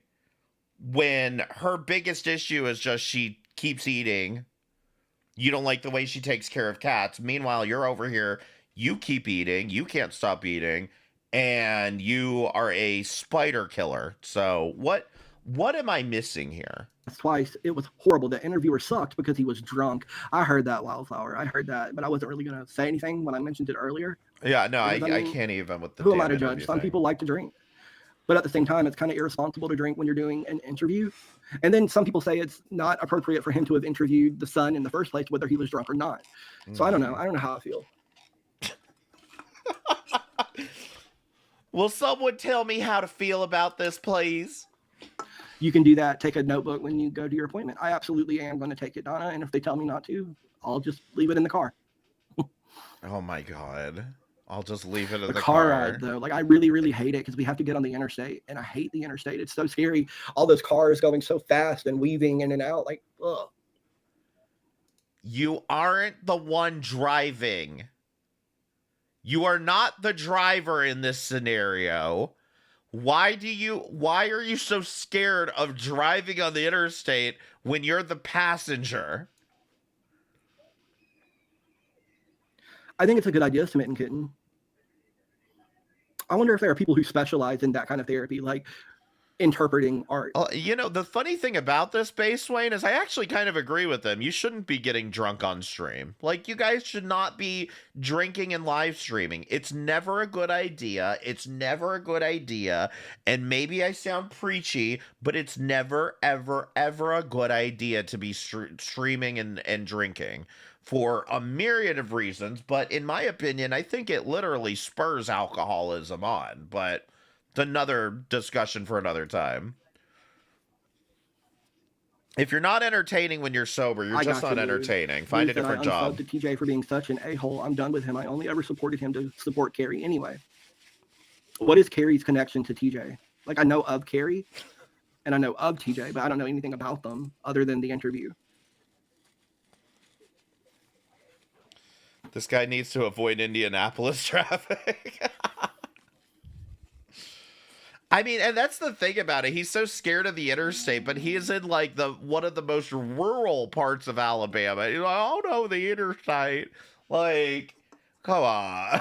when her biggest issue is just she keeps eating. You don't like the way she takes care of cats. Meanwhile, you're over here, you keep eating, you can't stop eating, and you are a spider killer. So what am I missing here?
Twice. It was horrible. The interviewer sucked because he was drunk. I heard that, Wildflower. I heard that, but I wasn't really going to say anything when I mentioned it earlier.
Yeah, no,
Because,
I can't even with the
who
damn
am I to judge?
interview
Some
thing.
people like to drink, but at the same time, it's kind of irresponsible to drink when you're doing an interview. And then some people say it's not appropriate for him to have interviewed the son in the first place, whether he was drunk or not. So I don't know. I don't know how I feel.
Will someone tell me how to feel about this, please?
You can do that. Take a notebook when you go to your appointment. I absolutely am going to take it, Donna. And if they tell me not to, I'll just leave it in the car.
Oh my God. I'll just leave it in
The
the
car
car.
ride, though, like I really, really hate it because we have to get on the interstate, and I hate the interstate. It's so scary. All those cars going so fast and weaving in and out. Like, ugh.
You aren't the one driving. You are not the driver in this scenario. Why are you so scared of driving on the interstate when you're the passenger?
I think it's a good idea, Smitten Kitten. I wonder if there are people who specialize in that kind of therapy, like interpreting art.
The funny thing about this, Base Wayne, is I actually kind of agree with them. You shouldn't be getting drunk on stream. Like, you guys should not be drinking and live streaming. It's never a good idea. It's never a good idea. And maybe I sound preachy, but it's never, ever, ever a good idea to be streaming and drinking for a myriad of reasons. But in my opinion, I think it literally spurs alcoholism on. But it's another discussion for another time. If you're not entertaining when you're sober, you're just not entertaining. Find a different job.
I unsubbed to TJ for being such an a-hole. I'm done with him. I only ever supported him to support Carrie anyway. What is Carrie's connection to TJ? Like, I know of Carrie and I know of TJ, but I don't know anything about them other than the interview.
This guy needs to avoid Indianapolis traffic. I mean, and that's the thing about it. He's so scared of the interstate, but he is in like one of the most rural parts of Alabama. He's like, oh no, the interstate. Like, come on.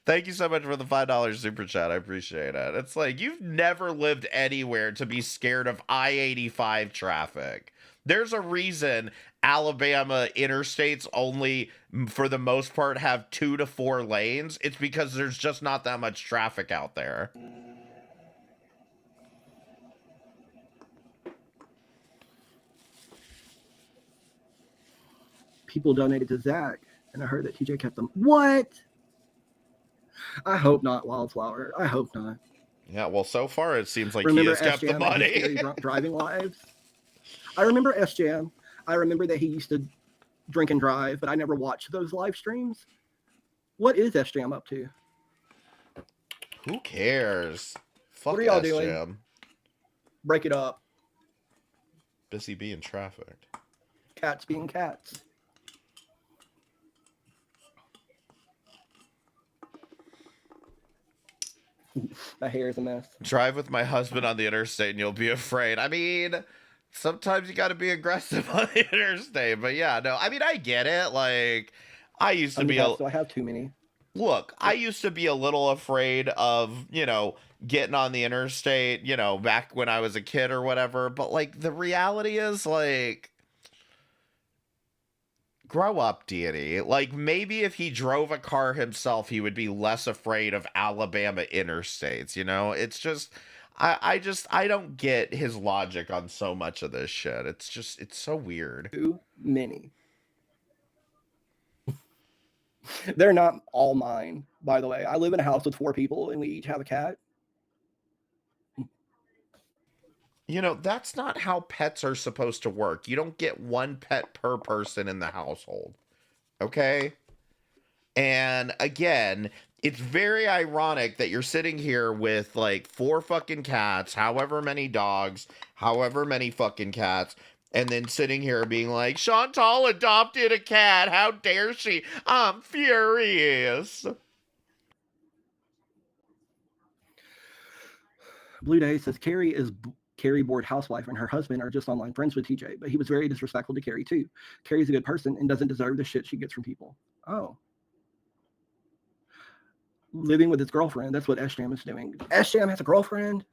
Thank you so much for the $5 super chat. I appreciate it. It's like, you've never lived anywhere to be scared of I-85 traffic. There's a reason Alabama interstates only, for the most part, have 2 to 4 lanes. It's because there's just not that much traffic out there.
People donated to Zach, and I heard that TJ kept them. What? I hope not, Wildflower. I hope not.
Yeah, well, so far it seems like
Remember
he has kept the money.
Driving lives. I remember SJM. I remember that he used to drink and drive, but I never watched those live streams. What is SJM up to?
Who cares? Fuck
What are y'all
SJM.
doing? Break it up.
Busy being trafficked.
Cats being cats. My hair is a mess.
Drive with my husband on the interstate and you'll be afraid. I mean, sometimes you got to be aggressive on the interstate, but yeah, no, I mean, I get it. Like, I used to be
so I have too many.
Look, I used to be a little afraid of, getting on the interstate, back when I was a kid or whatever. But like, the reality is, like, grow up, Deity. Like, maybe if he drove a car himself, he would be less afraid of Alabama interstates, It's just, I don't get his logic on so much of this shit. It's so weird.
Too many. They're not all mine, by the way. I live in a house with 4 people, and we each have a cat.
You know, that's not how pets are supposed to work. You don't get one pet per person in the household. Okay? And again, it's very ironic that you're sitting here with like 4 fucking cats, however many dogs, however many fucking cats, and then sitting here being like, Chantal adopted a cat. How dare she? I'm furious.
Blue Day says Carrie is Carrie bored housewife and her husband are just online friends with TJ, but he was very disrespectful to Carrie too. Carrie's a good person and doesn't deserve the shit she gets from people. Oh. Living with his girlfriend. That's what S-Jam is doing. S-Jam has a girlfriend?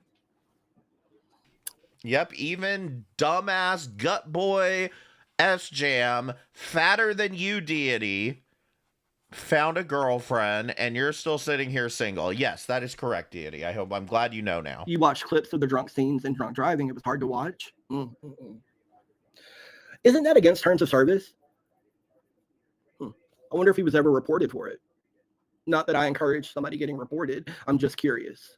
Yep, even dumbass gut boy S-Jam, fatter than you, Deity, found a girlfriend, and you're still sitting here single. Yes, that is correct, Deity. I'm glad you know now.
You watch clips of the drunk scenes and drunk driving. It was hard to watch. Isn't that against terms of service? I wonder if he was ever reported for it. Not that I encourage somebody getting reported. I'm just curious.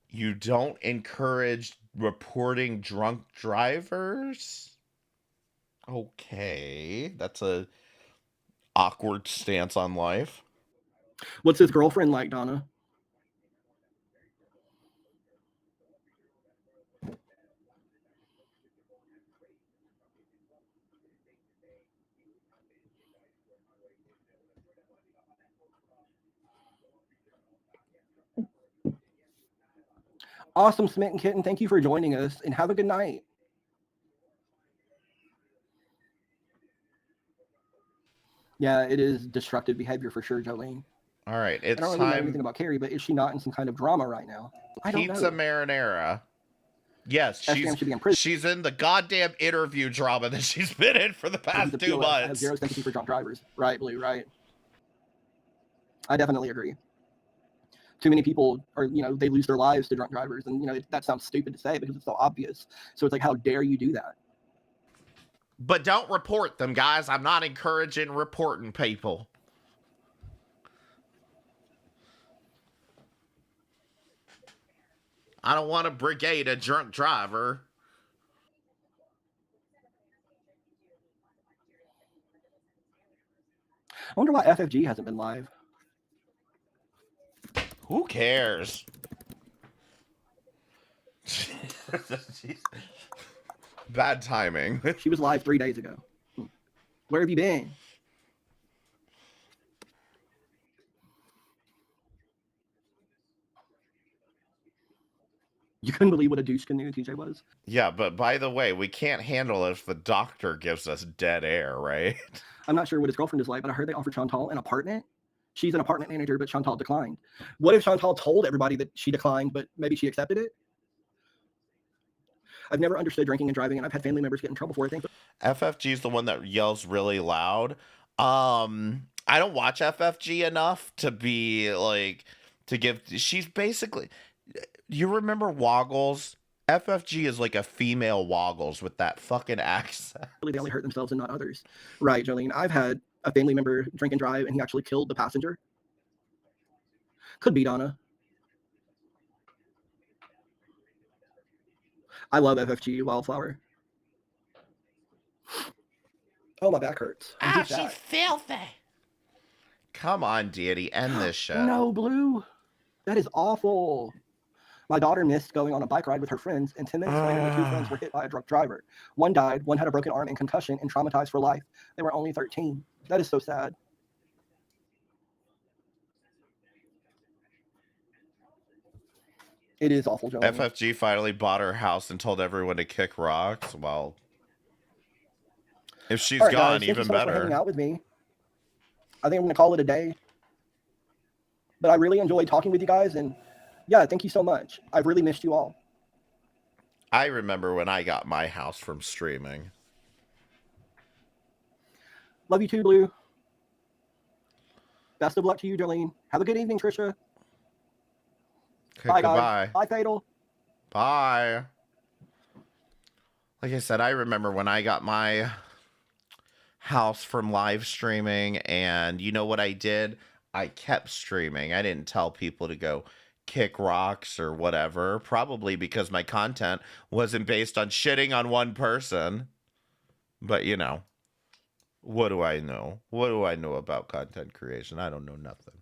You don't encourage reporting drunk drivers? Okay, that's a awkward stance on life.
What's his girlfriend like, Donna? Awesome, Smitten Kitten. Thank you for joining us, and have a good night. Yeah, it is destructive behavior for sure, Jolene.
All right, it's
I don't really know anything about Carrie, but is she not in some kind of drama right now? I don't
Pizza
know.
Marinara. Yes,
should be in prison.
She's in the goddamn interview drama that she's been in for the past 2 months.
I have zero sympathy for drunk drivers. Right, Blue, right. I definitely agree. Too many people are, they lose their lives to drunk drivers. And, that sounds stupid to say because it's so obvious. So it's like, how dare you do that?
But don't report them, guys. I'm not encouraging reporting people. I don't want to brigade a drunk driver.
I wonder why FFG hasn't been live.
Who cares? Bad timing.
She was live 3 days ago. Where have you been? You couldn't believe what a douche canoe TJ was?
Yeah, but by the way, we can't handle it if the doctor gives us dead air, right?
I'm not sure what his girlfriend is like, but I heard they offered Chantal an apartment. She's an apartment manager, but Chantal declined. What if Chantal told everybody that she declined, but maybe she accepted it? I've never understood drinking and driving, and I've had family members get in trouble for it.
FFG is the one that yells really loud. I don't watch FFG enough to be like, to give, she's basically, you remember Woggles? FFG is like a female Woggles with that fucking accent.
They only hurt themselves and not others. Right, Jolene. I've had a family member drink and drive, and he actually killed the passenger. Could be Donna. I love FFG Wildflower. Oh, my back hurts.
Ah, she's filthy. Come on, Deity, end this shit.
No, Blue. That is awful. My daughter missed going on a bike ride with her friends, and 10 minutes later, the 2 friends were hit by a drunk driver. One died, one had a broken arm and concussion and traumatized for life. They were only 13. That is so sad. It is awful, Joe.
FFG finally bought her house and told everyone to kick rocks. Well, if she's
right,
gone,
guys,
even
thank you so much for
better.
hanging out with me. I think I'm going to call it a day. But I really enjoyed talking with you guys, and yeah, thank you so much. I've really missed you all.
I remember when I got my house from streaming.
Love you too, Blue. Best of luck to you, Darlene. Have a good evening, Trisha.
Okay,
Bye,
goodbye.
guys. Bye, Fatal.
Bye. Like I said, I remember when I got my house from live streaming, and you know what I did? I kept streaming. I didn't tell people to go kick rocks or whatever, probably because my content wasn't based on shitting on one person. But you know, what do I know? What do I know about content creation? I don't know nothing.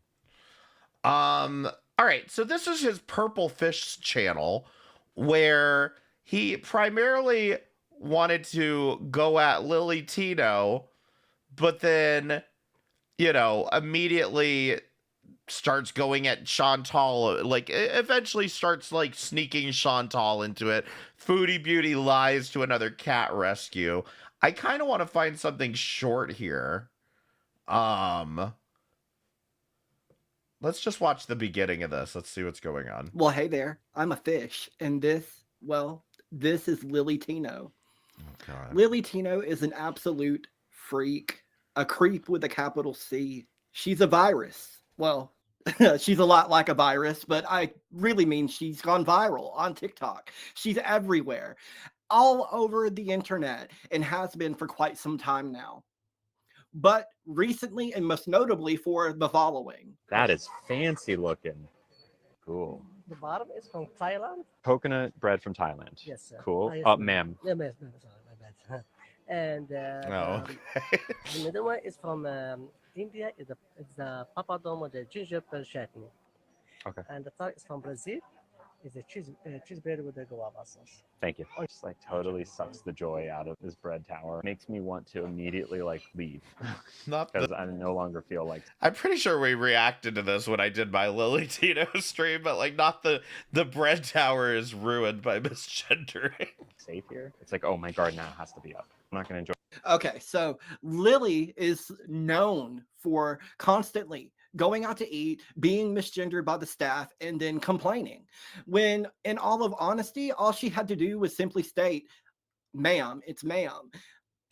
All right, so this is his Purple Fish channel, where he primarily wanted to go at Lily Tino, but then, you know, immediately starts going at Chantal, like, eventually starts, like, sneaking Chantal into it. Foodie Beauty lies to another cat rescue. I kind of want to find something short here. Let's just watch the beginning of this. Let's see what's going on.
Well, hey there. I'm a fish. And this is Lily Tino.
Oh, God.
Lily Tino is an absolute freak, a creep with a capital C. She's a virus. Well, she's a lot like a virus, but I really mean she's gone viral on TikTok. She's everywhere, all over the internet, and has been for quite some time now. But recently, and most notably, for the following.
That is fancy looking. Cool.
The bottom is from Thailand.
Coconut bread from Thailand.
Yes, sir.
Cool.
Yes,
Ma'am.
Yeah, ma'am. No, sorry, my bad. And
Okay.
the middle one is from India. It's the papadom with the ginger chutney.
Okay.
And the third is from Brazil. It's a cheese bread with the guava sauce.
Thank you. Just like totally sucks the joy out of this bread tower. Makes me want to immediately like leave
Not
because I no longer feel like
I'm pretty sure we reacted to this when I did my Lily Tino stream, but like not the bread tower is ruined by misgendering.
safe here. It's like, oh, my guard now has to be up. I'm not going to enjoy.
Okay, so Lily is known for constantly going out to eat, being misgendered by the staff, and then complaining. When, in all of honesty, all she had to do was simply state, ma'am, it's ma'am.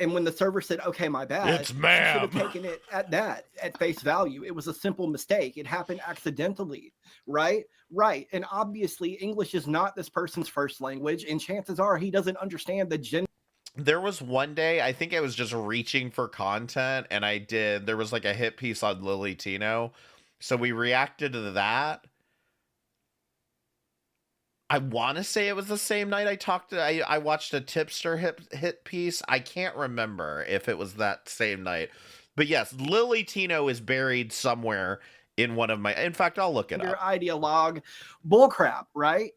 And when the server said, okay, my bad,
It's
she should
ma'am.
have taken it at face value. It was a simple mistake. It happened accidentally, right? Right. And obviously, English is not this person's first language, and chances are he doesn't understand the gender.
There was one day, I think I was just reaching for content, and there was like a hit piece on Lily Tino. So we reacted to that. I want to say it was the same night I watched a tipster hit piece. I can't remember if it was that same night. But yes, Lily Tino is buried somewhere in one of my... In fact, I'll look it up.
Ideologue bullcrap, right?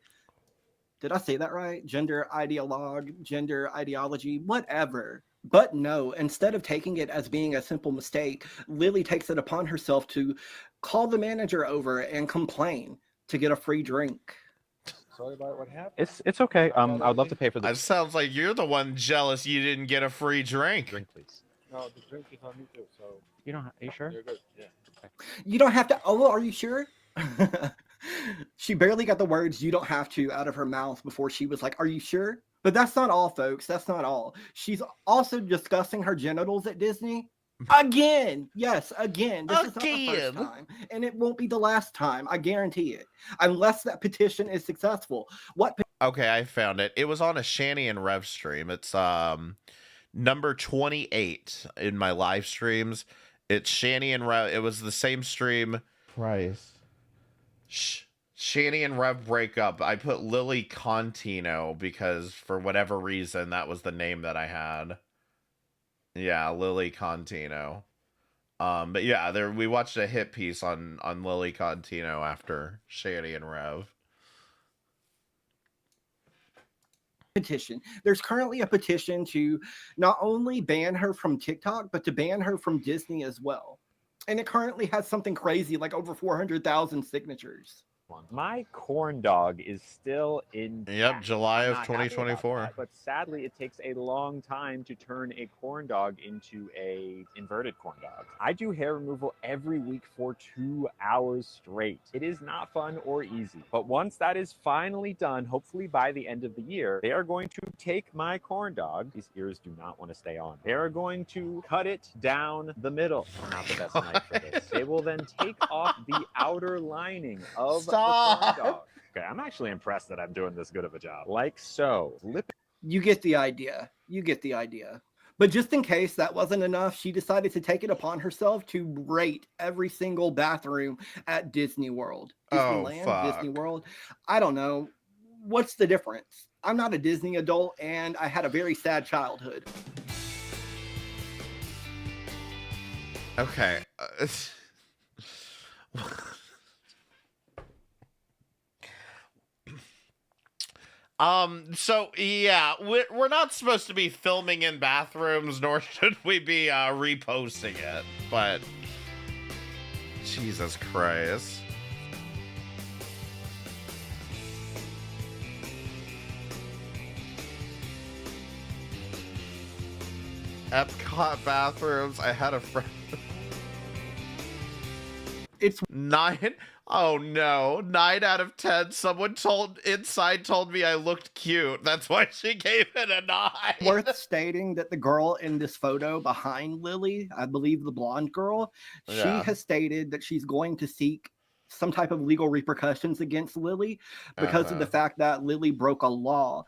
Did I say that right? Gender ideologue, gender ideology, whatever. But no, instead of taking it as being a simple mistake, Lily takes it upon herself to call the manager over and complain to get a free drink.
Sorry about what happened.
It's okay. I would love to pay for
It
this.
sounds like you're the one jealous you didn't get a free drink.
Drink, please.
No, the drink is on me too, so
You don't. Are you sure?
you're good. Yeah.
You don't have to. Oh, are you sure? She barely got the words "you don't have to" out of her mouth before she was like, "Are you sure?" But that's not all, folks. That's not all. She's also discussing her genitals at Disney. Again. Yes, again. This is not the first time. And it won't be the last time. I guarantee it. Unless that petition is successful. What?
Okay, I found it. It was on a Shanny and Rev stream. It's number 28 in my live streams. It's Shanny and Rev. It was the same stream. Price. Shanny and Rev break up. I put Lily Contino because for whatever reason that was the name that I had. Yeah, Lily Contino. But yeah, we watched a hit piece on Lily Contino after Shanny and Rev.
Petition. There's currently a petition to not only ban her from TikTok, but to ban her from Disney as well. And it currently has something crazy like over 400,000 signatures.
My corn dog is still in.
Yep, July
I'm
of
not happy about
2024.
that, but sadly, it takes a long time to turn a corn dog into a inverted corn dog. I do hair removal every week for 2 hours straight. It is not fun or easy, but once that is finally done, hopefully by the end of the year, they are going to take my corn dog. These ears do not want to stay on. They are going to cut it down the middle. Not the best knife for this. They will then take off the outer lining of the corn dog. Okay, I'm actually impressed that I'm doing this good of a job. Like so.
You get the idea. You get the idea. But just in case that wasn't enough, she decided to take it upon herself to rate every single bathroom at Disney World. Disneyland, Disney World. I don't know. What's the difference? I'm not a Disney adult, and I had a very sad childhood.
Okay. So yeah, we're not supposed to be filming in bathrooms, nor should we be reposting it, but Jesus Christ. Epcot bathrooms. I had a friend.
It's
9. Oh no, 9 out of 10. Someone told me I looked cute. That's why she gave it a 9.
worth stating that the girl in this photo behind Lily, I believe the blonde girl, she has stated that she's going to seek some type of legal repercussions against Lily because of the fact that Lily broke a law,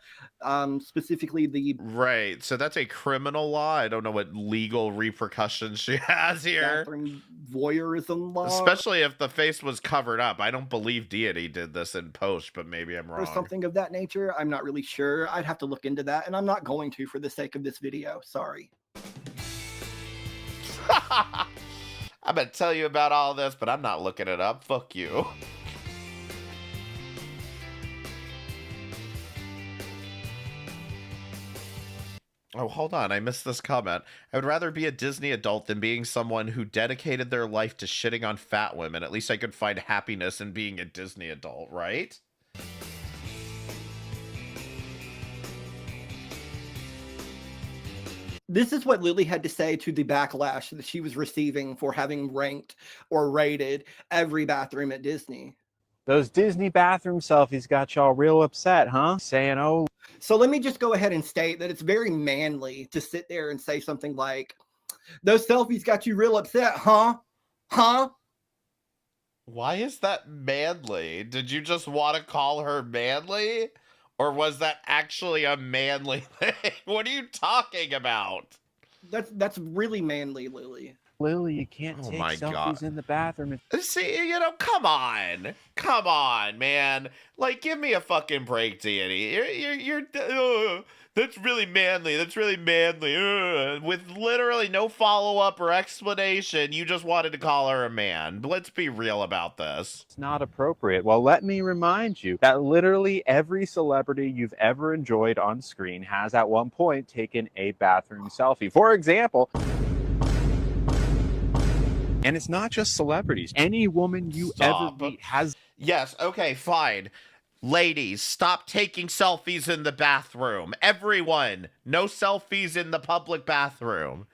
specifically the
right. So that's a criminal law. I don't know what legal repercussions she has here.
bathroom voyeurism law,
Especially if the face was covered up. I don't believe Deity did this in post, but maybe I'm wrong.
or something of that nature. I'm not really sure. I'd have to look into that, and I'm not going to for the sake of this video. Sorry.
I'm gonna tell you about all this, but I'm not looking it up. Fuck you. Oh, hold on. I missed this comment. I would rather be a Disney adult than being someone who dedicated their life to shitting on fat women. At least I could find happiness in being a Disney adult, right?
This is what Lily had to say to the backlash that she was receiving for having ranked or rated every bathroom at Disney.
Those Disney bathroom selfies got y'all real upset, huh? Saying, oh.
So let me just go ahead and state that it's very manly to sit there and say something like, those selfies got you real upset, huh? Huh?
Why is that manly? Did you just want to call her manly? Or was that actually a manly thing? What are you talking about?
That's really manly, Lily.
Lily, you can't take selfies in the bathroom.
See, come on. Come on, man. Like, give me a fucking break, Deity. That's really manly. That's really manly. With literally no follow-up or explanation, you just wanted to call her a man. Let's be real about this.
It's not appropriate. Well, let me remind you that literally every celebrity you've ever enjoyed on screen has at one point taken a bathroom selfie. For example, and it's not just celebrities. Any woman you ever meet has...
Yes, okay, fine. Ladies, stop taking selfies in the bathroom. Everyone, no selfies in the public bathroom.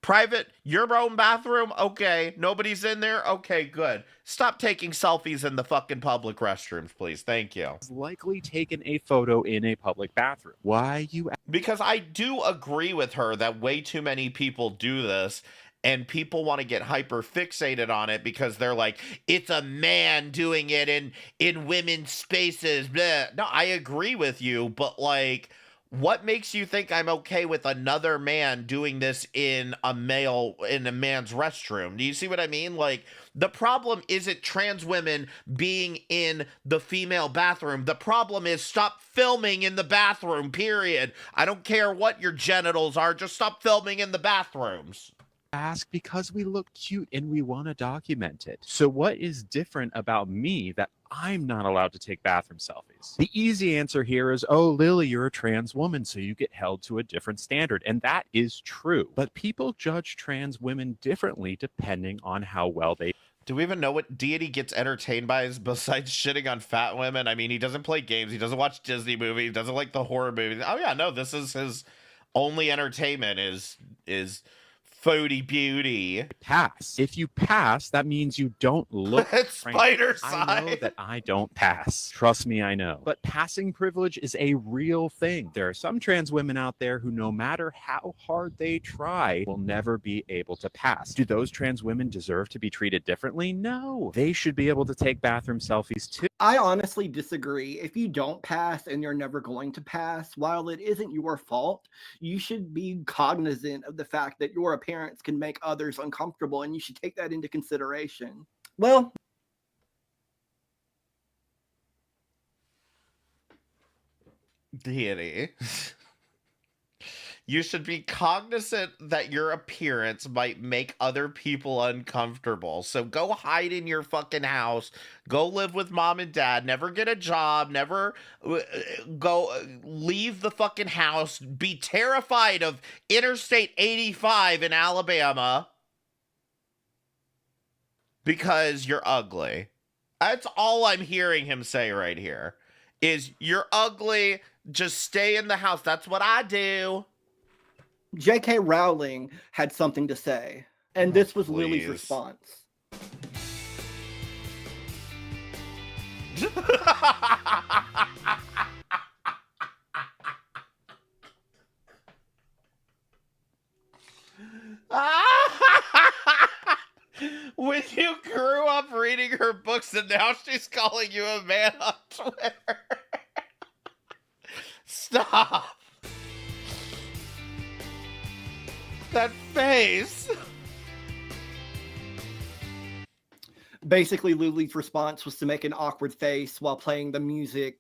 Private, your own bathroom? Okay. Nobody's in there? Okay, good. Stop taking selfies in the fucking public restrooms, please. Thank you.
Likely taken a photo in a public bathroom. Why you...
Because I do agree with her that way too many people do this. And people want to get hyper fixated on it because they're like, it's a man doing it in women's spaces. Blah. No, I agree with you, but like, what makes you think I'm okay with another man doing this in a man's restroom? Do you see what I mean? Like, the problem isn't trans women being in the female bathroom. The problem is stop filming in the bathroom, period. I don't care what your genitals are. Just stop filming in the bathrooms.
Ask because we look cute and we want to document it. So what is different about me that I'm not allowed to take bathroom selfies? The easy answer here is, oh, Lily, you're a trans woman, so you get held to a different standard. And that is true. But people judge trans women differently depending on how well they...
Do we even know what Deity gets entertained by besides shitting on fat women? I mean, he doesn't play games. He doesn't watch Disney movies. He doesn't like the horror movies. Oh yeah, no, this is his only entertainment is foodie beauty.
Pass. If you pass, that means you don't look
It's spider
I know
side.
that I don't pass. Trust me, I know. But passing privilege is a real thing. There are some trans women out there who, no matter how hard they try, will never be able to pass. Do those trans women deserve to be treated differently? No. They should be able to take bathroom selfies too.
I honestly disagree. If you don't pass and you're never going to pass, while it isn't your fault, you should be cognizant of the fact that your appearance can make others uncomfortable, and you should take that into consideration. Well,
Deity. You should be cognizant that your appearance might make other people uncomfortable. So go hide in your fucking house. Go live with mom and dad. Never get a job. Never go leave the fucking house. Be terrified of Interstate 85 in Alabama because you're ugly. That's all I'm hearing him say right here. Is you're ugly. Just stay in the house. That's what I do.
J.K. Rowling had something to say, and this was Lily's
please.
response.
When you grew up reading her books and now she's calling you a man on Twitter. Stop. That face.
Basically, Lily's response was to make an awkward face while playing the music,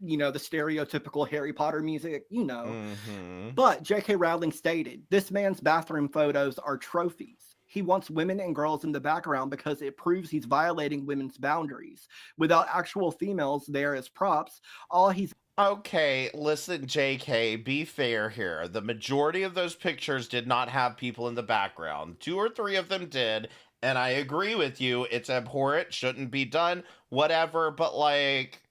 you know, the stereotypical Harry Potter music, you know.
Mm-hmm.
But J.K. Rowling stated, this man's bathroom photos are trophies. He wants women and girls in the background because it proves he's violating women's boundaries. Without actual females there as props, all he's...
Okay, listen, JK, be fair here. The majority of those pictures did not have people in the background. 2 or 3 of them did, and I agree with you. It's abhorrent, shouldn't be done, whatever, but like,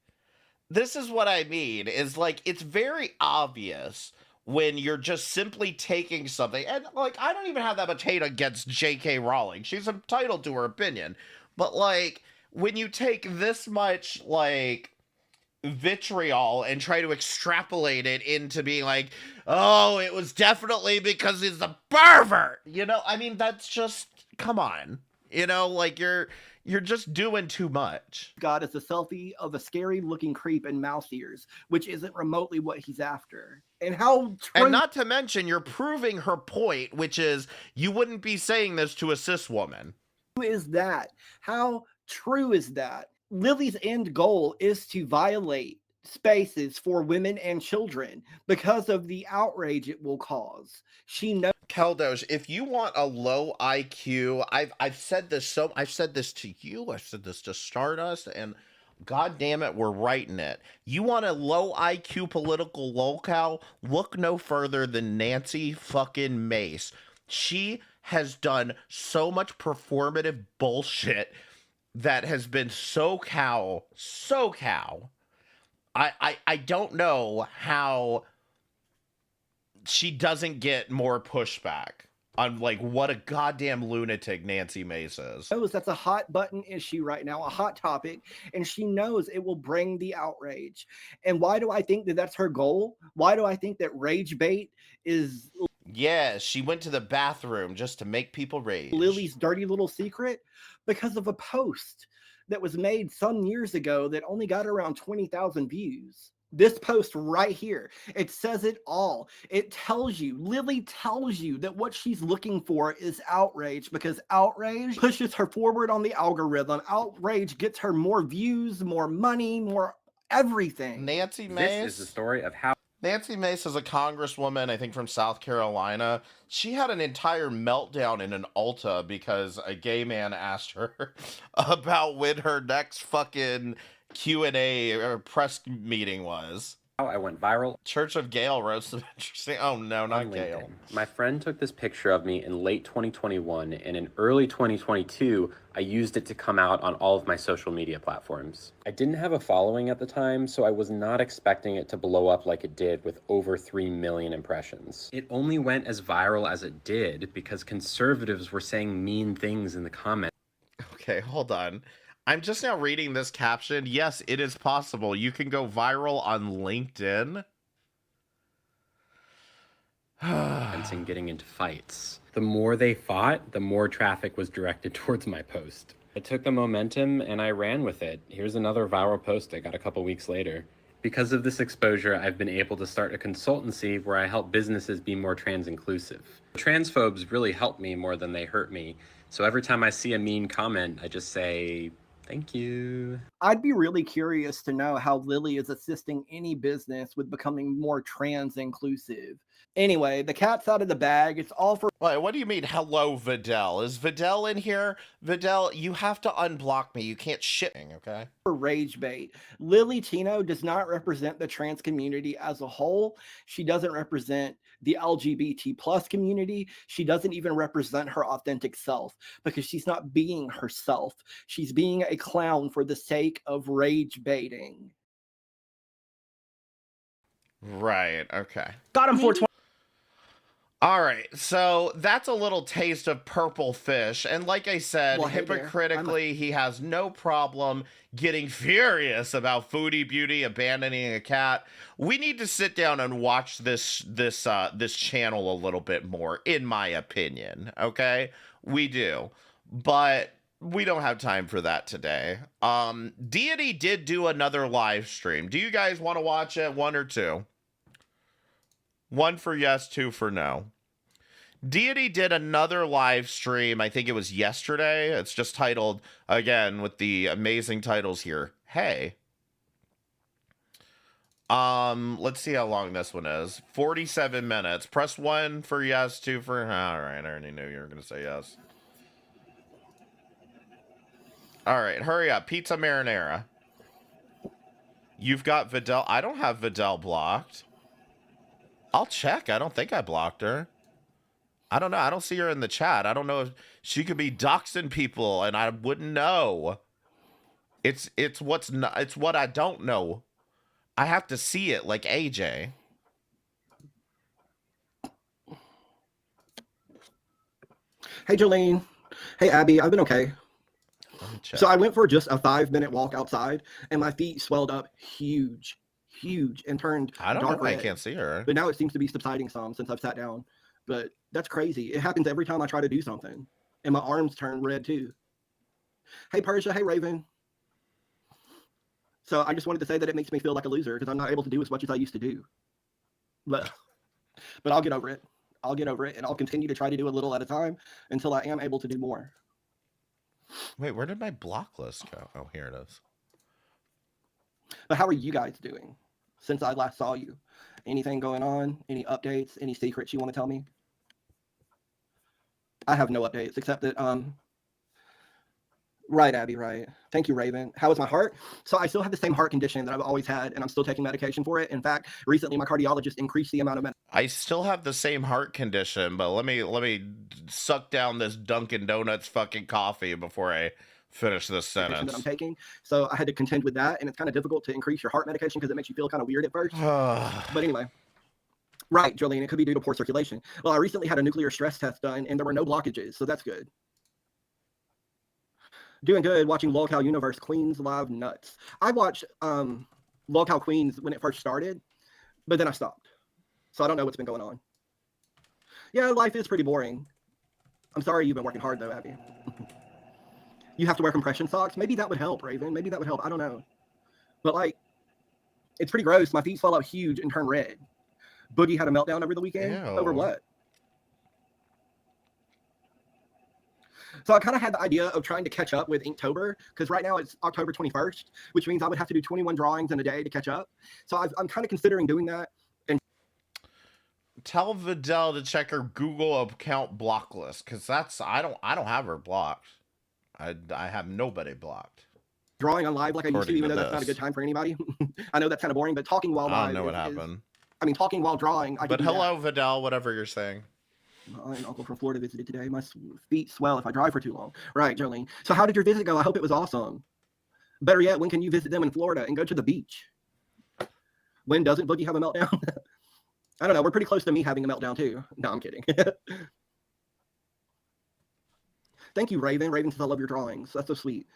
this is what I mean, is like, it's very obvious when you're just simply taking something, and like, I don't even have that much hate against J.K. Rowling. She's entitled to her opinion, but like, when you take this much, like, vitriol and try to extrapolate it into being like, oh, it was definitely because he's a pervert, you know, I mean, that's just, come on, you know, like, you're just doing too much.
got is a selfie of a scary looking creep in mouse ears, which isn't remotely what he's after. And how
and not to mention, you're proving her point, which is you wouldn't be saying this to a cis woman.
true is that? How true is that? Lily's end goal is to violate spaces for women and children because of the outrage it will cause. She knows.
Keldosh, if you want a low IQ, I've said this I've said this to you, I've said this to Stardust, and god damn it, we're writing it. You want a low IQ political locale? Look no further than Nancy fucking Mace. She has done so much performative bullshit that has been so cow. I don't know how she doesn't get more pushback on like what a goddamn lunatic Nancy Mace is.
Knows that's a hot button issue right now, a hot topic, and she knows it will bring the outrage. And why do I think that that's her goal? Why do I think that rage bait is...
Yeah, she went to the bathroom just to make people rage.
Lily's dirty little secret? Because of a post that was made some years ago that only got around 20,000 views. This post right here, it says it all. It tells you, Lily tells you that what she's looking for is outrage, because outrage pushes her forward on the algorithm. Outrage gets her more views, more money, more everything.
Nancy Mace.
This is the story of how
Nancy Mace is a congresswoman, I think from South Carolina. She had an entire meltdown in an Ulta because a gay man asked her about when her next fucking Q&A or press meeting was.
I went viral.
Church of Gale wrote some interesting. Oh no, not Gale.
My friend took this picture of me in late 2021, and in early 2022, I used it to come out on all of my social media platforms. I didn't have a following at the time, so I was not expecting it to blow up like it did with over 3 million impressions. It only went as viral as it did because conservatives were saying mean things in the comments.
Okay, hold on. I'm just now reading this caption. Yes, it is possible. You can go viral on LinkedIn.
And getting into fights. The more they fought, the more traffic was directed towards my post. I took the momentum and I ran with it. Here's another viral post I got a couple weeks later. Because of this exposure, I've been able to start a consultancy where I help businesses be more trans inclusive. Transphobes really help me more than they hurt me. So every time I see a mean comment, I just say, thank you.
I'd be really curious to know how Lily is assisting any business with becoming more trans inclusive. Anyway, the cat's out of the bag. It's all for...
Wait, what do you mean, hello, Vidal? Is Vidal in here? Vidal, you have to unblock me. You can't shit me, okay?
For rage bait. Lily Tino does not represent the trans community as a whole. She doesn't represent the LGBT plus community. She doesn't even represent her authentic self because she's not being herself. She's being a clown for the sake of rage baiting.
Right, okay.
Got him 420.
All right, so that's a little taste of purple fish. And like I said,
Well, hey there.
hypocritically, he has no problem getting furious about Foodie Beauty abandoning a cat. We need to sit down and watch this channel a little bit more, in my opinion, okay? We do. But we don't have time for that today. Deity did do another live stream. Do you guys want to watch it? 1 or 2? 1 for yes, 2 for no. Deity did another live stream. I think it was yesterday. It's just titled, again, with the amazing titles here, Hey. Let's see how long this one is. 47 minutes. Press 1 for yes, 2 for... All right, I already knew you were going to say yes. All right, hurry up. Pizza marinara. You've got Vidal. I don't have Vidal blocked. I'll check. I don't think I blocked her. I don't know. I don't see her in the chat. I don't know if she could be doxing people and I wouldn't know. It's what I don't know. I have to see it like AJ.
Hey, Jolene. Hey, Abby. I've been okay. So I went for just a 5-minute walk outside and my feet swelled up huge and turned
I don't
dark
know.
red.
I can't see her.
But now it seems to be subsiding some since I've sat down. But that's crazy. It happens every time I try to do something. And my arms turn red too. Hey, Persia. Hey, Raven. So I just wanted to say that it makes me feel like a loser because I'm not able to do as much as I used to do. But I'll get over it. I'll get over it. And I'll continue to try to do a little at a time until I am able to do more.
Wait, where did my block list go? Oh, here it is.
But how are you guys doing since I last saw you? Anything going on? Any updates? Any secrets you want to tell me? I have no updates except that, right, Abby, right. Thank you, Raven. How is my heart? So I still have the same heart condition that I've always had, and I'm still taking medication for it. In fact, recently my cardiologist increased the amount of medication.
I still have the same heart condition, but let me suck down this Dunkin' Donuts fucking coffee before I finish this sentence.
That I'm taking. So I had to contend with that, and it's kind of difficult to increase your heart medication because it makes you feel kind of weird at first. But anyway. Right, Jolene, it could be due to poor circulation. Well, I recently had a nuclear stress test done, and there were no blockages, so that's good. Doing good, watching Lolcow Universe Queens Live Nuts. I watched Lolcow Queens when it first started, but then I stopped. So I don't know what's been going on. Yeah, life is pretty boring. I'm sorry you've been working hard, though, Abby. You have to wear compression socks? Maybe that would help, Raven. Maybe that would help. I don't know. But, like, it's pretty gross. My feet swell out huge and turn red. Boogie had a meltdown over the weekend.
Ew.
Over what? So I kind of had the idea of trying to catch up with Inktober because right now it's October 21st, which means I would have to do 21 drawings in a day to catch up. So I'm kind of considering doing that. And
tell Vidal to check her Google account block list because I don't have her blocked. I have nobody blocked.
drawing on live like I used to,
According
even
to
though that's not a
this.
good time for anybody. I know that's kind of boring, but talking while
I
live
don't know what
is-
happened.
I mean, talking while drawing. I
But
can do
hello, Vidal, whatever you're saying.
that. My uncle from Florida visited today. My feet swell if I drive for too long. Right, Jolene. So how did your visit go? I hope it was awesome. Better yet, when can you visit them in Florida and go to the beach? When doesn't Boogie have a meltdown? I don't know. We're pretty close to me having a meltdown too. No, I'm kidding. Thank you, Raven. Raven says I love your drawings. That's so sweet.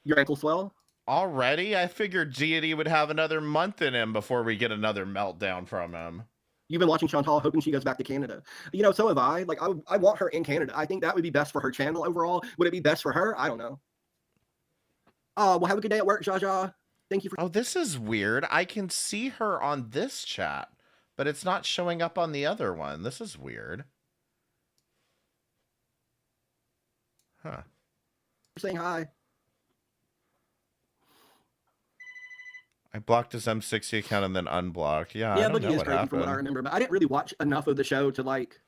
Your ankle swell?
Already? I figured Deity would have another month in him before we get another meltdown from him.
You've been watching Chantal, hoping she goes back to Canada. You know, so have I. Like, I want her in Canada. I think that would be best for her channel overall. Would it be best for her? I don't know. Oh, well, have a good day at work, Jaja. Thank you for...
Oh, this is weird. I can see her on this chat, but it's not showing up on the other one. This is weird. Huh.
saying hi.
I blocked his M60 account and then unblocked. Yeah, I don't
Boogie
know
is
what
crazy
happened.
from what I remember, but I didn't really watch enough of the show to, like,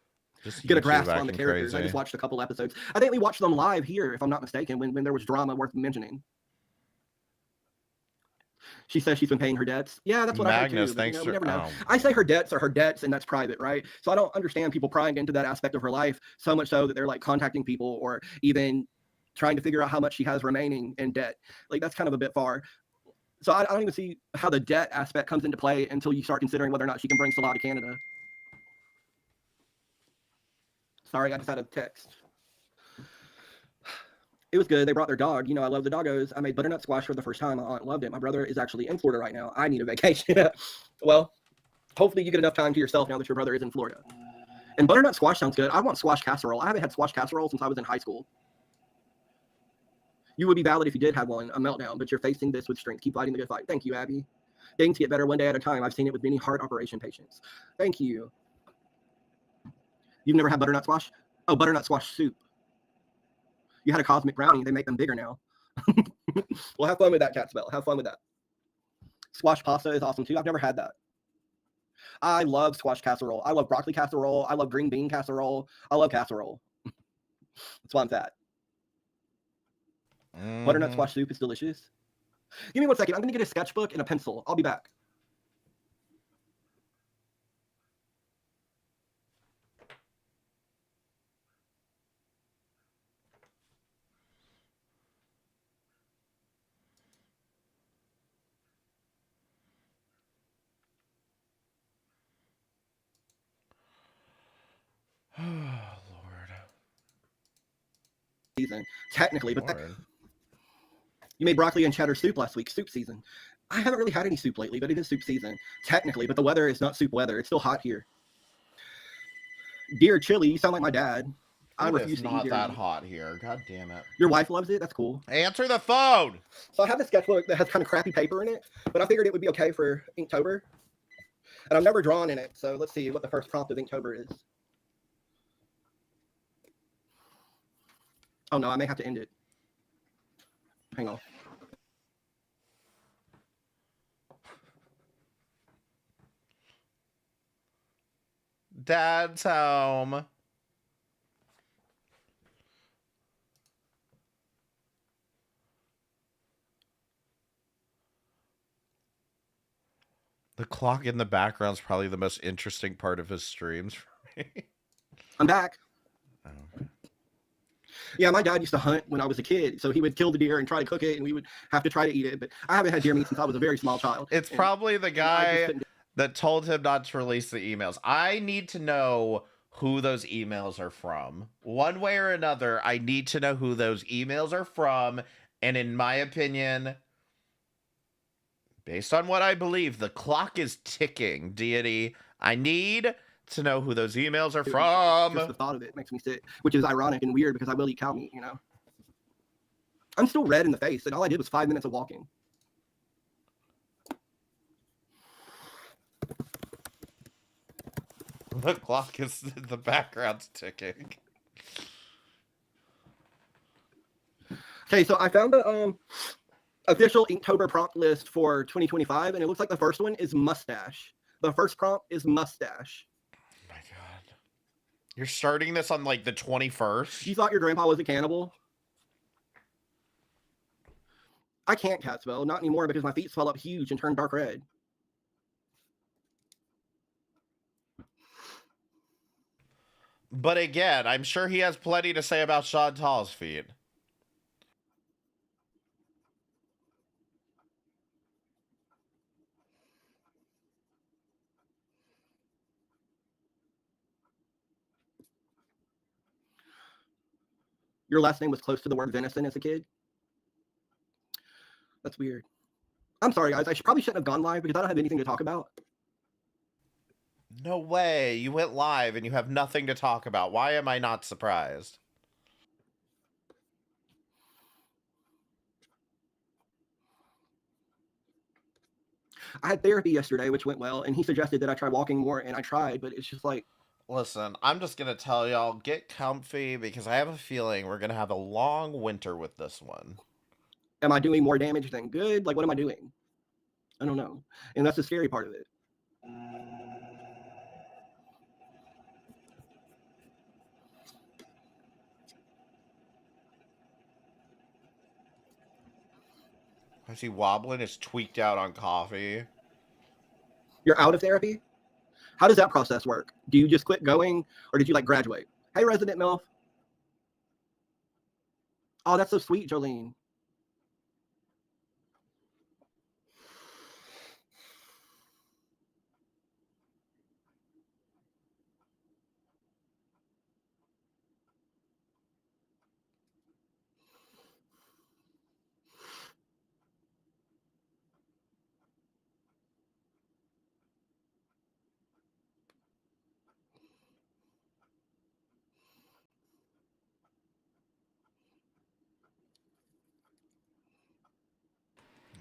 Just
get a
YouTube
grasp on the
acting
characters. I
crazy.
just watched a couple episodes. I think we watched them live here, if I'm not mistaken, when there was drama worth mentioning. She says she's been paying her debts. Yeah, that's what
Magnus,
I heard too.
thanks
We
for-
never know.
oh.
I say her debts are her debts, and that's private, right? So I don't understand people prying into that aspect of her life so much so that they're like contacting people or even trying to figure out how much she has remaining in debt. Like, that's kind of a bit far. So I don't even see how the debt aspect comes into play until you start considering whether or not she can bring Salah to Canada. Sorry, I just had a text. It was good. They brought their dog. You know, I love the doggos. I made butternut squash for the first time. My aunt loved it. My brother is actually in Florida right now. I need a vacation. Well, hopefully you get enough time to yourself now that your brother is in Florida. And butternut squash sounds good. I want squash casserole. I haven't had squash casserole since I was in high school. You would be valid if you did have one, a meltdown, but you're facing this with strength. Keep fighting the good fight. Thank you, Abby. Things get better one day at a time. I've seen it with many heart operation patients. Thank you. You've never had butternut squash? Oh, butternut squash soup. You had a cosmic brownie. They make them bigger now. Well, have fun with that, Catspell. Have fun with that. Squash pasta is awesome, too. I've never had that. I love squash casserole. I love broccoli casserole. I love green bean casserole. I love casserole. That's why I'm fat. Butternut squash soup is delicious. Give me 1 second. I'm going to get a sketchbook and a pencil. I'll be back.
Oh, Lord.
Season, technically, but
Lord.
you made broccoli and cheddar soup last week. Soup season. I haven't really had any soup lately, but it is soup season, technically. But the weather is not soup weather. It's still hot here. Dear chili, you sound like my dad. I
It
refuse
is
to eat
not
deer
that
meat.
hot here. God damn it.
Your wife loves it? That's cool.
Answer the phone!
So I have this sketchbook that has kind of crappy paper in it, but I figured it would be okay for Inktober. And I've never drawn in it, so let's see what the first prompt of Inktober is. Oh no, I may have to end it. Hang on.
Dad's home. The clock in the background is probably the most interesting part of his streams for me.
I'm back.
Oh.
Yeah, my dad used to hunt when I was a kid, so he would kill the deer and try to cook it, and we would have to try to eat it. But I haven't had deer meat since I was a very small child.
It's
And
probably the
I just
guy
couldn't-
that told him not to release the emails. I need to know who those emails are from. One way or another, I need to know who those emails are from. And in my opinion, based on what I believe, the clock is ticking, Deity. I need to know who those emails are from.
Just the thought of it makes me sick, which is ironic and weird because I will eat cow meat, you know. I'm still red in the face, and all I did was 5 minutes of walking.
The clock is the background's ticking.
Okay, so I found the official Inktober prompt list for 2025, and it looks like the first one is mustache. The first prompt is mustache.
Oh my god. You're starting this on like the 21st?
You thought your grandpa was a cannibal? I can't cast spell, not anymore because my feet swell up huge and turn dark red.
But again, I'm sure he has plenty to say about Chantal's feet.
Your last name was close to the word venison as a kid? That's weird. I'm sorry, guys. I probably shouldn't have gone live because I don't have anything to talk about.
No way. You went live and you have nothing to talk about. Why am I not surprised?
I had therapy yesterday, which went well, and he suggested that I try walking more, and I tried, but it's just like...
Listen, I'm just going to tell y'all, get comfy, because I have a feeling we're going to have a long winter with this one.
Am I doing more damage than good? Like, what am I doing? I don't know. And that's the scary part of it.
I see Wobbling is tweaked out on coffee.
You're out of therapy? How does that process work? Do you just quit going, or did you, like, graduate? Hey, Resident MILF. Oh, that's so sweet, Jolene.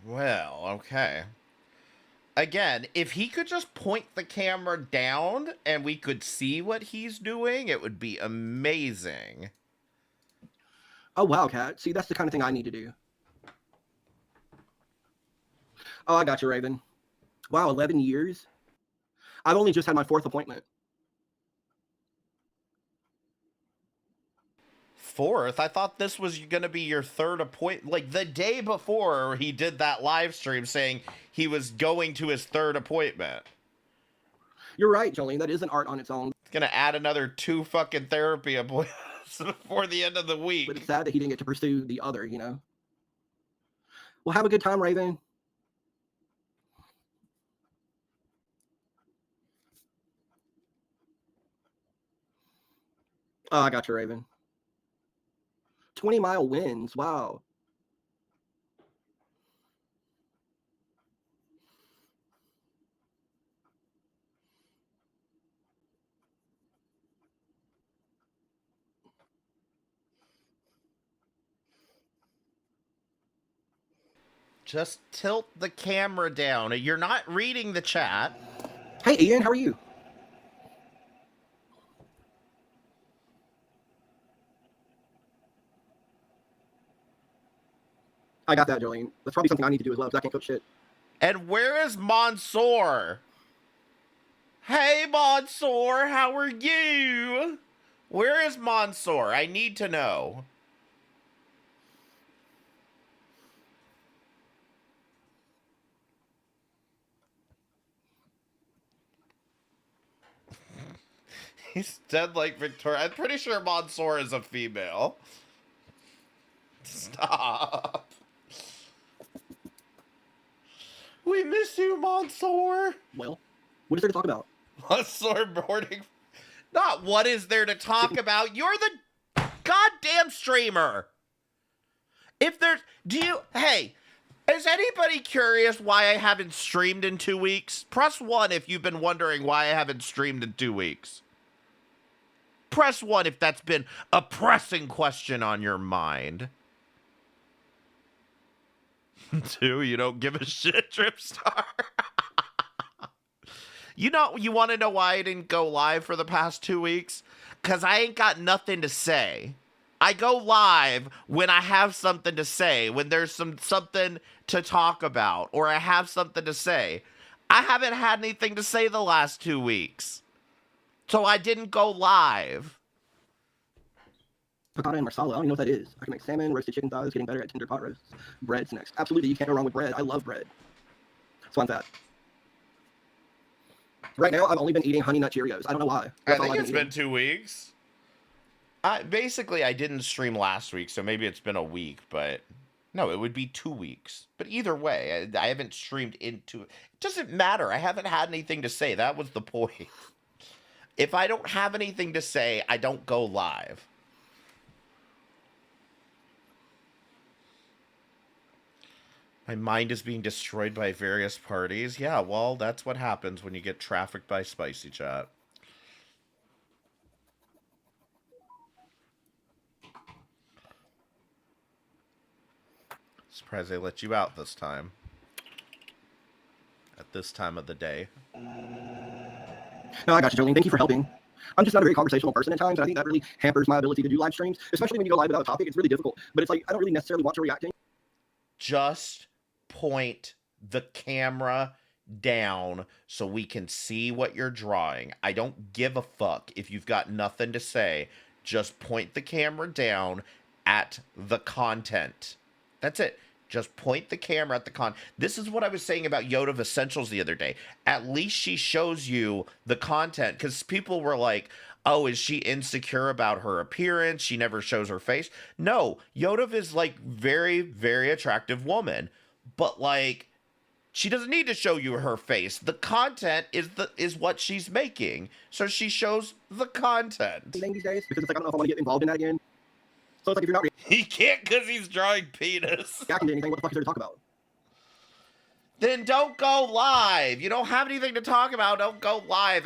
Well, okay. Again, if he could just point the camera down and we could see what he's doing, it would be amazing.
Oh, wow, Kat. See, that's the kind of thing I need to do. Oh, I got you, Raven. Wow, 11 years? I've only just had my 4th appointment.
4th? I thought this was going to be your 3rd appointment. Like, the day before he did that live stream saying he was going to his 3rd appointment.
You're right, Jolene. That is an art on its own.
It's going to add another 2 fucking therapy appointments before the end of the week.
But it's sad that he didn't get to pursue the other, you know? Well, have a good time, Raven. Oh, I got you, Raven. 20-mile winds. Wow.
Just tilt the camera down. You're not reading the chat.
Hey, Ian, how are you? I got that, Jolene. That's probably something I need to do as well, because I can't cook shit.
And where is Mansoor? Hey, Mansoor, how are you? Where is Mansoor? I need to know. He's dead like Victoria. I'm pretty sure Mansoor is a female. Stop. We miss you, Mansoor.
Well, what is there to talk about?
Mansoor boarding. Not what is there to talk about. You're the goddamn streamer. If there's... Hey, is anybody curious why I haven't streamed in 2 weeks? Press 1 if you've been wondering why I haven't streamed in 2 weeks. Press 1 if that's been a pressing question on your mind. 2, you don't give a shit, Tripstar. You want to know why I didn't go live for the past 2 weeks? Because I ain't got nothing to say. I go live when I have something to say, when there's something to talk about, or I have something to say. I haven't had anything to say the last 2 weeks. So I didn't go live.
piccata and marsala. I don't even know what that is. I can make salmon, roasted chicken thighs, getting better at tender pot roasts. Bread's next. Absolutely, you can't go wrong with bread. I love bread. So I'm fat. Right now, I've only been eating Honey Nut Cheerios. I don't know why.
I think it's been 2 weeks. Basically, I didn't stream last week, so maybe it's been a week, but no, it would be 2 weeks. But either way, I haven't streamed into it. It doesn't matter. I haven't had anything to say. That was the point. If I don't have anything to say, I don't go live. My mind is being destroyed by various parties. Yeah, well, that's what happens when you get trafficked by Spicy Chat. Surprised they let you out this time. At this time of the day.
No, I got you, Jolene. Thank you for helping. I'm just not a very conversational person at times, and I think that really hampers my ability to do live streams, especially when you go live without a topic. It's really difficult. But it's like, I don't really necessarily want to react to.
Just point the camera down so we can see what you're drawing. I don't give a fuck if you've got nothing to say. Just point the camera down at the content. That's it. Just point the camera at the con. This is what I was saying about Yoda of Essentials the other day. At least she shows you the content, because people were like, oh, is she insecure about her appearance? She never shows her face. No, Yoda is like very, very attractive woman, but like she doesn't need to show you her face. The content is what she's making, so she shows the content.
These days, because it's like, I don't know if I want to get involved in that again. So it's like, if you're not
he can't because he's drawing penis.
reacting to anything, what the fuck is there to talk about?
Then don't go live. You don't have anything to talk about. Don't go live.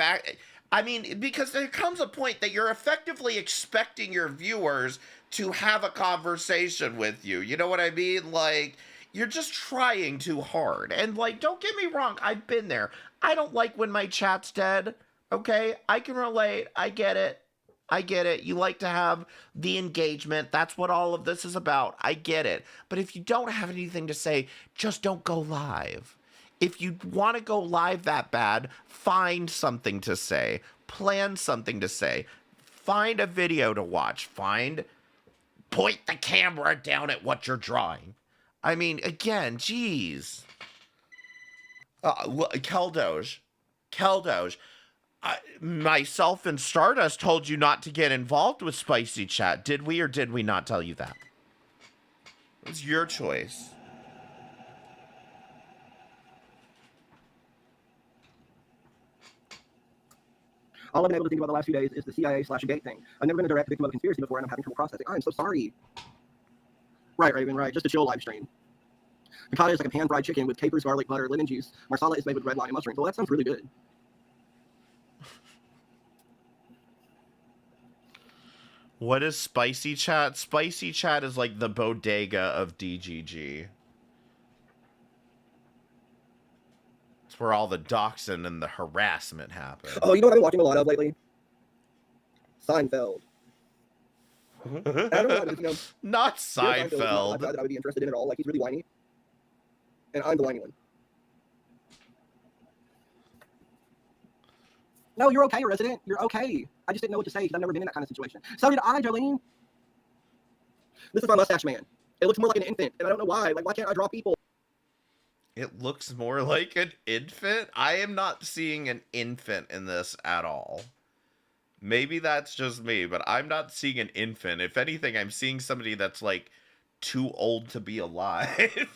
I mean, because there comes a point that you're effectively expecting your viewers to have a conversation with you. You know what I mean? Like, you're just trying too hard. And, like, don't get me wrong. I've been there. I don't like when my chat's dead. Okay? I can relate. I get it. I get it. You like to have the engagement. That's what all of this is about. I get it. But if you don't have anything to say, just don't go live. If you want to go live that bad, find something to say. Plan something to say. Find a video to watch. Point the camera down at what you're drawing. I mean, again, geez. Keldoge. Myself and Stardust told you not to get involved with Spicy Chat. Did we or did we not tell you that? It was your choice.
All I've been able to think about the last few days is the CIA/gate thing. I've never been a direct victim of a conspiracy before, and I'm having trouble processing. I'm so sorry. Right, Raven, right. Just a chill live stream. Piccata is like a pan-fried chicken with capers, garlic, butter, lemon juice. Marsala is made with red wine and mushrooms. Well, that sounds really good.
What is Spicy Chat? Spicy Chat is like the bodega of DGG. It's where all the doxing and the harassment happen.
Oh, you know what I've been watching a lot of lately? Seinfeld. I don't know, you know,
not Seinfeld.
That I would be interested in at all. Like, he's really whiny. And I'm the whiny one. No, you're okay, resident. You're okay. I just didn't know what to say because I've never been in that kind of situation. So did I, Jolene. This is my mustache man. It looks more like an infant, and I don't know why. Like, why can't I draw people?
It looks more like an infant? I am not seeing an infant in this at all. Maybe that's just me, but I'm not seeing an infant. If anything, I'm seeing somebody that's, like, too old to be alive.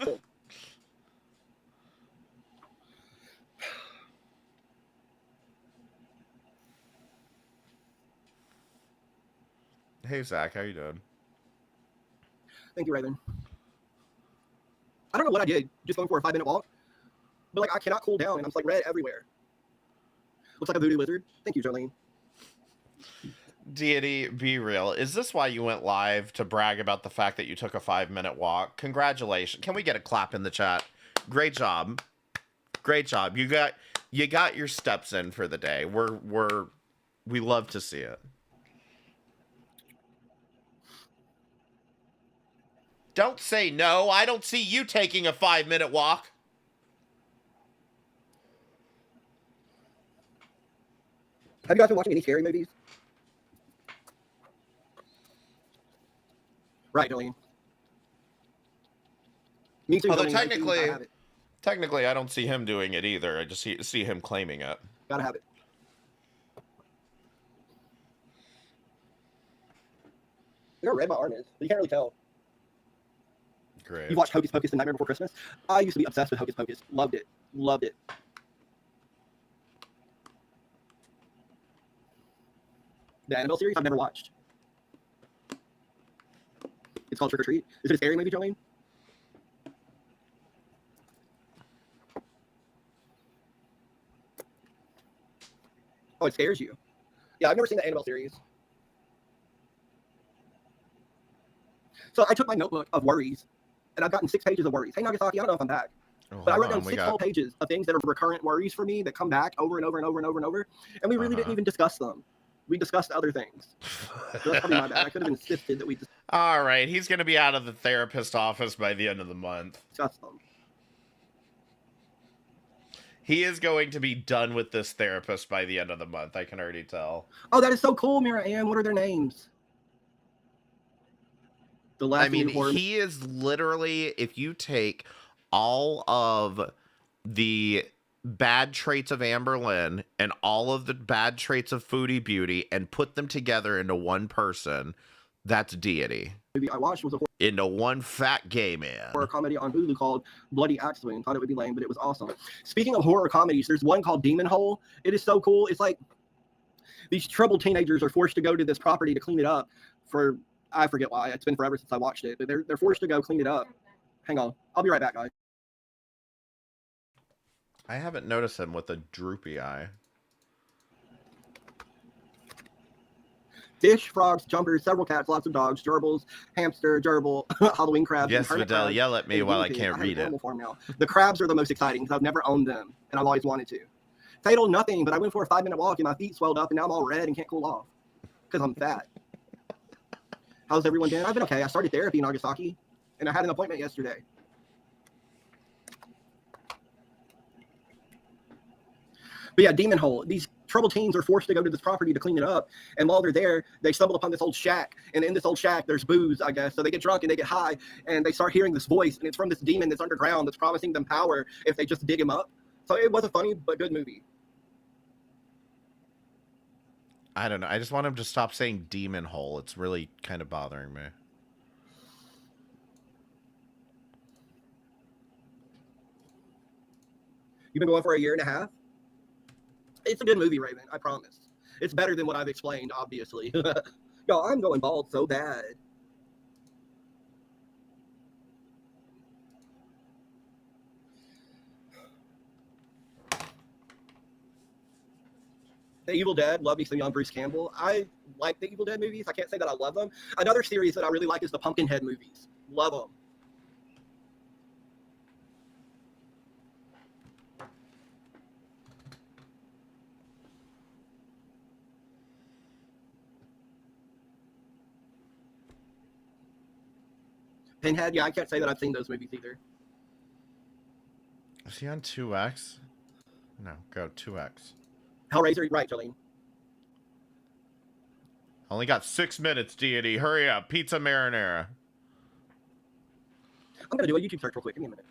Hey, Zach, how you doing?
Thank you, Raven. I don't know what I did, just going for a 5-minute walk. But, like, I cannot cool down, and I'm, like, red everywhere. Looks like a voodoo lizard. Thank you, Jolene.
Deity, be real. Is this why you went live, to brag about the fact that you took a 5-minute walk? Congratulations. Can we get a clap in the chat? Great job. Great job. You got your steps in for the day. We love to see it. Don't say no. I don't see you taking a 5-minute walk.
Have you guys been watching any scary movies? Right, Jolene. Me too.
Although
Jolene,
technically, I don't see him doing it either. I just see him claiming it.
Gotta have it. I got red my arm is, but you can't really tell.
Great.
You watched Hocus Pocus: The Nightmare Before Christmas? I used to be obsessed with Hocus Pocus. Loved it. Loved it. The Annabelle series I've never watched. It's called Trick or Treat. Is it a scary movie, Jolene? Oh, it scares you. Yeah, I've never seen the Annabelle series. So I took my notebook of worries, and I've gotten 6 pages of worries. Hey, Nagasaki, I don't know if I'm back. But I wrote down 6 whole pages of things that are recurrent worries for me that come back over and over and over and over and over. And we really didn't even discuss them. We discussed other things. So that's probably my bad. I could have insisted that we
All right, he's going to be out of the therapist office by the end of the month.
discuss them.
He is going to be done with this therapist by the end of the month. I can already tell.
Oh, that is so cool, Mira Ann. What are their names? The last
I mean, he is literally, if you take all of the bad traits of Amberlynn and all of the bad traits of Foodie Beauty and put them together into one person, that's Deity.
Movie I watched was a
into one fat gay man.
horror comedy on Hulu called Bloody Axe Wound. Thought it would be lame, but it was awesome. Speaking of horror comedies, there's one called Demon Hole. It is so cool. It's like these troubled teenagers are forced to go to this property to clean it up for, I forget why. It's been forever since I watched it, but they're forced to go clean it up. Hang on. I'll be right back, guys.
I haven't noticed him with a droopy eye.
Fish, frogs, jumpers, several cats, lots of dogs, gerbils, hamster, gerbil, Halloween crabs.
Yes, Vidal, yell at me while I can't read it.
Form now. The crabs are the most exciting because I've never owned them, and I've always wanted to. Fatal, nothing, but I went for a 5-minute walk and my feet swelled up, and now I'm all red and can't cool off because I'm fat. How's everyone been? I've been okay. I started therapy in Nagasaki, and I had an appointment yesterday. But yeah, Demon Hole. These troubled teens are forced to go to this property to clean it up. And while they're there, they stumble upon this old shack. And in this old shack, there's booze, I guess. So they get drunk and they get high. And they start hearing this voice. And it's from this demon that's underground that's promising them power if they just dig him up. So it was a funny but good movie.
I don't know. I just want him to stop saying Demon Hole. It's really kind of bothering me.
You've been going for a year and a half? It's a good movie, Raven. I promise. It's better than what I've explained, obviously. Yo, I'm going bald so bad. The Evil Dead, love me some young Bruce Campbell. I like the Evil Dead movies. I can't say that I love them. Another series that I really like is the Pumpkinhead movies. Love them. Pinhead, yeah, I can't say that I've seen those movies either.
Is he on 2X? No, go 2X.
Hellraiser, right, Jolene.
Only got 6 minutes, Deity. Hurry up. Pizza marinara.
I'm going to do a YouTube search real quick. Give me a minute.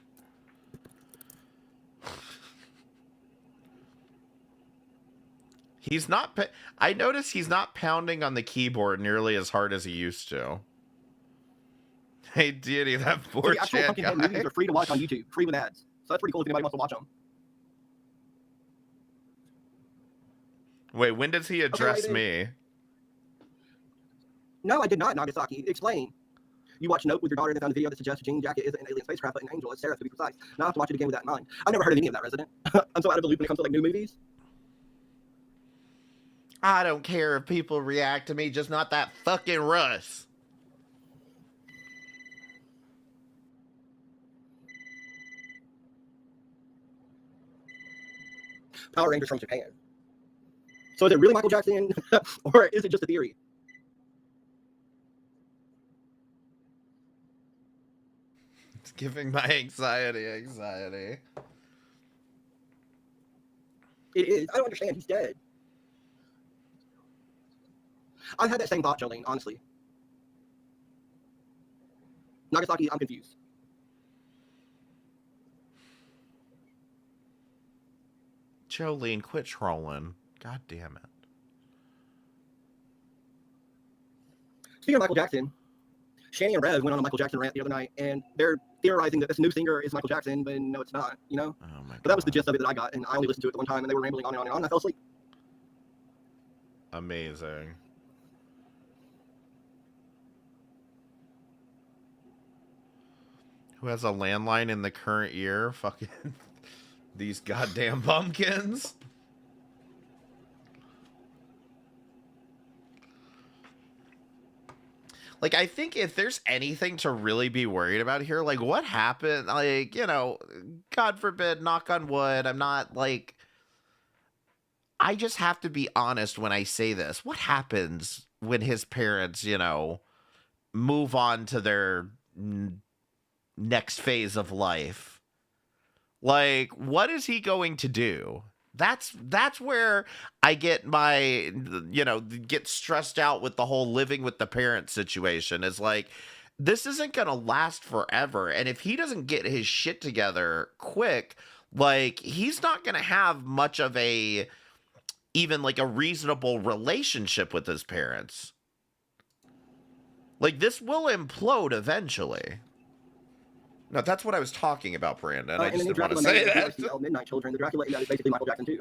He's not... I notice he's not pounding on the keyboard nearly as hard as he used to. Hey, Deity, that poor
The actual Pumpkinhead movies are free to watch on YouTube. Free with ads. So that's pretty cool if anybody wants to watch them.
Wait, when does he address me?
No, I did not, Nagasaki. Explain. You watch Nope with your daughter and they found a video that suggests a jean jacket isn't an alien spacecraft but an angel. It's Sarah, to be precise. Now I have to watch it again with that in mind. I've never heard of any of that, Resident. I'm so out of the loop when it comes to like new movies.
I don't care if people react to me, just not that fucking Russ.
Power Rangers from Japan. So is it really Michael Jackson or is it just a theory?
It's giving my anxiety.
It is. I don't understand. He's dead. I've had that same thought, Jolene, honestly. Nagasaki, I'm confused.
Jolene, quit trolling. God damn it.
Speaking of Michael Jackson, Shani and Rev went on a Michael Jackson rant the other night, and they're theorizing that this new singer is Michael Jackson, but no, it's not, you know?
Oh my God.
But that was the gist of it that I got, and I only listened to it the one time, and they were rambling on and on and on, and I fell asleep.
Amazing. Who has a landline in the current year? Fucking these goddamn pumpkins. Like, I think if there's anything to really be worried about here, like, what happened? Like, you know, God forbid, knock on wood, I'm not, like... I just have to be honest when I say this. What happens when his parents, you know, move on to their next phase of life? Like, what is he going to do? That's where I get my, you know, get stressed out with the whole living with the parent situation. Is like, this isn't going to last forever. And if he doesn't get his shit together quick, like, he's not going to have much of a, even like a reasonable relationship with his parents. Like, this will implode eventually. No, that's what I was talking about, Brandon. I just didn't want to say that.
Midnight Children. The Dracula in that is basically Michael Jackson too.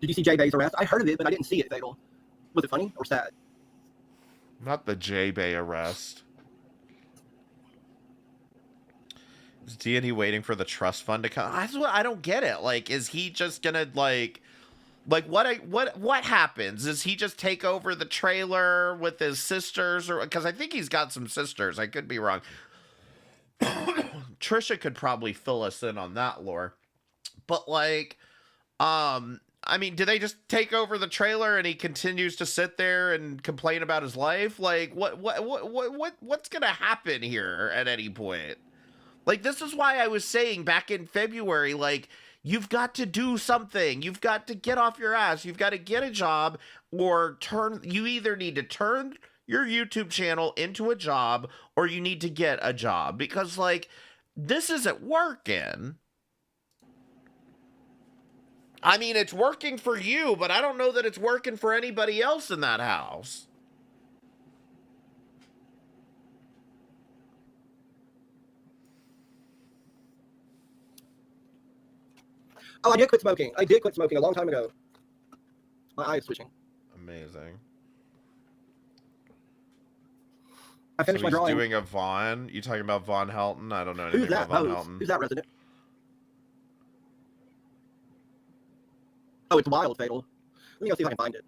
Did you see J Bay's arrest? I heard of it, but I didn't see it. Fatal. Was it funny or sad?
Not the J Bay arrest. Is Deity waiting for the trust fund to come? That's what I don't get it. Like, is he just gonna like what happens? Is he just take over the trailer with his sisters, or because I think he's got some sisters? I could be wrong. Trisha could probably fill us in on that lore. But like, I mean, do they just take over the trailer and he continues to sit there and complain about his life? Like, what's gonna happen here at any point? Like, this is why I was saying back in February, like, you've got to do something. You've got to get off your ass. You've got to get a job, or you either need to turn your YouTube channel into a job, or you need to get a job, because like, this isn't working. I mean, it's working for you, but I don't know that it's working for anybody else in that house.
Oh, I did quit smoking. I did quit smoking a long time ago. My eye is switching.
Amazing.
I finished my drawing.
Doing a Vaughn? You talking about Von Helton? I don't know anything about Von Helton.
Who's that resident? Oh, it's Wild Fatal. Let me go see if I can find it.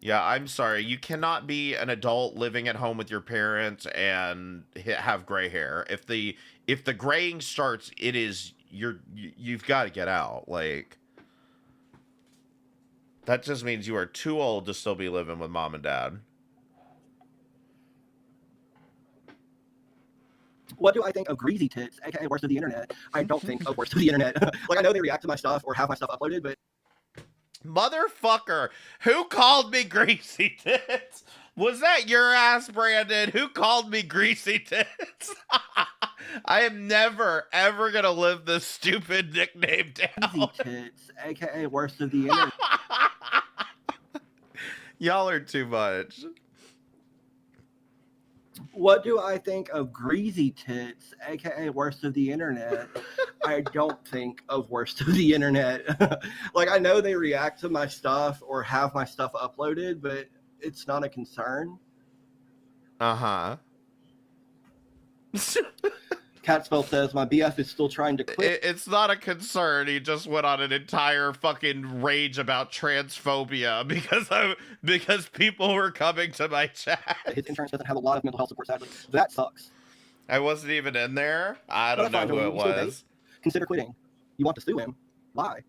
Yeah, I'm sorry. You cannot be an adult living at home with your parents and have gray hair. If the graying starts, it is you've got to get out. Like, that just means you are too old to still be living with mom and dad.
What do I think of Greasy Tits, aka Worst of the Internet? I don't think of Worst of the Internet. Like, I know they react to my stuff or have my stuff uploaded, but...
Motherfucker, who called me Greasy Tits? Was that your ass, Brandon? Who called me Greasy Tits? I am never, ever gonna live this stupid nickname down.
Greasy Tits, aka Worst of the Internet.
Y'all are too much.
What do I think of Greasy Tits, aka Worst of the Internet? I don't think of Worst of the Internet. Like, I know they react to my stuff or have my stuff uploaded, but it's not a concern.
Uh-huh.
Catspell says, my BF is still trying to quit.
It's not a concern. He just went on an entire fucking rage about transphobia because people were coming to my chat.
His insurance doesn't have a lot of mental health support, sadly. That sucks.
I wasn't even in there. I don't know who it was.
Consider quitting. You want to sue him. Why?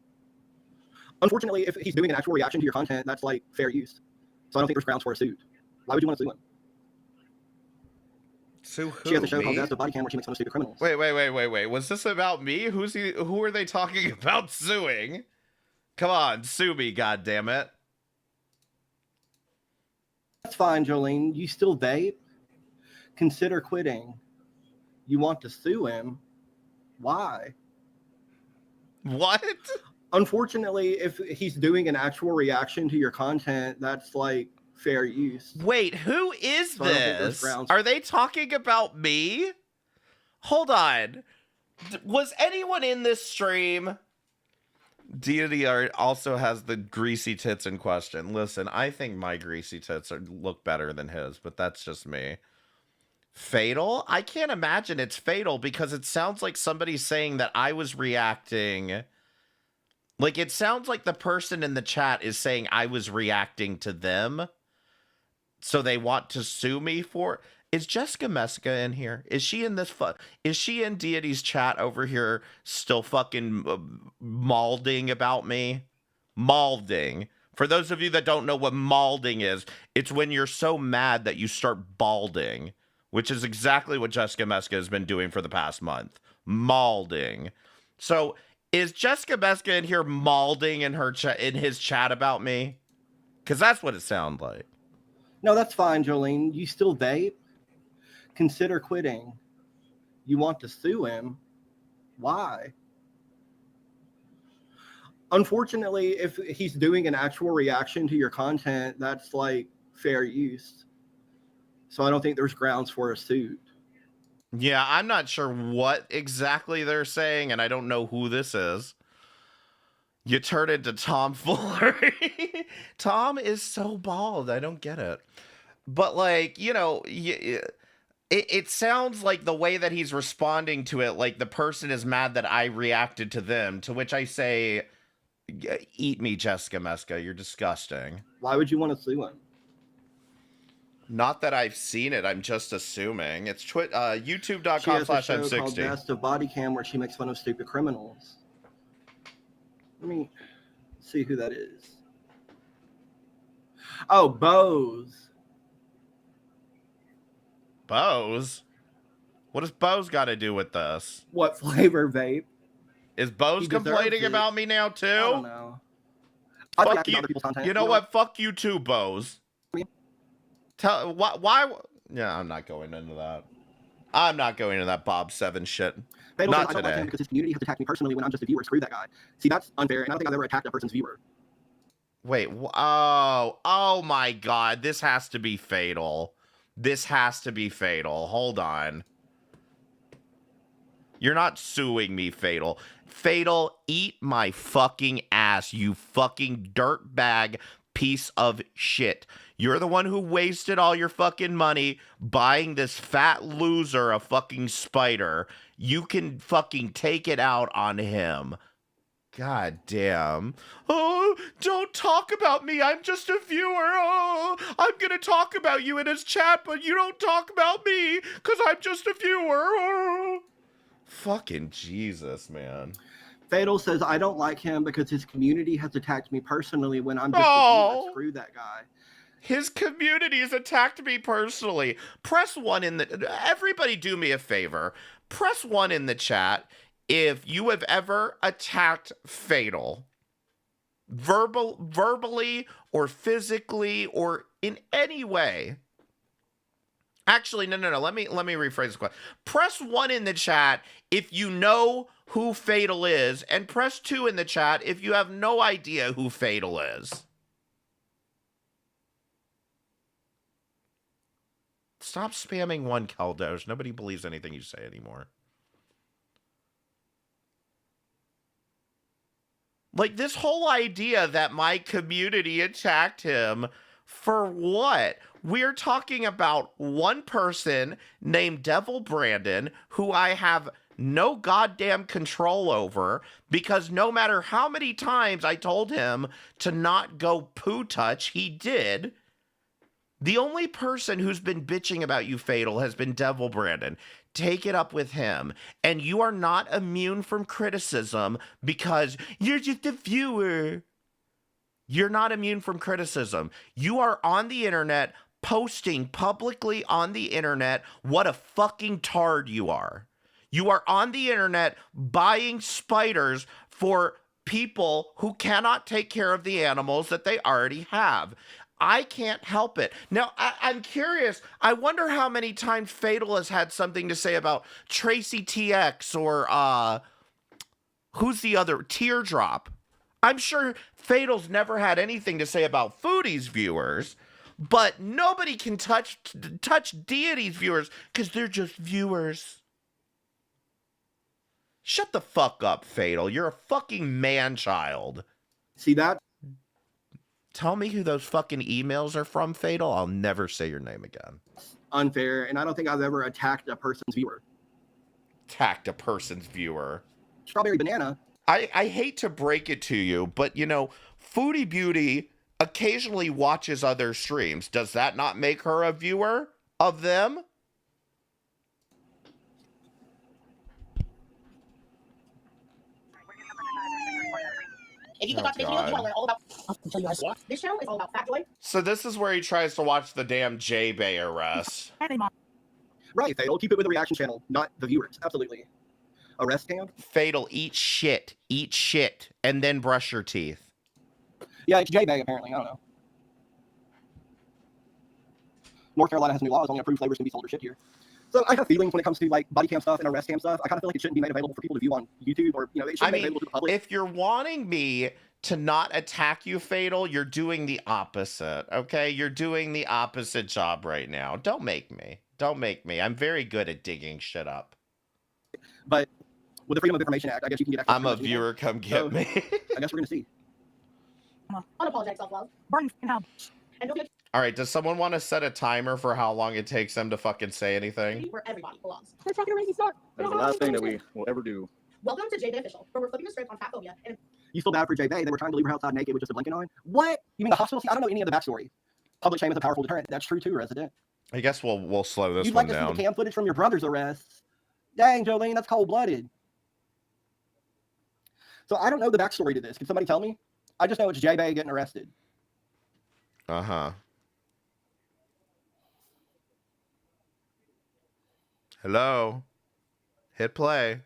Unfortunately, if he's doing an actual reaction to your content, that's like fair use. So I don't think there's grounds for a suit. Why would you want to sue him?
Sue who?
She has a show
me?
called That's the Body Cam where she makes fun of stupid criminals.
Wait. Was this about me? Who are they talking about suing? Come on, sue me, goddammit.
That's fine, Jolene. You still vape? Consider quitting. You want to sue him? Why?
What?
Unfortunately, if he's doing an actual reaction to your content, that's like fair use.
Wait, who is
So I don't think there's
this?
grounds.
Are they talking about me? Hold on. Was anyone in this stream? Deity also has the greasy tits in question. Listen, I think my greasy tits look better than his, but that's just me. Fatal? I can't imagine it's fatal because it sounds like somebody's saying that I was reacting. Like, it sounds like the person in the chat is saying I was reacting to them. So they want to sue me for... Is Jessica Messica in here? Is she in this... Is she in Deity's chat over here still fucking malding about me? Malding. For those of you that don't know what malding is, it's when you're so mad that you start balding, which is exactly what Jessica Messica has been doing for the past month. Malding. So is Jessica Messica in here malding in her in his chat about me? Because that's what it sounds like.
No, that's fine, Jolene. You still vape? Consider quitting. You want to sue him? Why? Unfortunately, if he's doing an actual reaction to your content, that's like fair use. So I don't think there's grounds for a suit.
Yeah, I'm not sure what exactly they're saying, and I don't know who this is. You turn into tomfoolery. Tom is so bald. I don't get it. But, like, you know, it sounds like the way that he's responding to it, like the person is mad that I reacted to them, to which I say, eat me, Jessica Messica. You're disgusting.
Why would you want to sue him?
Not that I've seen it. I'm just assuming. It's
YouTube.com/I'm60. She has a show called Best of Body Cam where she makes fun of stupid criminals. Let me see who that is. Oh, Bose.
Bose? What does Bose got to do with this?
What flavor vape?
Is Bose complaining about me now too?
I don't know.
Fuck you. You know what? Fuck you too, Bose. Tell why? Yeah, I'm not going into that. I'm not going into that Bob 7 shit. Not today. I don't like him
because his community has attacked me personally when I'm just a viewer. Screw that guy. See, that's unfair, and I don't think I've ever attacked that person's viewer.
Wait. Oh my God. This has to be fatal. This has to be fatal. Hold on. You're not suing me, Fatal. Fatal, eat my fucking ass, you fucking dirtbag piece of shit. You're the one who wasted all your fucking money buying this fat loser a fucking spider. You can fucking take it out on him. God damn. Oh, don't talk about me. I'm just a viewer. Oh, I'm going to talk about you in his chat, but you don't talk about me because I'm just a viewer. Oh. Fucking Jesus, man.
Fatal says, I don't like him because his community has attacked me personally when I'm just a viewer. Screw that guy.
His community has attacked me personally. Press 1 in the... Everybody do me a favor. Press 1 in the chat if you have ever attacked Fatal. Verbally or physically or in any way. Actually, no. Let me rephrase the question. Press 1 in the chat if you know who Fatal is, and press 2 in the chat if you have no idea who Fatal is. Stop spamming 1 Keldosh. Nobody believes anything you say anymore. Like, this whole idea that my community attacked him for what? We're talking about one person named Devil Brandon, who I have no goddamn control over, because no matter how many times I told him to not go poo touch, he did. The only person who's been bitching about you, Fatal, has been Devil Brandon. Take it up with him. And you are not immune from criticism because you're just a viewer. You're not immune from criticism. You are on the internet, posting publicly on the internet what a fucking tard you are. You are on the internet buying spiders for people who cannot take care of the animals that they already have. I can't help it. Now, I'm curious. I wonder how many times Fatal has had something to say about Tracy TX or, who's the other? Teardrop. I'm sure Fatal's never had anything to say about Foodie's viewers, but nobody can touch Deity's viewers because they're just viewers. Shut the fuck up, Fatal. You're a fucking man-child.
See that?
Tell me who those fucking emails are from, Fatal. I'll never say your name again.
Unfair, and I don't think I've ever attacked a person's viewer.
Attacked a person's viewer.
Strawberry banana.
I hate to break it to you, but you know, Foodie Beauty occasionally watches other streams. Does that not make her a viewer of them?
If you can watch this video, you want to learn all about. I'll tell you guys what. This channel is all about fat joy.
So this is where he tries to watch the damn J-Bay arrest.
Right, Fatal. Keep it with the reaction channel, not the viewers. Absolutely. Arrest cam?
Fatal, eat shit, and then brush your teeth.
Yeah, it's J-Bay apparently. I don't know. North Carolina has new laws. Only approved flavors can be sold or shipped here. So I have feelings when it comes to like body cam stuff and arrest cam stuff. I kind of feel like it shouldn't be made available for people to view on YouTube, or it should be made available to the public.
If you're wanting me to not attack you, Fatal, you're doing the opposite. Okay, you're doing the opposite job right now. Don't make me. Don't make me. I'm very good at digging shit up.
But with the Freedom of Information Act, I guess you can get access.
I'm a viewer. Come get me.
I guess we're gonna see.
Unapologetic self-love. Burn in hell. And don't
All right, does someone want to set a timer for how long it takes them to fucking say anything?
where everybody belongs. We're talking a racing start.
That's the last thing that we will ever do.
Welcome to JBay Official, where we're flipping the script on fatphobia. And
You feel bad for J-Bay. They were trying to leave her outside naked with just a blanket on. What? You mean the hospital? See, I don't know any of the backstory. Public shame is a powerful deterrent. That's true too, resident.
I guess we'll slow this
You'd
one
like to
down.
see the cam footage from your brother's arrest. Dang, Jolene, that's cold-blooded. So I don't know the backstory to this. Can somebody tell me? I just know it's J-Bay getting arrested.
Uh-huh. Hello? Hit play.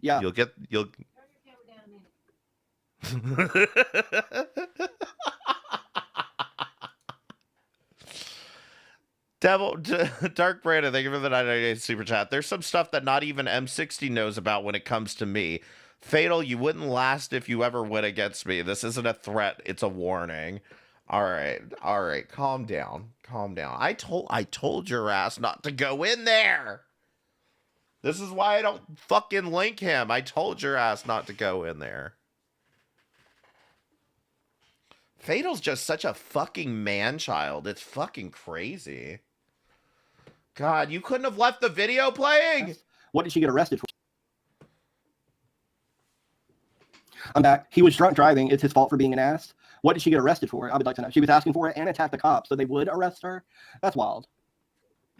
Yeah.
You'll Dark Brandon, thank you for the 998 super chat. There's some stuff that not even M60 knows about when it comes to me. Fatal, you wouldn't last if you ever went against me. This isn't a threat, it's a warning. All right, calm down. I told your ass not to go in there. This is why I don't fucking link him. I told your ass not to go in there. Fatal's just such a fucking man-child. It's fucking crazy. God, you couldn't have left the video playing?
What did she get arrested for? I'm back. He was drunk driving. It's his fault for being an ass. What did she get arrested for? I would like to know. She was asking for it and attacked the cops, so they would arrest her? That's wild.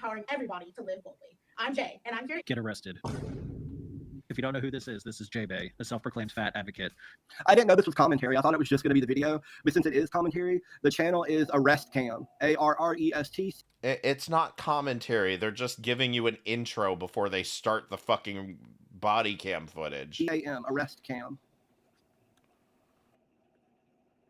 empowering everybody to live boldly. I'm Jay, and I'm here to
get arrested. If you don't know who this is J-Bay, the self-proclaimed fat advocate.
I didn't know this was commentary. I thought it was just going to be the video. But since it is commentary, the channel is Arrest Cam. ARREST.
It's not commentary. They're just giving you an intro before they start the fucking body cam footage.
EAM, Arrest Cam.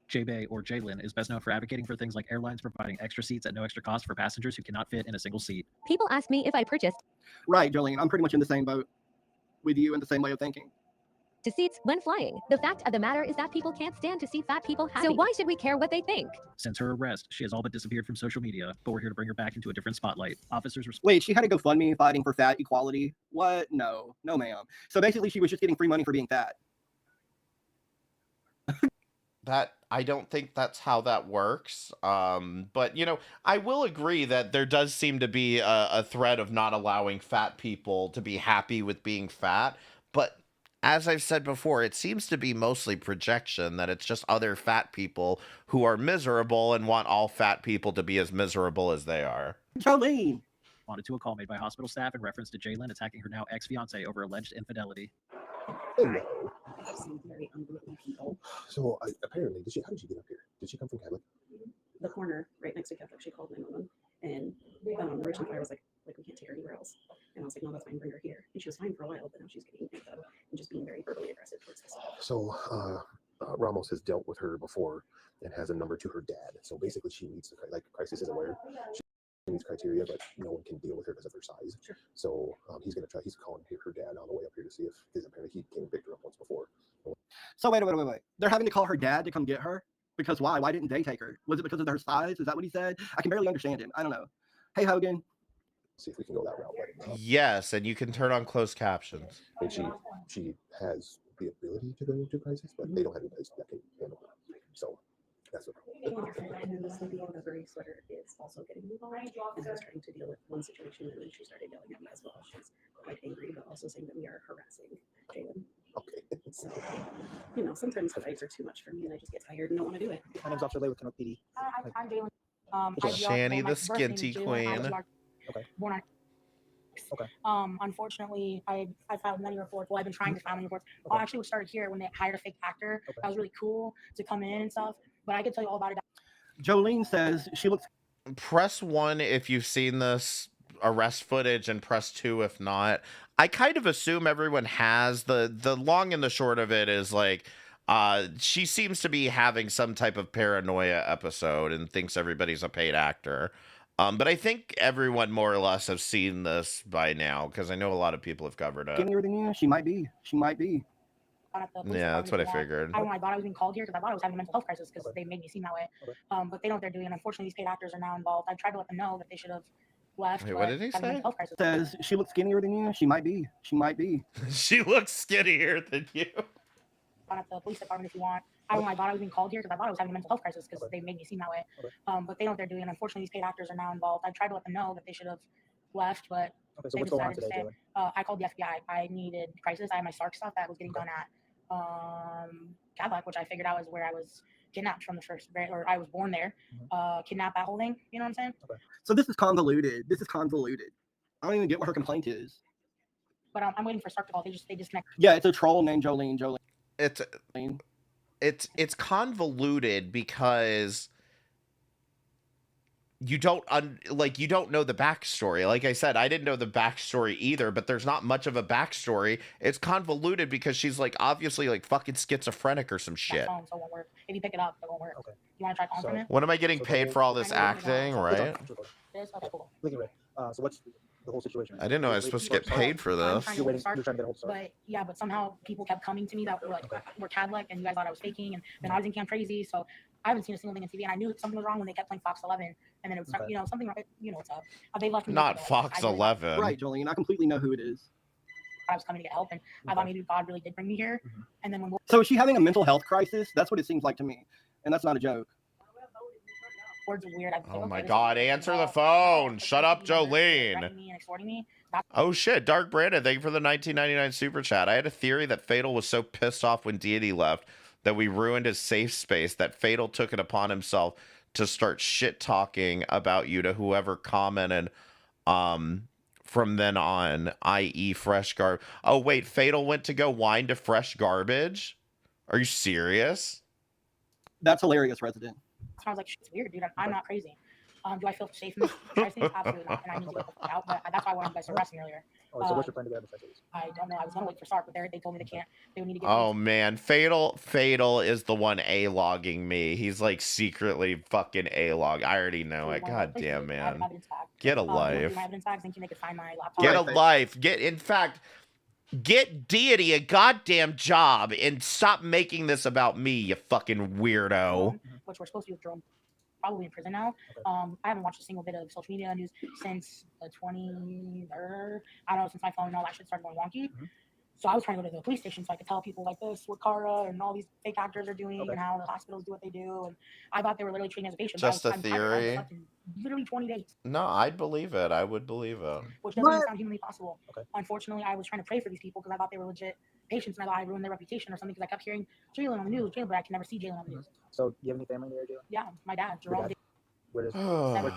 J-Bay, or Jalen, is best known for advocating for things like airlines providing extra seats at no extra cost for passengers who cannot fit in a single seat.
People ask me if I purchased
Right, Jolene. I'm pretty much in the same boat with you and the same way of thinking.
to seats when flying. The fact of the matter is that people can't stand to see fat people happy. So why should we care what they think?
Since her arrest, she has all but disappeared from social media, but we're here to bring her back into a different spotlight. Officers
Wait, she had to GoFundMe fighting for fat equality? What? No, ma'am. So basically she was just getting free money for being fat.
I don't think that's how that works. But, you know, I will agree that there does seem to be a threat of not allowing fat people to be happy with being fat. But as I've said before, it seems to be mostly projection, that it's just other fat people who are miserable and want all fat people to be as miserable as they are.
Jolene!
Responded to a call made by hospital staff in reference to Jalen attacking her now ex-fiance over alleged infidelity.
I've seen very unruly people. So apparently, how did she get up here? Did she come from Catholic? The corner right next to Catholic, she called 911, and Rich and I was like, we can't take her anywhere else. And I was like, no, that's fine, bring her here. And she was fine for a while, but now she's getting picked up and just being very verbally aggressive towards us. So Ramos has dealt with her before and has a number to her dad. So basically, she meets the crisis is aware. She meets criteria, but no one can deal with her because of her size. Sure. So he's gonna try. He's calling her dad on the way up here to see if, because apparently he came and picked her up once before.
So wait. They're having to call her dad to come get her because why? Why didn't they take her? Was it because of her size? Is that what he said? I can barely understand him. I don't know. Hey Hogan.
See if we can go that route. But,
yes, and you can turn on closed captions.
And she has the ability to go into crisis, but they don't have any place that can handle her. So that's the problem.
And this lady in the furry sweater is also getting involved and was trying to deal with one situation, and then she started yelling at me as well. She's quite angry, but also saying that we are harassing Jalen.
Okay.
So, you know, sometimes the fights are too much for me, and I just get tired and don't want to do it.
My name's Officer Lay with Kennewick PD.
I'm Jalen.
Shanny the Skinty Queen.
Okay.
Born on.
Okay.
Unfortunately, I filed many reports. Well, I've been trying to file many reports. Okay. I actually started here when they hired a fake actor. Okay. That was really cool to come in and stuff. But I could tell you all about it.
Jolene says she looks.
Press 1 if you've seen this arrest footage, and press 2 if not. I kind of assume everyone has. The long and the short of it is like, she seems to be having some type of paranoia episode and thinks everybody's a paid actor. But I think everyone more or less have seen this by now, because I know a lot of people have covered it.
Skinnier than you? She might be.
Yeah, that's what I figured.
I thought I was being called here because I thought I was having a mental health crisis because they made me seem that way. But they know what they're doing. And unfortunately, these paid actors are now involved. I tried to let them know that they should have left.
Wait, what did he say?
Says she looks skinnier than you. She might be.
She looks skinnier than you.
At the police department if you want. I thought I was being called here because I thought I was having a mental health crisis because they made me seem that way. But they know what they're doing. And unfortunately, these paid actors are now involved. I tried to let them know that they should have left, but
so what's going on today, Jalen?
I called the FBI. I needed crisis. I had my Sark stuff that was getting done at Cadillac, which I figured out was where I was kidnapped from the first, or I was born there. Kidnapped, that whole thing. You know what I'm saying?
So this is convoluted. I don't even get what her complaint is.
But I'm waiting for Sark to call. They disconnect.
Yeah, it's a troll named Jolene.
It's convoluted because you don't know the backstory. Like I said, I didn't know the backstory either, but there's not much of a backstory. It's convoluted because she's like obviously like fucking schizophrenic or some shit.
So it won't work. If you pick it up, it won't work. Okay. You want to try calling from it?
When am I getting paid for all this acting, right?
Okay, cool.
So what's the whole situation?
I didn't know I was supposed to get paid for this.
You're trying to get a hold of Sark.
But yeah, but somehow people kept coming to me that were like, we're Cadillac, and you guys thought I was faking, and then I was in Camp Crazy, so I haven't seen a single thing on TV, and I knew something was wrong when they kept playing Fox 11, and then it was you know something, you know what's up. They left me.
Not Fox 11.
Right, Jolene. I completely know who it is.
I was coming to get help, and I thought maybe God really did bring me here, and then when.
So is she having a mental health crisis? That's what it seems like to me, and that's not a joke.
Words are weird.
Oh my God! Answer the phone. Shut up, Jolene. Oh shit, Dark Brandon, thank you for the 1999 super chat. I had a theory that Fatal was so pissed off when Deity left that we ruined his safe space that Fatal took it upon himself to start shit talking about you to whoever commented from then on, i.e. fresh garbage. Oh wait, Fatal went to go whine to fresh garbage? Are you serious?
That's hilarious, Resident.
I was like, shit's weird, dude. I'm not crazy. Do I feel safe in this? Absolutely not. And I need to get the fuck out. But that's why I wanted you guys to arrest me earlier.
So what's your plan to get out of the
I don't know. I was gonna wait for Sark, but they told me they can't. They would need to get.
Oh man, Fatal is the one A-logging me. He's like secretly fucking A-log. I already know it. God damn, man. Get a life. Get a life. Get Deity a goddamn job and stop making this about me, you fucking weirdo.
Which we're supposed to be with Jerome, probably in prison now. I haven't watched a single bit of social media news since the 23rd. I don't know, since my phone and all that shit started going wonky. So I was trying to go to the police station so I could tell people like this, what Kara and all these fake actors are doing, and how the hospitals do what they do. And I thought they were literally treating as a patient.
Just a theory.
Literally 20 days.
No, I'd believe it. I would believe it.
Which doesn't even sound humanly possible. Unfortunately, I was trying to pray for these people because I thought they were legit patients, and I thought I ruined their reputation or something because I kept hearing Jalen on the news, but I can never see Jalen on the news.
So do you have any family there, Jalen?
Yeah, my dad, Jerome.
Where does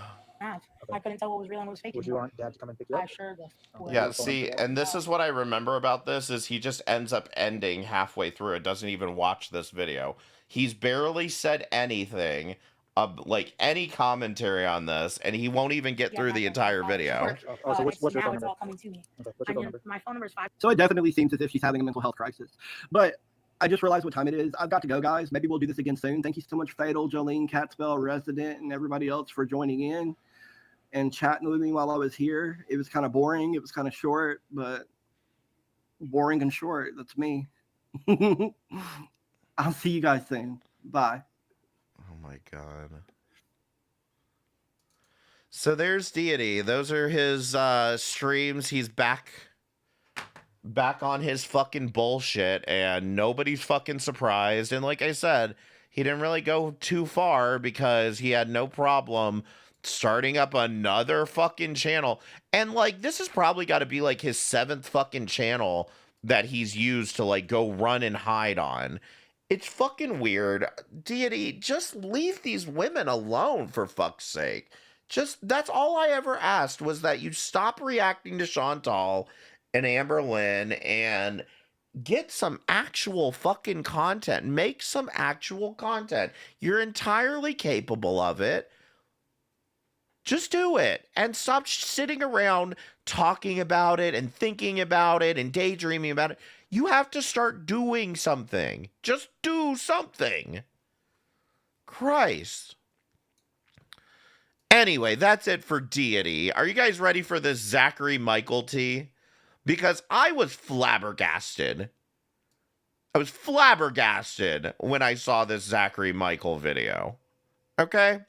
I couldn't tell what was real and what was fake.
Would you want Dad to come and pick you up?
I sure would.
Yeah, see, and this is what I remember about this is he just ends up ending halfway through. It doesn't even watch this video. He's barely said anything, like any commentary on this, and he won't even get through the entire video.
So what's your phone number?
My phone number is 5.
So it definitely seems as if she's having a mental health crisis. But I just realized what time it is. I've got to go, guys. Maybe we'll do this again soon. Thank you so much, Fatal, Jolene, Catspell, Resident, and everybody else for joining in and chatting with me while I was here. It was kind of boring. It was kind of short, but boring and short. That's me. I'll see you guys soon. Bye.
Oh my god. So there's Deity. Those are his streams. He's back on his fucking bullshit, and nobody's fucking surprised. And like I said, he didn't really go too far because he had no problem starting up another fucking channel. And like, this has probably got to be like his 7th fucking channel that he's used to like go run and hide on. It's fucking weird. Deity, just leave these women alone, for fuck's sake. Just, that's all I ever asked, was that you stop reacting to Chantal and Amberlynn and get some actual fucking content. Make some actual content. You're entirely capable of it. Just do it and stop sitting around talking about it and thinking about it and daydreaming about it. You have to start doing something. Just do something. Christ. Anyway, that's it for Deity. Are you guys ready for this Zachary Michael tea? Because I was flabbergasted. I was flabbergasted when I saw this Zachary Michael video. Okay?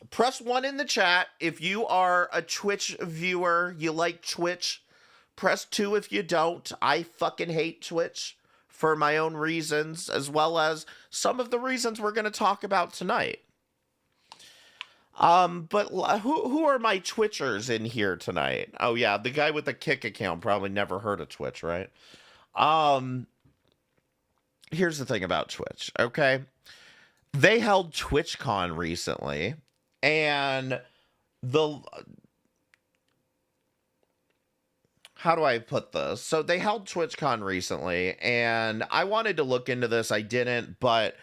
Press 1 in the chat if you are a Twitch viewer, you like Twitch. Press 2 if you don't. I fucking hate Twitch for my own reasons, as well as some of the reasons we're going to talk about tonight. But who are my Twitchers in here tonight? Oh yeah, the guy with the Kick account probably never heard of Twitch, right? Here's the thing about Twitch, okay? They held Twitchcon recently, and how do I put this? So they held TwitchCon recently, and I wanted to look into this. I didn't, but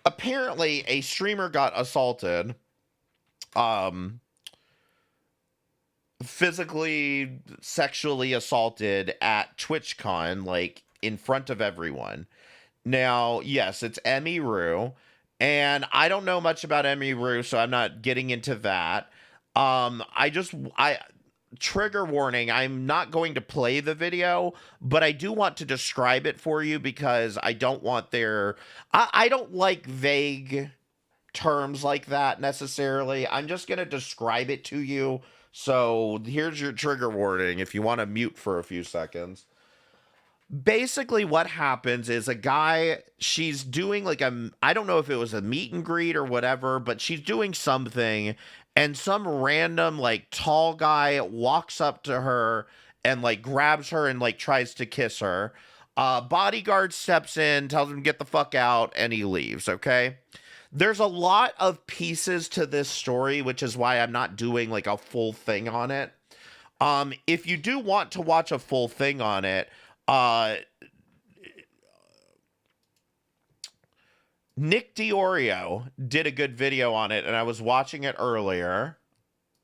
apparently a streamer got assaulted, physically, sexually assaulted at TwitchCon, like in front of everyone. Now, yes, it's Emmy Rue, and I don't know much about Emmy Rue, so I'm not getting into that. Trigger warning, I'm not going to play the video, but I do want to describe it for you because I don't want I don't like vague terms like that necessarily. I'm just going to describe it to you. So here's your trigger warning if you want to mute for a few seconds. Basically what happens is a guy, she's doing like I don't know if it was a meet and greet or whatever, but she's doing something, and some random like tall guy walks up to her and like grabs her and like tries to kiss her. Bodyguard steps in, tells him to get the fuck out, and he leaves, okay? There's a lot of pieces to this story, which is why I'm not doing like a full thing on it. If you do want to watch a full thing on it, Nick Diorio did a good video on it, and I was watching it earlier.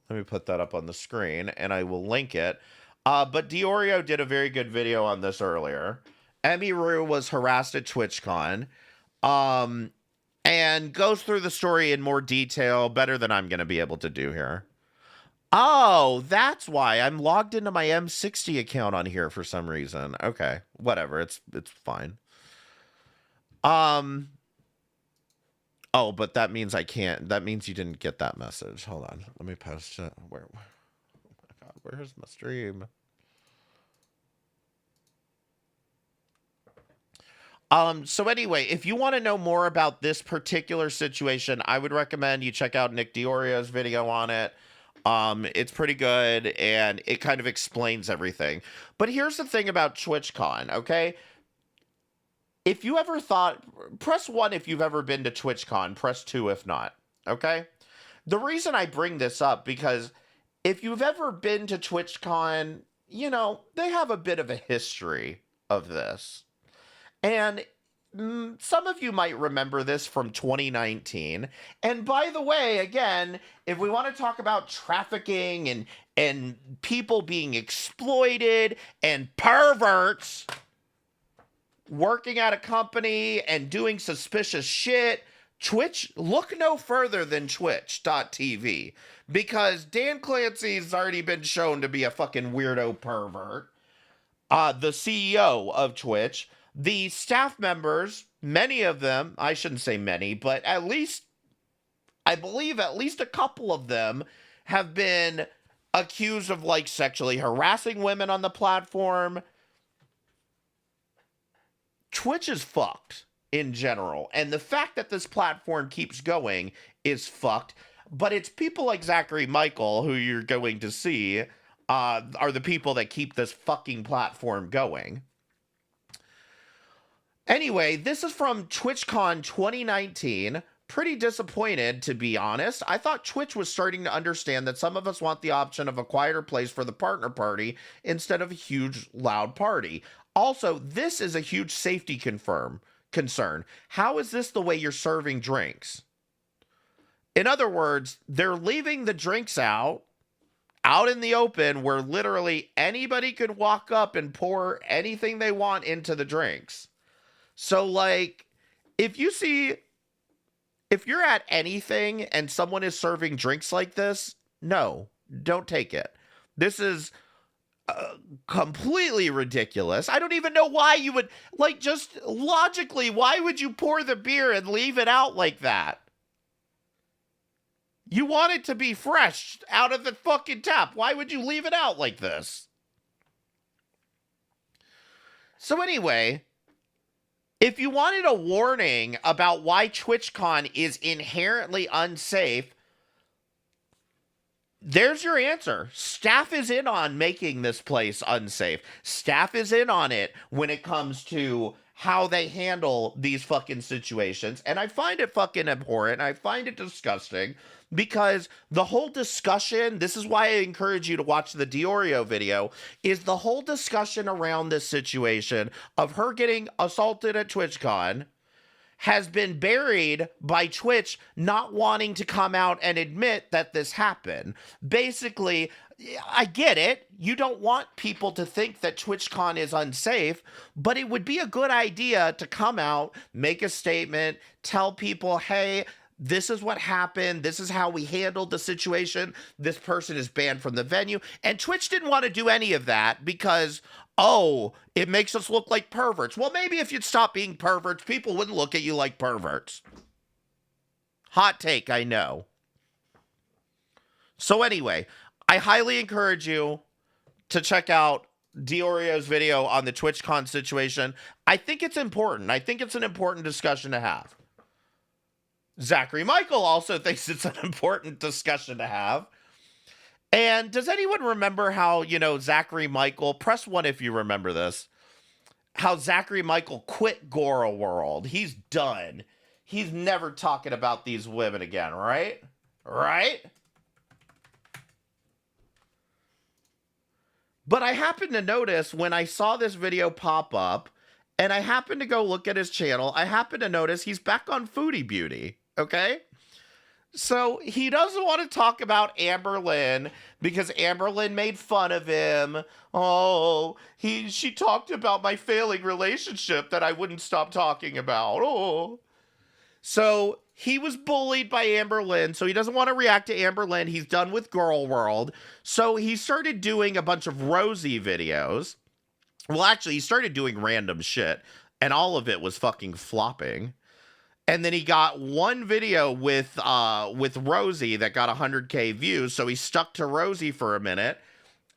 Let me put that up on the screen, and I will link it. But Diorio did a very good video on this earlier. Emmy Rue was harassed at TwitchCon, and goes through the story in more detail, better than I'm going to be able to do here. Oh, that's why I'm logged into my M60 account on here for some reason. Okay, whatever. It's fine. Oh, but that means I can't. That means you didn't get that message. Hold on. Let me post it. Oh my God, where's my stream? So anyway, if you want to know more about this particular situation, I would recommend you check out Nick Diorio's video on it. It's pretty good, and it kind of explains everything. But here's the thing about TwitchCon, okay? If you ever thought, press 1 if you've ever been to TwitchCon, press 2 if not, okay? The reason I bring this up, because if you've ever been to TwitchCon, you know, they have a bit of a history of this. And some of you might remember this from 2019. And by the way, again, if we want to talk about trafficking and people being exploited and perverts working at a company and doing suspicious shit, Twitch, look no further than twitch.tv, because Dan Clancy's already been shown to be a fucking weirdo pervert. The CEO of Twitch, the staff members, many of them, I shouldn't say many, but at least, I believe at least a couple of them have been accused of like sexually harassing women on the platform. Twitch is fucked in general. And the fact that this platform keeps going is fucked. But it's people like Zachary Michael, who you're going to see, are the people that keep this fucking platform going. Anyway, this is from TwitchCon 2019. Pretty disappointed, to be honest. I thought Twitch was starting to understand that some of us want the option of a quieter place for the partner party instead of a huge, loud party. Also, this is a huge safety concern. How is this the way you're serving drinks? In other words, they're leaving the drinks out in the open where literally anybody could walk up and pour anything they want into the drinks. So, like, if you're at anything and someone is serving drinks like this, no, don't take it. This is completely ridiculous. I don't even know why you would, like, just logically, why would you pour the beer and leave it out like that? You want it to be fresh out of the fucking tap. Why would you leave it out like this? So anyway, if you wanted a warning about why TwitchCon is inherently unsafe, there's your answer. Staff is in on making this place unsafe. Staff is in on it when it comes to how they handle these fucking situations. And I find it fucking abhorrent. I find it disgusting because the whole discussion, this is why I encourage you to watch the Deoreo video, is the whole discussion around this situation of her getting assaulted at TwitchCon has been buried by Twitch not wanting to come out and admit that this happened. Basically, I get it. You don't want people to think that TwitchCon is unsafe, but it would be a good idea to come out, make a statement, tell people, hey, this is what happened. This is how we handled the situation. This person is banned from the venue. And Twitch didn't want to do any of that because, oh, it makes us look like perverts. Well, maybe if you'd stop being perverts, people wouldn't look at you like perverts. Hot take, I know. So anyway, I highly encourage you to check out Deoreo's video on the TwitchCon situation. I think it's important. I think it's an important discussion to have. Zachary Michael also thinks it's an important discussion to have. And does anyone remember how, Zachary Michael, press 1 if you remember this, how Zachary Michael quit Gora World? He's done. He's never talking about these women again, right? Right? But I happened to notice when I saw this video pop up, and I happened to go look at his channel, I happened to notice he's back on Foodie Beauty, okay? So he doesn't want to talk about Amber Lynn because Amber Lynn made fun of him. Oh, she talked about my failing relationship that I wouldn't stop talking about. Oh. So he was bullied by Amber Lynn, so he doesn't want to react to Amber Lynn. He's done with Girl World. So he started doing a bunch of Rosie videos. Well, actually, he started doing random shit, and all of it was fucking flopping. And then he got one video with Rosie that got 100K views, so he stuck to Rosie for a minute,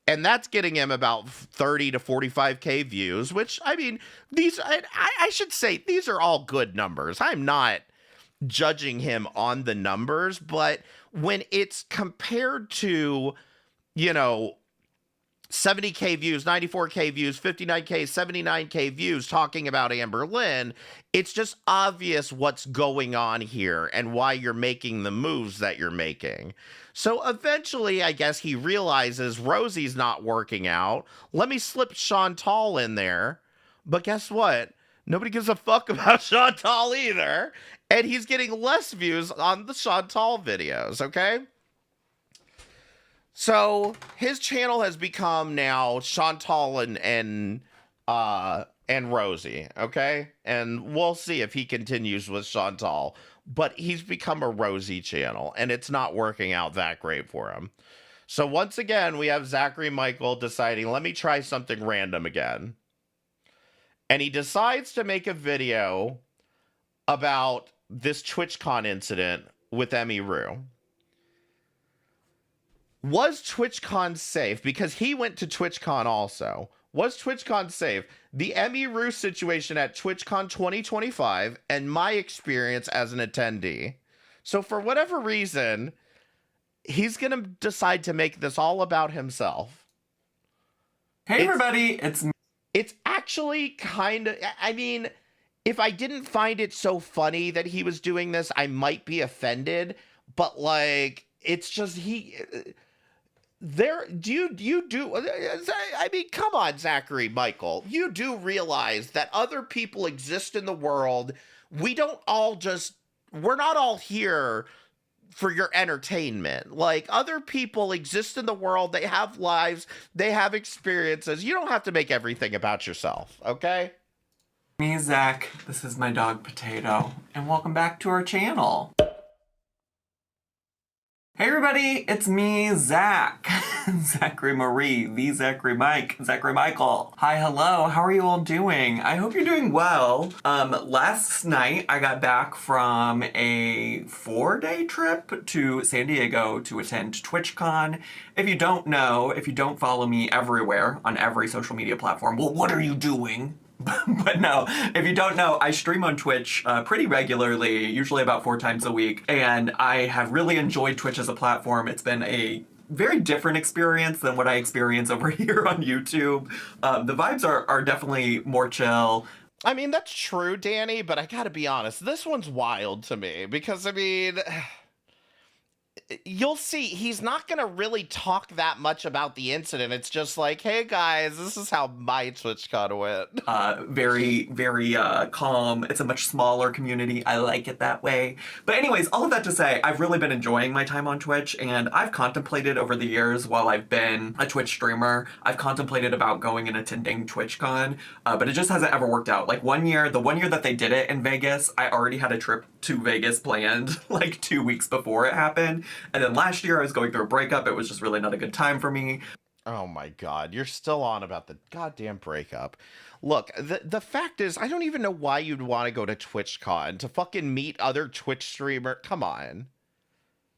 and that's getting him about 30 to 45K views, which, I mean, I should say, these are all good numbers. I'm not judging him on the numbers, but when it's compared to, 70K views, 94K views, 59K, 79K views talking about Amber Lynn, it's just obvious what's going on here and why you're making the moves that you're making. So eventually, I guess he realizes Rosie's not working out. Let me slip Chantal in there. But guess what? Nobody gives a fuck about Chantal either. And he's getting less views on the Chantal videos, okay? So his channel has become now Chantal and Rosie, okay? And we'll see if he continues with Chantal. But he's become a Rosie channel, and it's not working out that great for him. So once again, we have Zachary Michael deciding, let me try something random again. And he decides to make a video about this TwitchCon incident with Emmy Rue. Was TwitchCon safe? Because he went to TwitchCon also. Was TwitchCon safe? The Emmy Rue situation at TwitchCon 2025 and my experience as an attendee. So for whatever reason, he's going to decide to make this all about himself.
Hey, everybody,
it's actually kind of, I mean, if I didn't find it so funny that he was doing this, I might be offended. But like, it's just I mean, come on, Zachary Michael. You do realize that other people exist in the world. We're not all here for your entertainment. Like, other people exist in the world. They have lives. They have experiences. You don't have to make everything about yourself, okay?
Me, Zach. This is my dog, Potato. And welcome back to our channel. Hey everybody, it's me, Zach. Zachary Marie, the Zachary Mike, Zachary Michael. Hi, hello, how are you all doing? I hope you're doing well. Last night I got back from a 4-day trip to San Diego to attend TwitchCon. If you don't know, if you don't follow me everywhere on every social media platform, well, what are you doing? But no, if you don't know, I stream on Twitch pretty regularly, usually about 4 times a week, and I have really enjoyed Twitch as a platform. It's been a very different experience than what I experience over here on YouTube. The vibes are definitely more chill.
I mean, that's true, Danny, but I gotta be honest, this one's wild to me, because, I mean, you'll see, he's not going to really talk that much about the incident. It's just like, hey guys, this is how my TwitchCon went.
Very, very calm. It's a much smaller community. I like it that way. But anyways, all of that to say, I've really been enjoying my time on Twitch, and I've contemplated over the years while I've been a Twitch streamer, I've contemplated about going and attending TwitchCon, but it just hasn't ever worked out. Like the one year that they did it in Vegas, I already had a trip to Vegas planned like 2 weeks before it happened. And then last year I was going through a breakup. It was just really not a good time for me.
Oh my God, you're still on about the goddamn breakup. Look, the fact is, I don't even know why you'd want to go to TwitchCon to fucking meet other Twitch streamers. Come on.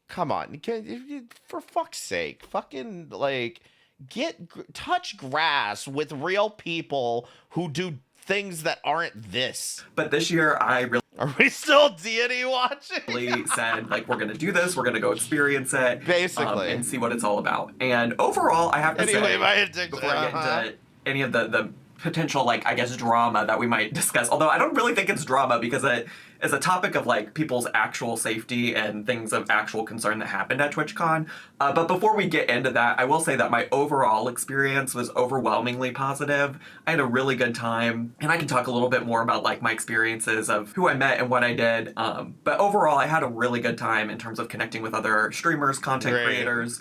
For fuck's sake, fucking like touch grass with real people who do things that aren't this.
But this year I really...
Are we still deity watching?
Really said, like, we're going to do this, we're going to go experience it.
Basically.
And see what it's all about. And overall, I have to say, before I get into any of the potential, like, I guess, drama that we might discuss, although I don't really think it's drama because it is a topic of, like, people's actual safety and things of actual concern that happened at TwitchCon. But before we get into that, I will say that my overall experience was overwhelmingly positive. I had a really good time, and I can talk a little bit more about, like, my experiences of who I met and what I did. But overall, I had a really good time in terms of connecting with other streamers, content creators,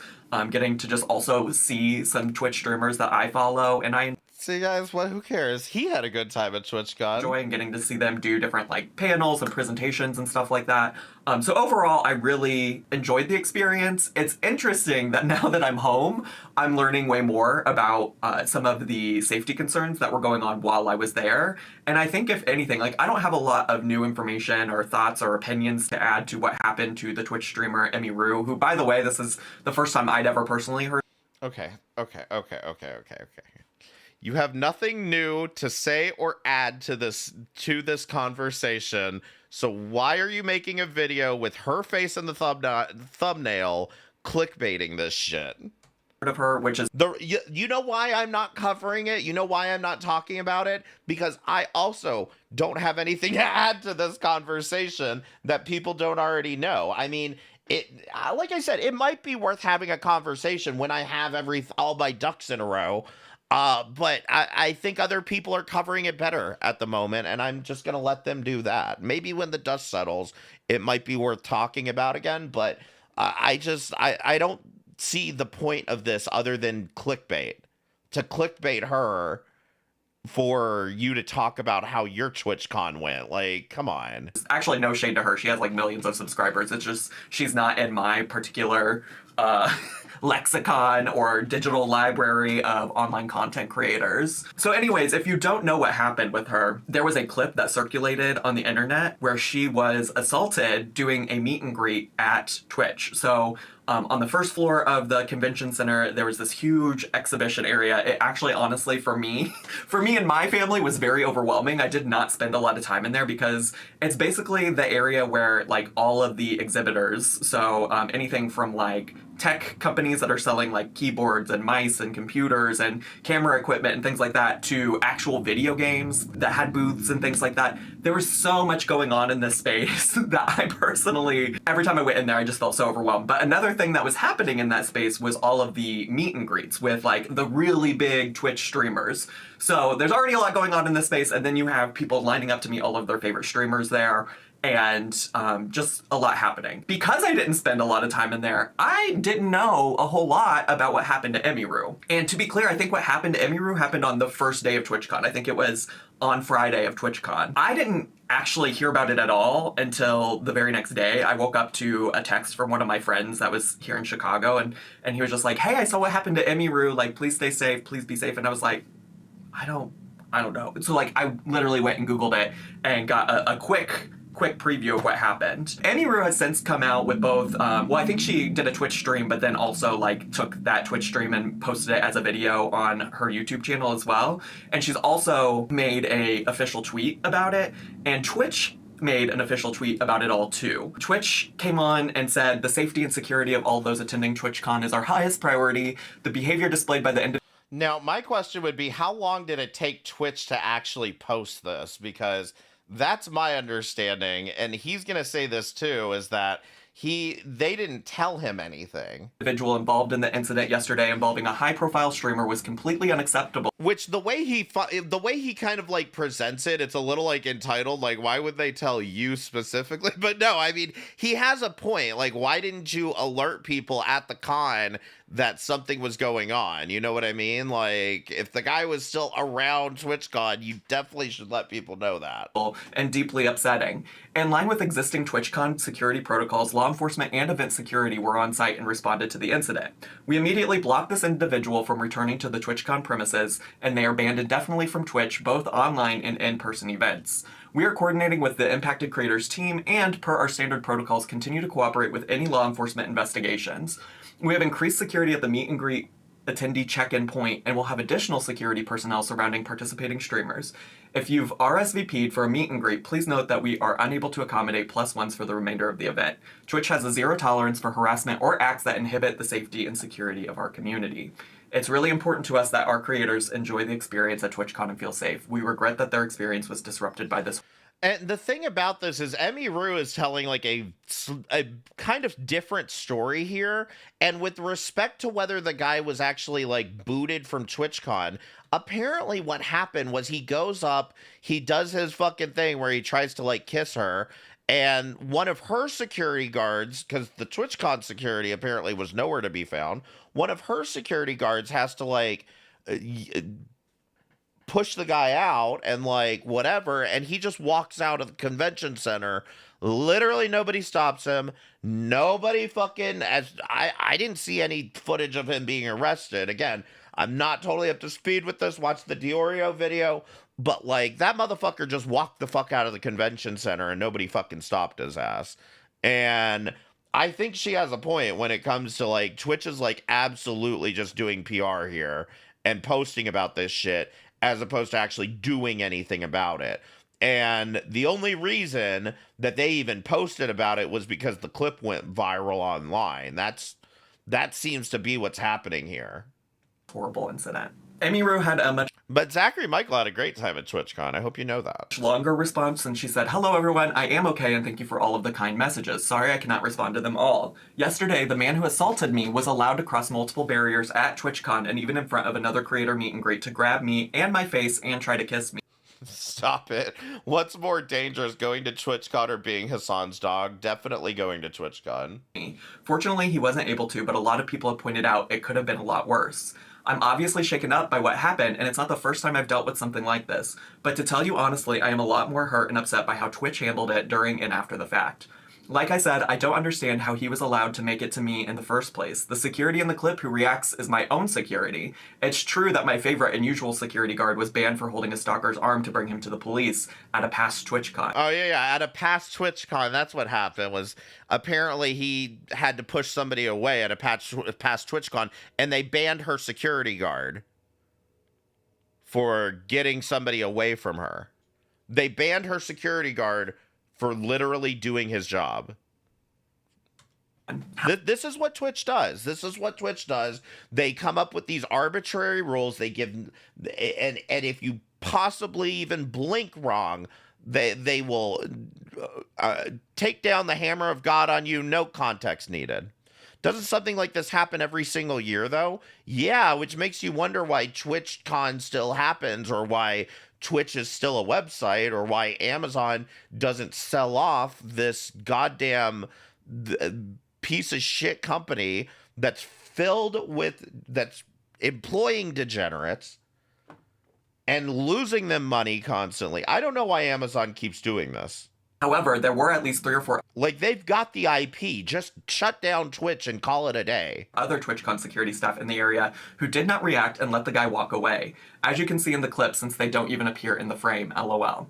getting to just also see some Twitch streamers that I follow, and I...
See, guys, who cares? He had a good time at TwitchCon.
Enjoying getting to see them do different, like, panels and presentations and stuff like that. So overall, I really enjoyed the experience. It's interesting that now that I'm home, I'm learning way more about some of the safety concerns that were going on while I was there. And I think, if anything, like, I don't have a lot of new information or thoughts or opinions to add to what happened to the Twitch streamer Emmy Rue, who, by the way, this is the first time I'd ever personally heard.
Okay. You have nothing new to say or add to this conversation. So why are you making a video with her face in the thumbnail clickbaiting this shit?
Of her, which is
you know why I'm not covering it? You know why I'm not talking about it? Because I also don't have anything to add to this conversation that people don't already know. I mean, like I said, it might be worth having a conversation when I have all my ducks in a row. But I think other people are covering it better at the moment, and I'm just gonna let them do that. Maybe when the dust settles, it might be worth talking about again. But I don't see the point of this other than clickbait. To clickbait her for you to talk about how your TwitchCon went. Like, come on.
Actually, no shade to her. She has like millions of subscribers. It's just she's not in my particular lexicon or digital library of online content creators. So anyways, if you don't know what happened with her, there was a clip that circulated on the internet where she was assaulted doing a meet and greet at Twitch. So on the first floor of the convention center, there was this huge exhibition area. It actually, honestly, for me and my family was very overwhelming. I did not spend a lot of time in there because it's basically the area where like all of the exhibitors, so anything from like tech companies that are selling like keyboards and mice and computers and camera equipment and things like that, to actual video games that had booths and things like that. There was so much going on in this space that I personally, every time I went in there, I just felt so overwhelmed. But another thing that was happening in that space was all of the meet and greets with like the really big Twitch streamers. So there's already a lot going on in this space, and then you have people lining up to meet all of their favorite streamers there, and just a lot happening. Because I didn't spend a lot of time in there, I didn't know a whole lot about what happened to Emiru. And to be clear, I think what happened to Emiru happened on the first day of TwitchCon. I think it was on Friday of TwitchCon. I didn't actually hear about it at all until the very next day. I woke up to a text from one of my friends that was here in Chicago, and he was just like, hey, I saw what happened to Emiru, like, please stay safe, please be safe. And I was like, I don't know. So like I literally went and Googled it and got a quick preview of what happened. Emiru has since come out with both, well, I think she did a Twitch stream, but then also like took that Twitch stream and posted it as a video on her YouTube channel as well. And she's also made a official tweet about it, and Twitch made an official tweet about it all too. Twitch came on and said, the safety and security of all those attending TwitchCon is our highest priority. The behavior displayed by the individual.
Now, my question would be, how long did it take Twitch to actually post this? Because that's my understanding, and he's going to say this too, is that they didn't tell him anything.
Individual involved in the incident yesterday involving a high-profile streamer was completely unacceptable.
Which the way he kind of like presents it, it's a little like entitled, like why would they tell you specifically? But no, I mean, he has a point. Like, why didn't you alert people at the con that something was going on? You know what I mean? Like, if the guy was still around TwitchCon, you definitely should let people know that.
And deeply upsetting. In line with existing TwitchCon security protocols, law enforcement and event security were on site and responded to the incident. We immediately blocked this individual from returning to the TwitchCon premises, and they are banned indefinitely from Twitch, both online and in-person events. We are coordinating with the impacted creators team and, per our standard protocols, continue to cooperate with any law enforcement investigations. We have increased security at the meet and greet attendee check-in point, and will have additional security personnel surrounding participating streamers. If you've RSVP'd for a meet and greet, please note that we are unable to accommodate +1s for the remainder of the event. Twitch has a zero tolerance for harassment or acts that inhibit the safety and security of our community. It's really important to us that our creators enjoy the experience at TwitchCon and feel safe. We regret that their experience was disrupted by this.
And the thing about this is Emiru is telling like a kind of different story here. And with respect to whether the guy was actually like booted from TwitchCon, apparently what happened was he goes up, he does his fucking thing where he tries to like kiss her. And one of her security guards, because the TwitchCon security apparently was nowhere to be found, one of her security guards has to like push the guy out and like whatever, and he just walks out of the convention center. Literally nobody stops him. Nobody fucking, I didn't see any footage of him being arrested. Again, I'm not totally up to speed with this. Watch the Diorio video. But like that motherfucker just walked the fuck out of the convention center and nobody fucking stopped his ass. And I think she has a point when it comes to like Twitch is like absolutely just doing PR here and posting about this shit as opposed to actually doing anything about it. And the only reason that they even posted about it was because the clip went viral online. That seems to be what's happening here.
Horrible incident. Emiru had a much...
But Zachary Michael had a great time at TwitchCon. I hope you know that.
Longer response, and she said, "Hello everyone, I am okay and thank you for all of the kind messages. Sorry I cannot respond to them all. Yesterday, the man who assaulted me was allowed to cross multiple barriers at TwitchCon and even in front of another creator meet and greet to grab me and my face and try to kiss me."
Stop it. What's more dangerous, going to TwitchCon or being Hassan's dog? Definitely going to TwitchCon.
Fortunately, he wasn't able to, but a lot of people have pointed out it could have been a lot worse. I'm obviously shaken up by what happened, and it's not the first time I've dealt with something like this. But to tell you honestly, I am a lot more hurt and upset by how Twitch handled it during and after the fact. Like I said, I don't understand how he was allowed to make it to me in the first place. The security in the clip who reacts is my own security. It's true that my favorite and usual security guard was banned for holding a stalker's arm to bring him to the police at a past TwitchCon.
Oh, yeah, at a past TwitchCon, that's what happened, was apparently he had to push somebody away at a past TwitchCon, and they banned her security guard for getting somebody away from her. They banned her security guard for literally doing his job. This is what Twitch does. This is what Twitch does. They come up with these arbitrary rules. They give, and if you possibly even blink wrong, they will take down the hammer of God on you. No context needed. Doesn't something like this happen every single year, though? Yeah, which makes you wonder why TwitchCon still happens, or why Twitch is still a website, or why Amazon doesn't sell off this goddamn piece of shit company that's that's employing degenerates and losing them money constantly. I don't know why Amazon keeps doing this.
However, there were at least 3 or 4...
Like, they've got the IP. Just shut down Twitch and call it a day.
...other TwitchCon security staff in the area who did not react and let the guy walk away. As you can see in the clip, since they don't even appear in the frame, LOL.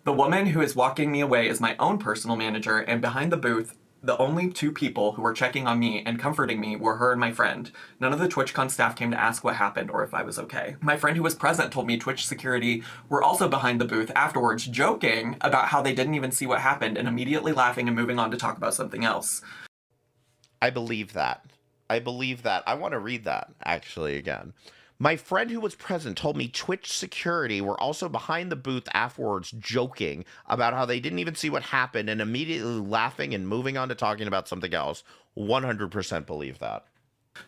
The woman who is walking me away is my own personal manager, and behind the booth, the only 2 people who were checking on me and comforting me were her and my friend. None of the TwitchCon staff came to ask what happened or if I was okay. My friend who was present told me Twitch security were also behind the booth afterwards, joking about how they didn't even see what happened and immediately laughing and moving on to talk about something else.
I believe that. I believe that. I want to read that, actually, again. My friend who was present told me Twitch security were also behind the booth afterwards, joking about how they didn't even see what happened and immediately laughing and moving on to talking about something else. 100% believe that.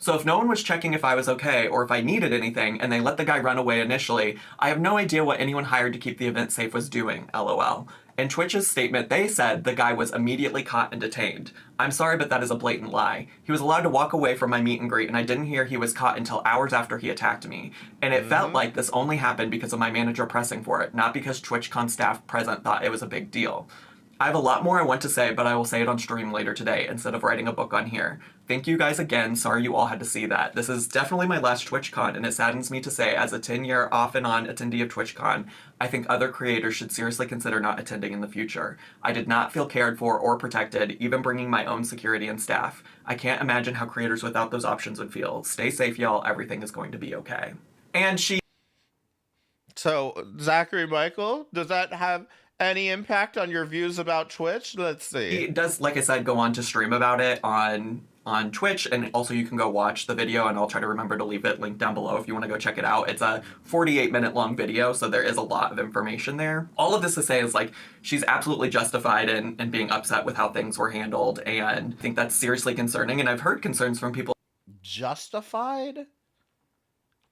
So if no one was checking if I was okay or if I needed anything and they let the guy run away initially, I have no idea what anyone hired to keep the event safe was doing, LOL. In Twitch's statement, they said the guy was immediately caught and detained. I'm sorry, but that is a blatant lie. He was allowed to walk away from my meet and greet, and I didn't hear he was caught until hours after he attacked me. And it felt like this only happened because of my manager pressing for it, not because TwitchCon staff present thought it was a big deal. I have a lot more I want to say, but I will say it on stream later today instead of writing a book on here. Thank you guys again. Sorry you all had to see that. This is definitely my last TwitchCon, and it saddens me to say, as a 10-year off and on attendee of TwitchCon, I think other creators should seriously consider not attending in the future. I did not feel cared for or protected, even bringing my own security and staff. I can't imagine how creators without those options would feel. Stay safe, y'all. Everything is going to be okay. And she...
So, Zachary Michael, does that have any impact on your views about Twitch? Let's see.
He does, like I said, go on to stream about it on Twitch, and also you can go watch the video, and I'll try to remember to leave it linked down below if you want to go check it out. It's a 48-minute long video, so there is a lot of information there. All of this to say is, like, she's absolutely justified in being upset with how things were handled, and I think that's seriously concerning, and I've heard concerns from people.
Justified?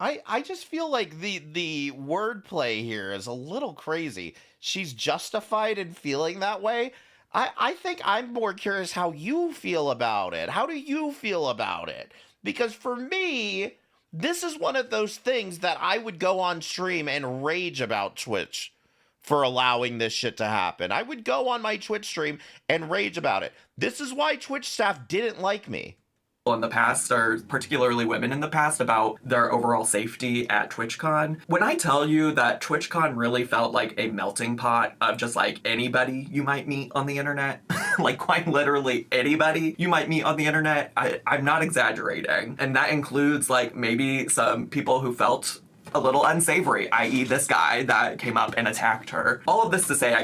I just feel like the wordplay here is a little crazy. She's justified in feeling that way. I think I'm more curious how you feel about it. How do you feel about it? Because for me, this is one of those things that I would go on stream and rage about Twitch for allowing this shit to happen. I would go on my Twitch stream and rage about it. This is why Twitch staff didn't like me
in the past, or particularly women in the past, about their overall safety at TwitchCon. When I tell you that TwitchCon really felt like a melting pot of just like anybody you might meet on the internet, like quite literally anybody you might meet on the internet, I'm not exaggerating. And that includes like maybe some people who felt a little unsavory, i.e. this guy that came up and attacked her. All of this to say, I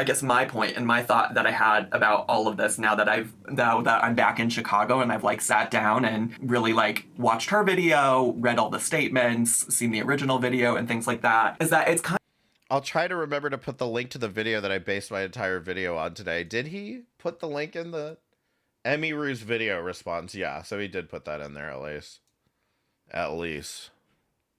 guess my point and my thought that I had about all of this now that I'm back in Chicago and I've like sat down and really like watched her video, read all the statements, seen the original video and things like that, is that it's kind of...
I'll try to remember to put the link to the video that I based my entire video on today. Did he put the link in the Emiru's video response? Yeah, so he did put that in there at least. At least.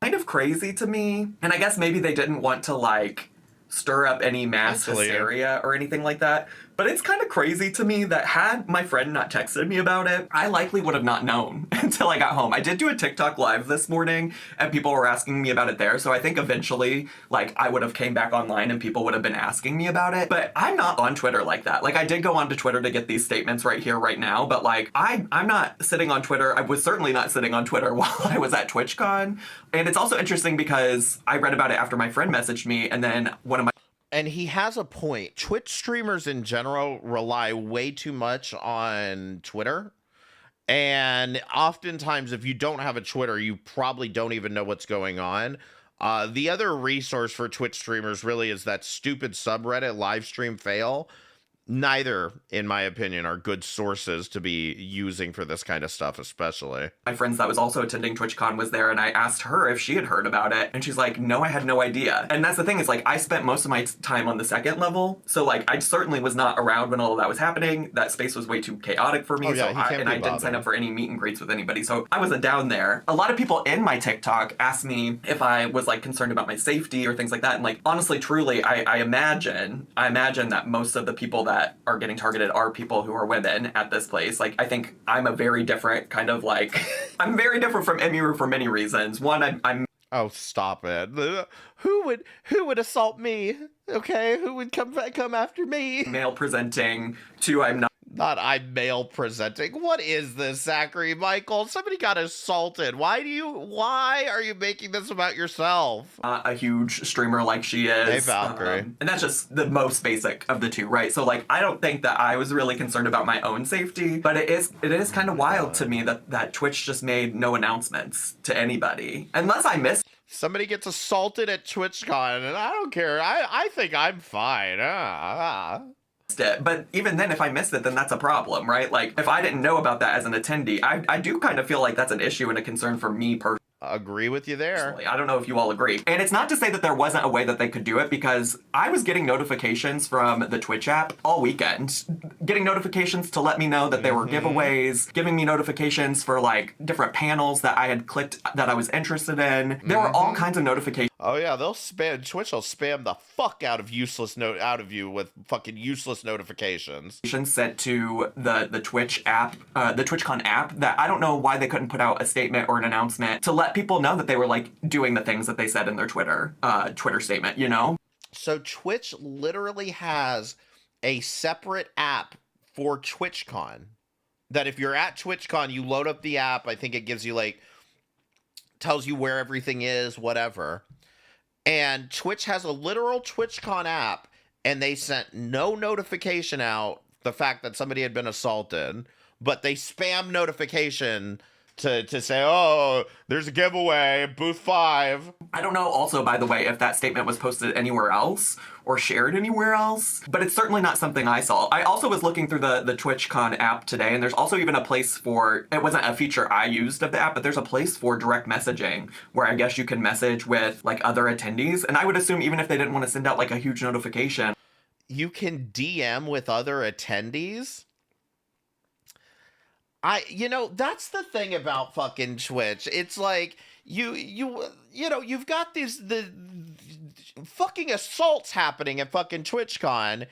Kind of crazy to me. And I guess maybe they didn't want to like stir up any mass hysteria or anything like that. But it's kind of crazy to me that had my friend not texted me about it, I likely would have not known until I got home. I did do a TikTok live this morning and people were asking me about it there. So I think eventually like I would have came back online and people would have been asking me about it. But I'm not on Twitter like that. Like I did go onto Twitter to get these statements right here, right now. But like I'm not sitting on Twitter. I was certainly not sitting on Twitter while I was at Twitchcon. And it's also interesting because I read about it after my friend messaged me and then one of my...
And he has a point. Twitch streamers in general rely way too much on Twitter. And oftentimes, if you don't have a Twitter, you probably don't even know what's going on. The other resource for Twitch streamers really is that stupid subreddit Livestream Fail. Neither, in my opinion, are good sources to be using for this kind of stuff, especially.
My friends that was also attending TwitchCon was there, and I asked her if she had heard about it, and she's like, no, I had no idea. And that's the thing, is like, I spent most of my time on the second level, so like, I certainly was not around when all of that was happening. That space was way too chaotic for me, I didn't sign up for any meet and greets with anybody, so I wasn't down there. A lot of people in my TikTok asked me if I was like concerned about my safety or things like that, and like, honestly, truly, I imagine that most of the people that are getting targeted are people who are women at this place. Like, I think I'm a very different kind of like, I'm very different from Emiru for many reasons. One, I'm
Oh, stop it. Who would assault me? Okay, who would come after me?
Male presenting. Two, I'm
not I'm male presenting. What is this, Zachary Michael? Somebody got assaulted. Why are you making this about yourself?
A huge streamer like she is.
Hey, Valkyrie.
And that's just the most basic of the two, right? So like, I don't think that I was really concerned about my own safety, but it is kind of wild to me that Twitch just made no announcements to anybody. Unless I missed.
Somebody gets assaulted at TwitchCon and I don't care. I think I'm fine.
It. But even then, if I missed it, then that's a problem, right? Like, if I didn't know about that as an attendee, I do kind of feel like that's an issue and a concern for me personally.
Agree with you there.
I don't know if you all agree. And it's not to say that there wasn't a way that they could do it, because I was getting notifications from the Twitch app all weekend, getting notifications to let me know that there were giveaways, giving me notifications for like different panels that I had clicked that I was interested in. There were all kinds of notifications.
Oh yeah, Twitch will spam the fuck out of you with fucking useless notifications.
Sent to the Twitch app, the TwitchCon app, that I don't know why they couldn't put out a statement or an announcement to let people know that they were like doing the things that they said in their Twitter statement, you know?
So Twitch literally has a separate app for TwitchCon, that if you're at TwitchCon, you load up the app. I think it gives you like, tells you where everything is, whatever. And Twitch has a literal TwitchCon app, and they sent no notification out the fact that somebody had been assaulted, but they spam notification to say, oh, there's a giveaway, booth 5.
I don't know also, by the way, if that statement was posted anywhere else or shared anywhere else, but it's certainly not something I saw. I also was looking through the TwitchCon app today, and there's also even a place for, it wasn't a feature I used of the app, but there's a place for direct messaging where I guess you can message with like other attendees. And I would assume even if they didn't want to send out like a huge notification,
you can DM with other attendees? That's the thing about fucking Twitch. It's like you've got the fucking assaults happening at fucking TwitchCon,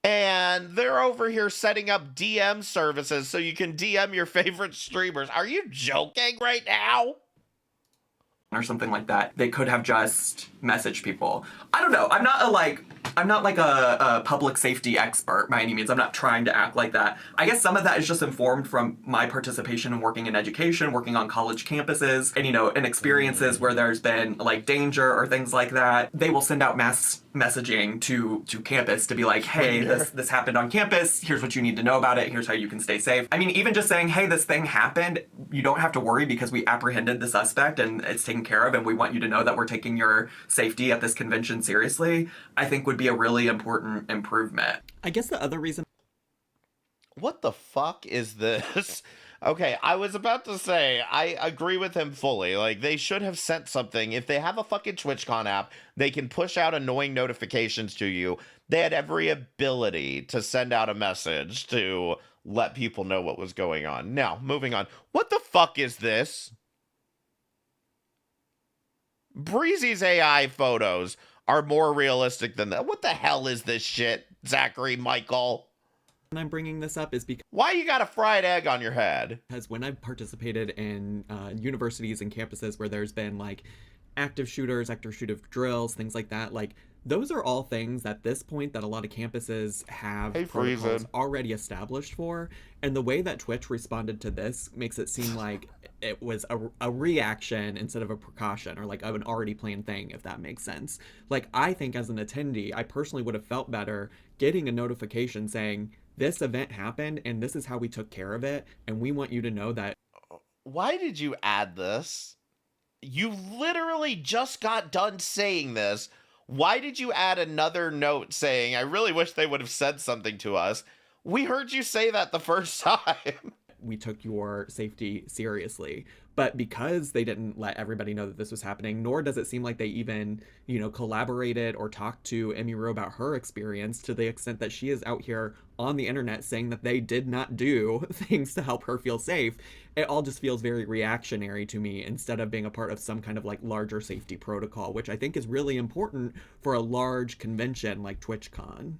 and they're over here setting up DM services so you can DM your favorite streamers. Are you joking right now?
Or something like that. They could have just messaged people. I don't know. I'm not like a public safety expert by any means. I'm not trying to act like that. I guess some of that is just informed from my participation in working in education, working on college campuses, and in experiences where there's been like danger or things like that. They will send out mass messaging to campus to be like, hey, this happened on campus. Here's what you need to know about it. Here's how you can stay safe. I mean, even just saying, hey, this thing happened. You don't have to worry because we apprehended the suspect and it's taken care of. And we want you to know that we're taking your safety at this convention seriously, I think would be a really important improvement.
I guess the other reason.
What the fuck is this? Okay, I was about to say, I agree with him fully. Like, they should have sent something. If they have a fucking Twitchcon app, they can push out annoying notifications to you. They had every ability to send out a message to let people know what was going on. Now, moving on. What the fuck is this? Breezy's AI photos are more realistic than that. What the hell is this shit, Zachary Michael?
When I'm bringing this up is because
why you got a fried egg on your head?
Because when I've participated in universities and campuses where there's been like active shooter drills, things like that, like those are all things at this point that a lot of campuses have protocols already established for. And the way that Twitch responded to this makes it seem like it was a reaction instead of a precaution, or like of an already planned thing, if that makes sense. Like, I think as an attendee, I personally would have felt better getting a notification saying, this event happened and this is how we took care of it, and we want you to know that.
Why did you add this? You literally just got done saying this. Why did you add another note saying, I really wish they would have said something to us? We heard you say that the first time.
We took your safety seriously. But because they didn't let everybody know that this was happening, nor does it seem like they even, collaborated or talked to Emiru about her experience, to the extent that she is out here on the internet saying that they did not do things to help her feel safe. It all just feels very reactionary to me, instead of being a part of some kind of like larger safety protocol, which I think is really important for a large convention like TwitchCon.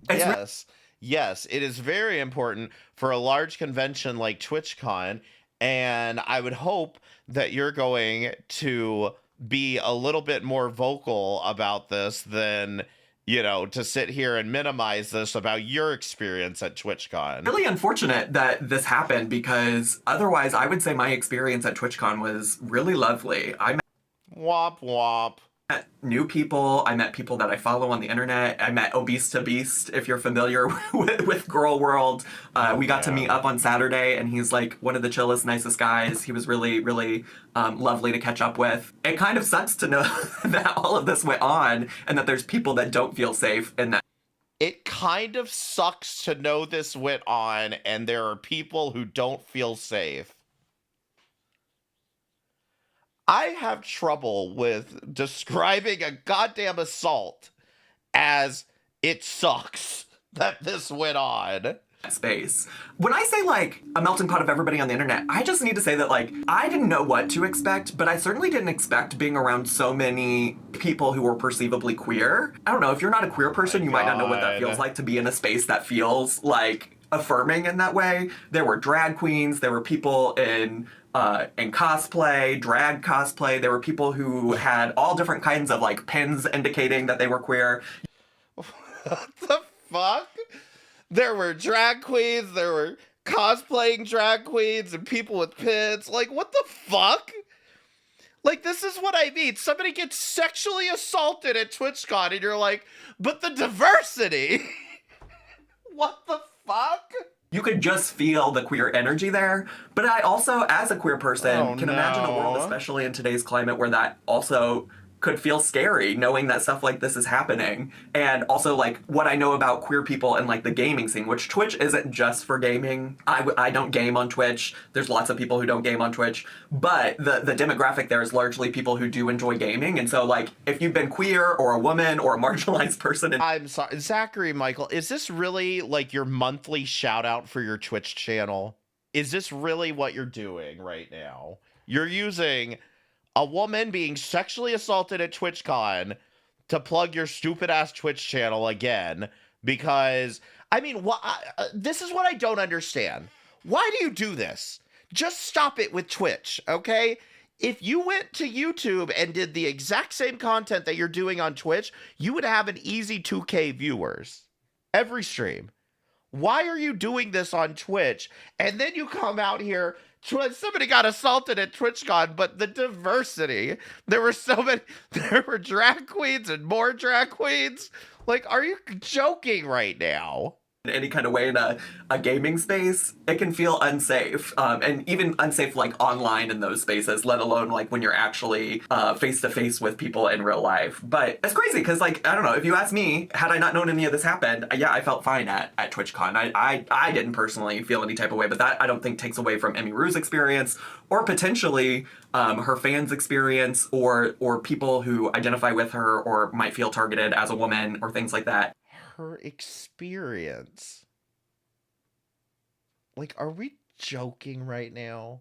Yes, it is very important for a large convention like TwitchCon, and I would hope that you're going to be a little bit more vocal about this than, to sit here and minimize this about your experience at TwitchCon.
Really unfortunate that this happened, because otherwise I would say my experience at TwitchCon was really lovely. I met
womp womp.
New people. I met people that I follow on the internet. I met Obese to Beast, if you're familiar with Girl World. We got to meet up on Saturday, and he's like one of the chillest, nicest guys. He was really, really lovely to catch up with. It kind of sucks to know that all of this went on and that there's people that don't feel safe in that.
It kind of sucks to know this went on and there are people who don't feel safe. I have trouble with describing a goddamn assault as it sucks that this went on.
Space. When I say like a melting pot of everybody on the internet, I just need to say that like I didn't know what to expect, but I certainly didn't expect being around so many people who were perceivably queer. I don't know, if you're not a queer person, you might not know what that feels like, to be in a space that feels like affirming in that way. There were drag queens, there were people in cosplay, drag cosplay. There were people who had all different kinds of like pins indicating that they were queer.
What the fuck? There were drag queens, there were cosplaying drag queens and people with pins. Like, what the fuck? Like, this is what I mean. Somebody gets sexually assaulted at TwitchCon and you're like, but the diversity. What the fuck?
You could just feel the queer energy there. But I also, as a queer person, can imagine a world, especially in today's climate, where that also could feel scary, knowing that stuff like this is happening. And also, like, what I know about queer people and, like, the gaming scene, which Twitch isn't just for gaming. I don't game on Twitch. There's lots of people who don't game on Twitch. But the demographic there is largely people who do enjoy gaming. And so, like, if you've been queer or a woman or a marginalized person...
I'm sorry, Zachary Michael, is this really, like, your monthly shout-out for your Twitch channel? Is this really what you're doing right now? You're using a woman being sexually assaulted at TwitchCon to plug your stupid ass Twitch channel again, because I mean, this is what I don't understand. Why do you do this? Just stop it with Twitch, okay? If you went to YouTube and did the exact same content that you're doing on Twitch, you would have an easy 2K viewers every stream. Why are you doing this on Twitch? And then you come out here, somebody got assaulted at TwitchCon, but the diversity, there were drag queens and more drag queens. Like, are you joking right now?
Any kind of way in a gaming space, it can feel unsafe, and even unsafe like online in those spaces, let alone like when you're actually face to face with people in real life. But it's crazy because, like, I don't know, if you ask me, had I not known any of this happened, yeah, I felt fine at TwitchCon. I didn't personally feel any type of way, but that I don't think takes away from Emmy Rue's experience, or potentially her fans' experience, or people who identify with her or might feel targeted as a woman or things like that.
Her experience. Like, are we joking right now?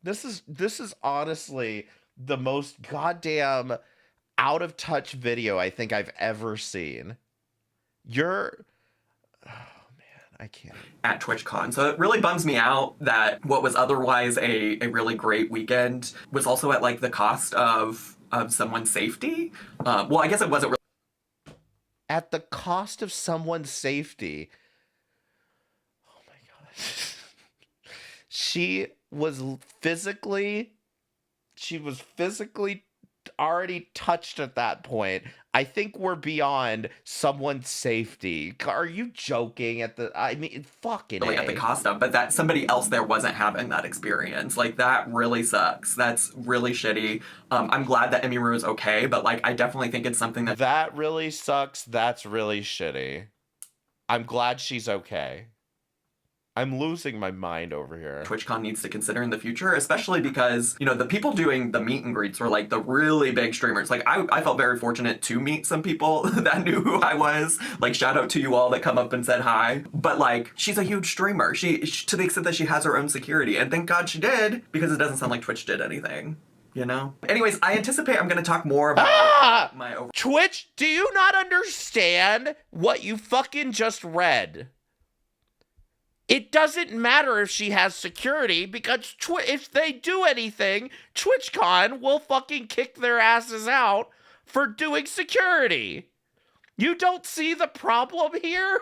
This is honestly the most goddamn out of touch video I think I've ever seen. Oh man, I can't.
At TwitchCon. So it really bums me out that what was otherwise a really great weekend was also at like the cost of someone's safety. Well, I guess it wasn't really
at the cost of someone's safety. Oh my god. She was physically already touched at that point. I think we're beyond someone's safety. Are you joking I mean, fucking
really at the cost of, but that somebody else there wasn't having that experience. Like, that really sucks. That's really shitty. I'm glad that Emmy Rue is okay, but like, I definitely think it's something
that really sucks. That's really shitty. I'm glad she's okay. I'm losing my mind over here.
TwitchCon needs to consider in the future, especially because, you know, the people doing the meet and greets were like the really big streamers. Like, I felt very fortunate to meet some people that knew who I was. Like, shout out to you all that come up and said hi. But like, she's a huge streamer. She to the extent that she has her own security, and thank God she did, because it doesn't sound like Twitch did anything. You know? Anyways, I anticipate I'm going to talk more about my
Twitch, do you not understand what you fucking just read? It doesn't matter if she has security, because if they do anything, TwitchCon will fucking kick their asses out for doing security. You don't see the problem here?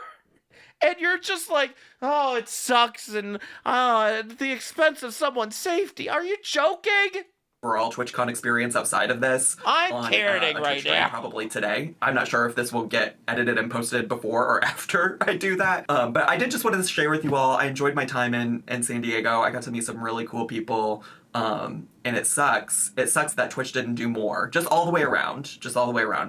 And you're just like, oh, it sucks, and at the expense of someone's safety. Are you joking?
Overall TwitchCon experience outside of this.
I'm carroting right now.
Probably today. I'm not sure if this will get edited and posted before or after I do that. But I did just want to share with you all, I enjoyed my time in San Diego. I got to meet some really cool people. And it sucks. It sucks that Twitch didn't do more. Just all the way around.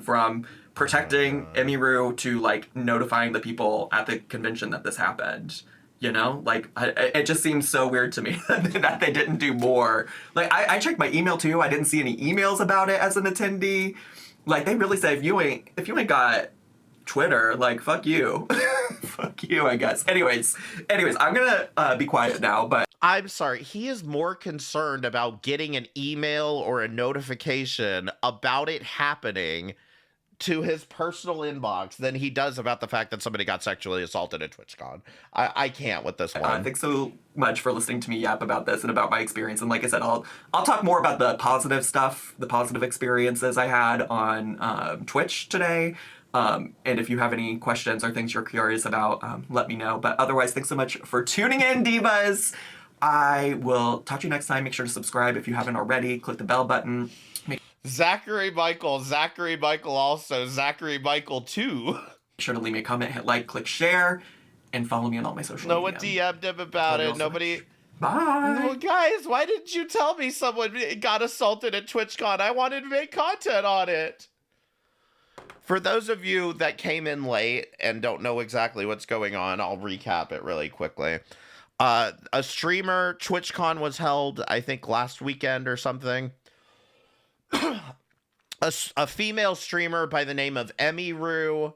From protecting Emmy Rue to like notifying the people at the convention that this happened. You know, like, it just seems so weird to me that they didn't do more. Like, I checked my email too. I didn't see any emails about it as an attendee. Like, they really say, if you ain't got Twitter, like, fuck you. Fuck you, I guess. Anyways, I'm gonna be quiet now, but
I'm sorry, he is more concerned about getting an email or a notification about it happening to his personal inbox than he does about the fact that somebody got sexually assaulted at TwitchCon. I can't with this one.
Thanks so much for listening to me yap about this and about my experience. And like I said, I'll talk more about the positive stuff, the positive experiences I had on Twitch today. And if you have any questions or things you're curious about, let me know. But otherwise, thanks so much for tuning in, Divas. I will talk to you next time. Make sure to subscribe if you haven't already. Click the bell button.
Zachary Michael also, Zachary Michael 2.
Make sure to leave me a comment, hit like, click share, and follow me on all my social media.
No one DM'd him about it. Nobody.
Bye.
No, guys, why didn't you tell me someone got assaulted at TwitchCon? I wanted to make content on it. For those of you that came in late and don't know exactly what's going on, I'll recap it really quickly. A streamer, TwitchCon was held, I think, last weekend or something. A female streamer by the name of Emmy Rue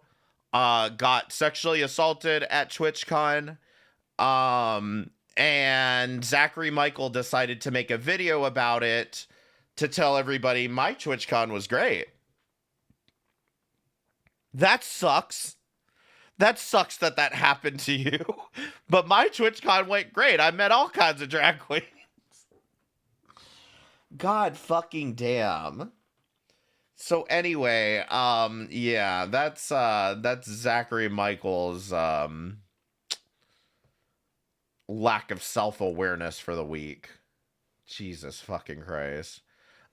got sexually assaulted at TwitchCon. And Zachary Michael decided to make a video about it to tell everybody my TwitchCon was great. That sucks. That sucks that happened to you. But my TwitchCon went great. I met all kinds of drag queens. God fucking damn. So anyway, yeah, that's Zachary Michael's lack of self-awareness for the week. Jesus fucking Christ.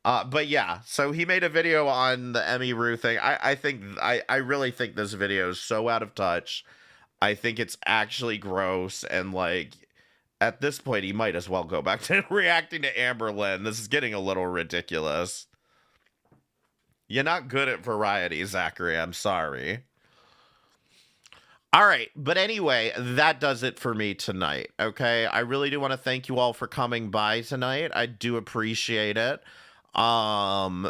But yeah, so he made a video on the Emmy Rue thing. I really think this video is so out of touch. I think it's actually gross, and like at this point he might as well go back to reacting to Amber Lynn. This is getting a little ridiculous. You're not good at variety, Zachary. I'm sorry. All right, but anyway, that does it for me tonight, okay? I really do want to thank you all for coming by tonight. I do appreciate it.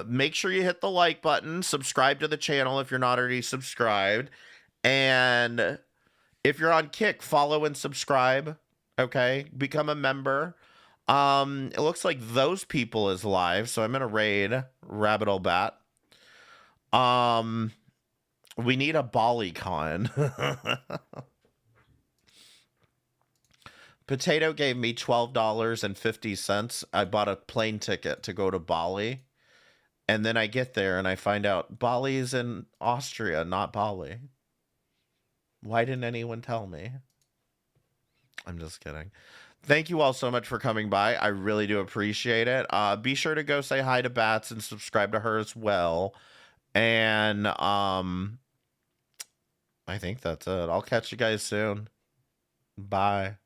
Make sure you hit the like button, subscribe to the channel if you're not already subscribed, and if you're on Kick, follow and subscribe, okay? Become a member. It looks like those people is live, so I'm gonna raid Rabbit Ol' Bat. We need a BaliCon. Potato gave me $12.50. I bought a plane ticket to go to Bali. And then I get there and I find out Bali is in Austria, not Bali. Why didn't anyone tell me? I'm just kidding. Thank you all so much for coming by. I really do appreciate it. Be sure to go say hi to Bats and subscribe to her as well. And I think that's it. I'll catch you guys soon. Bye.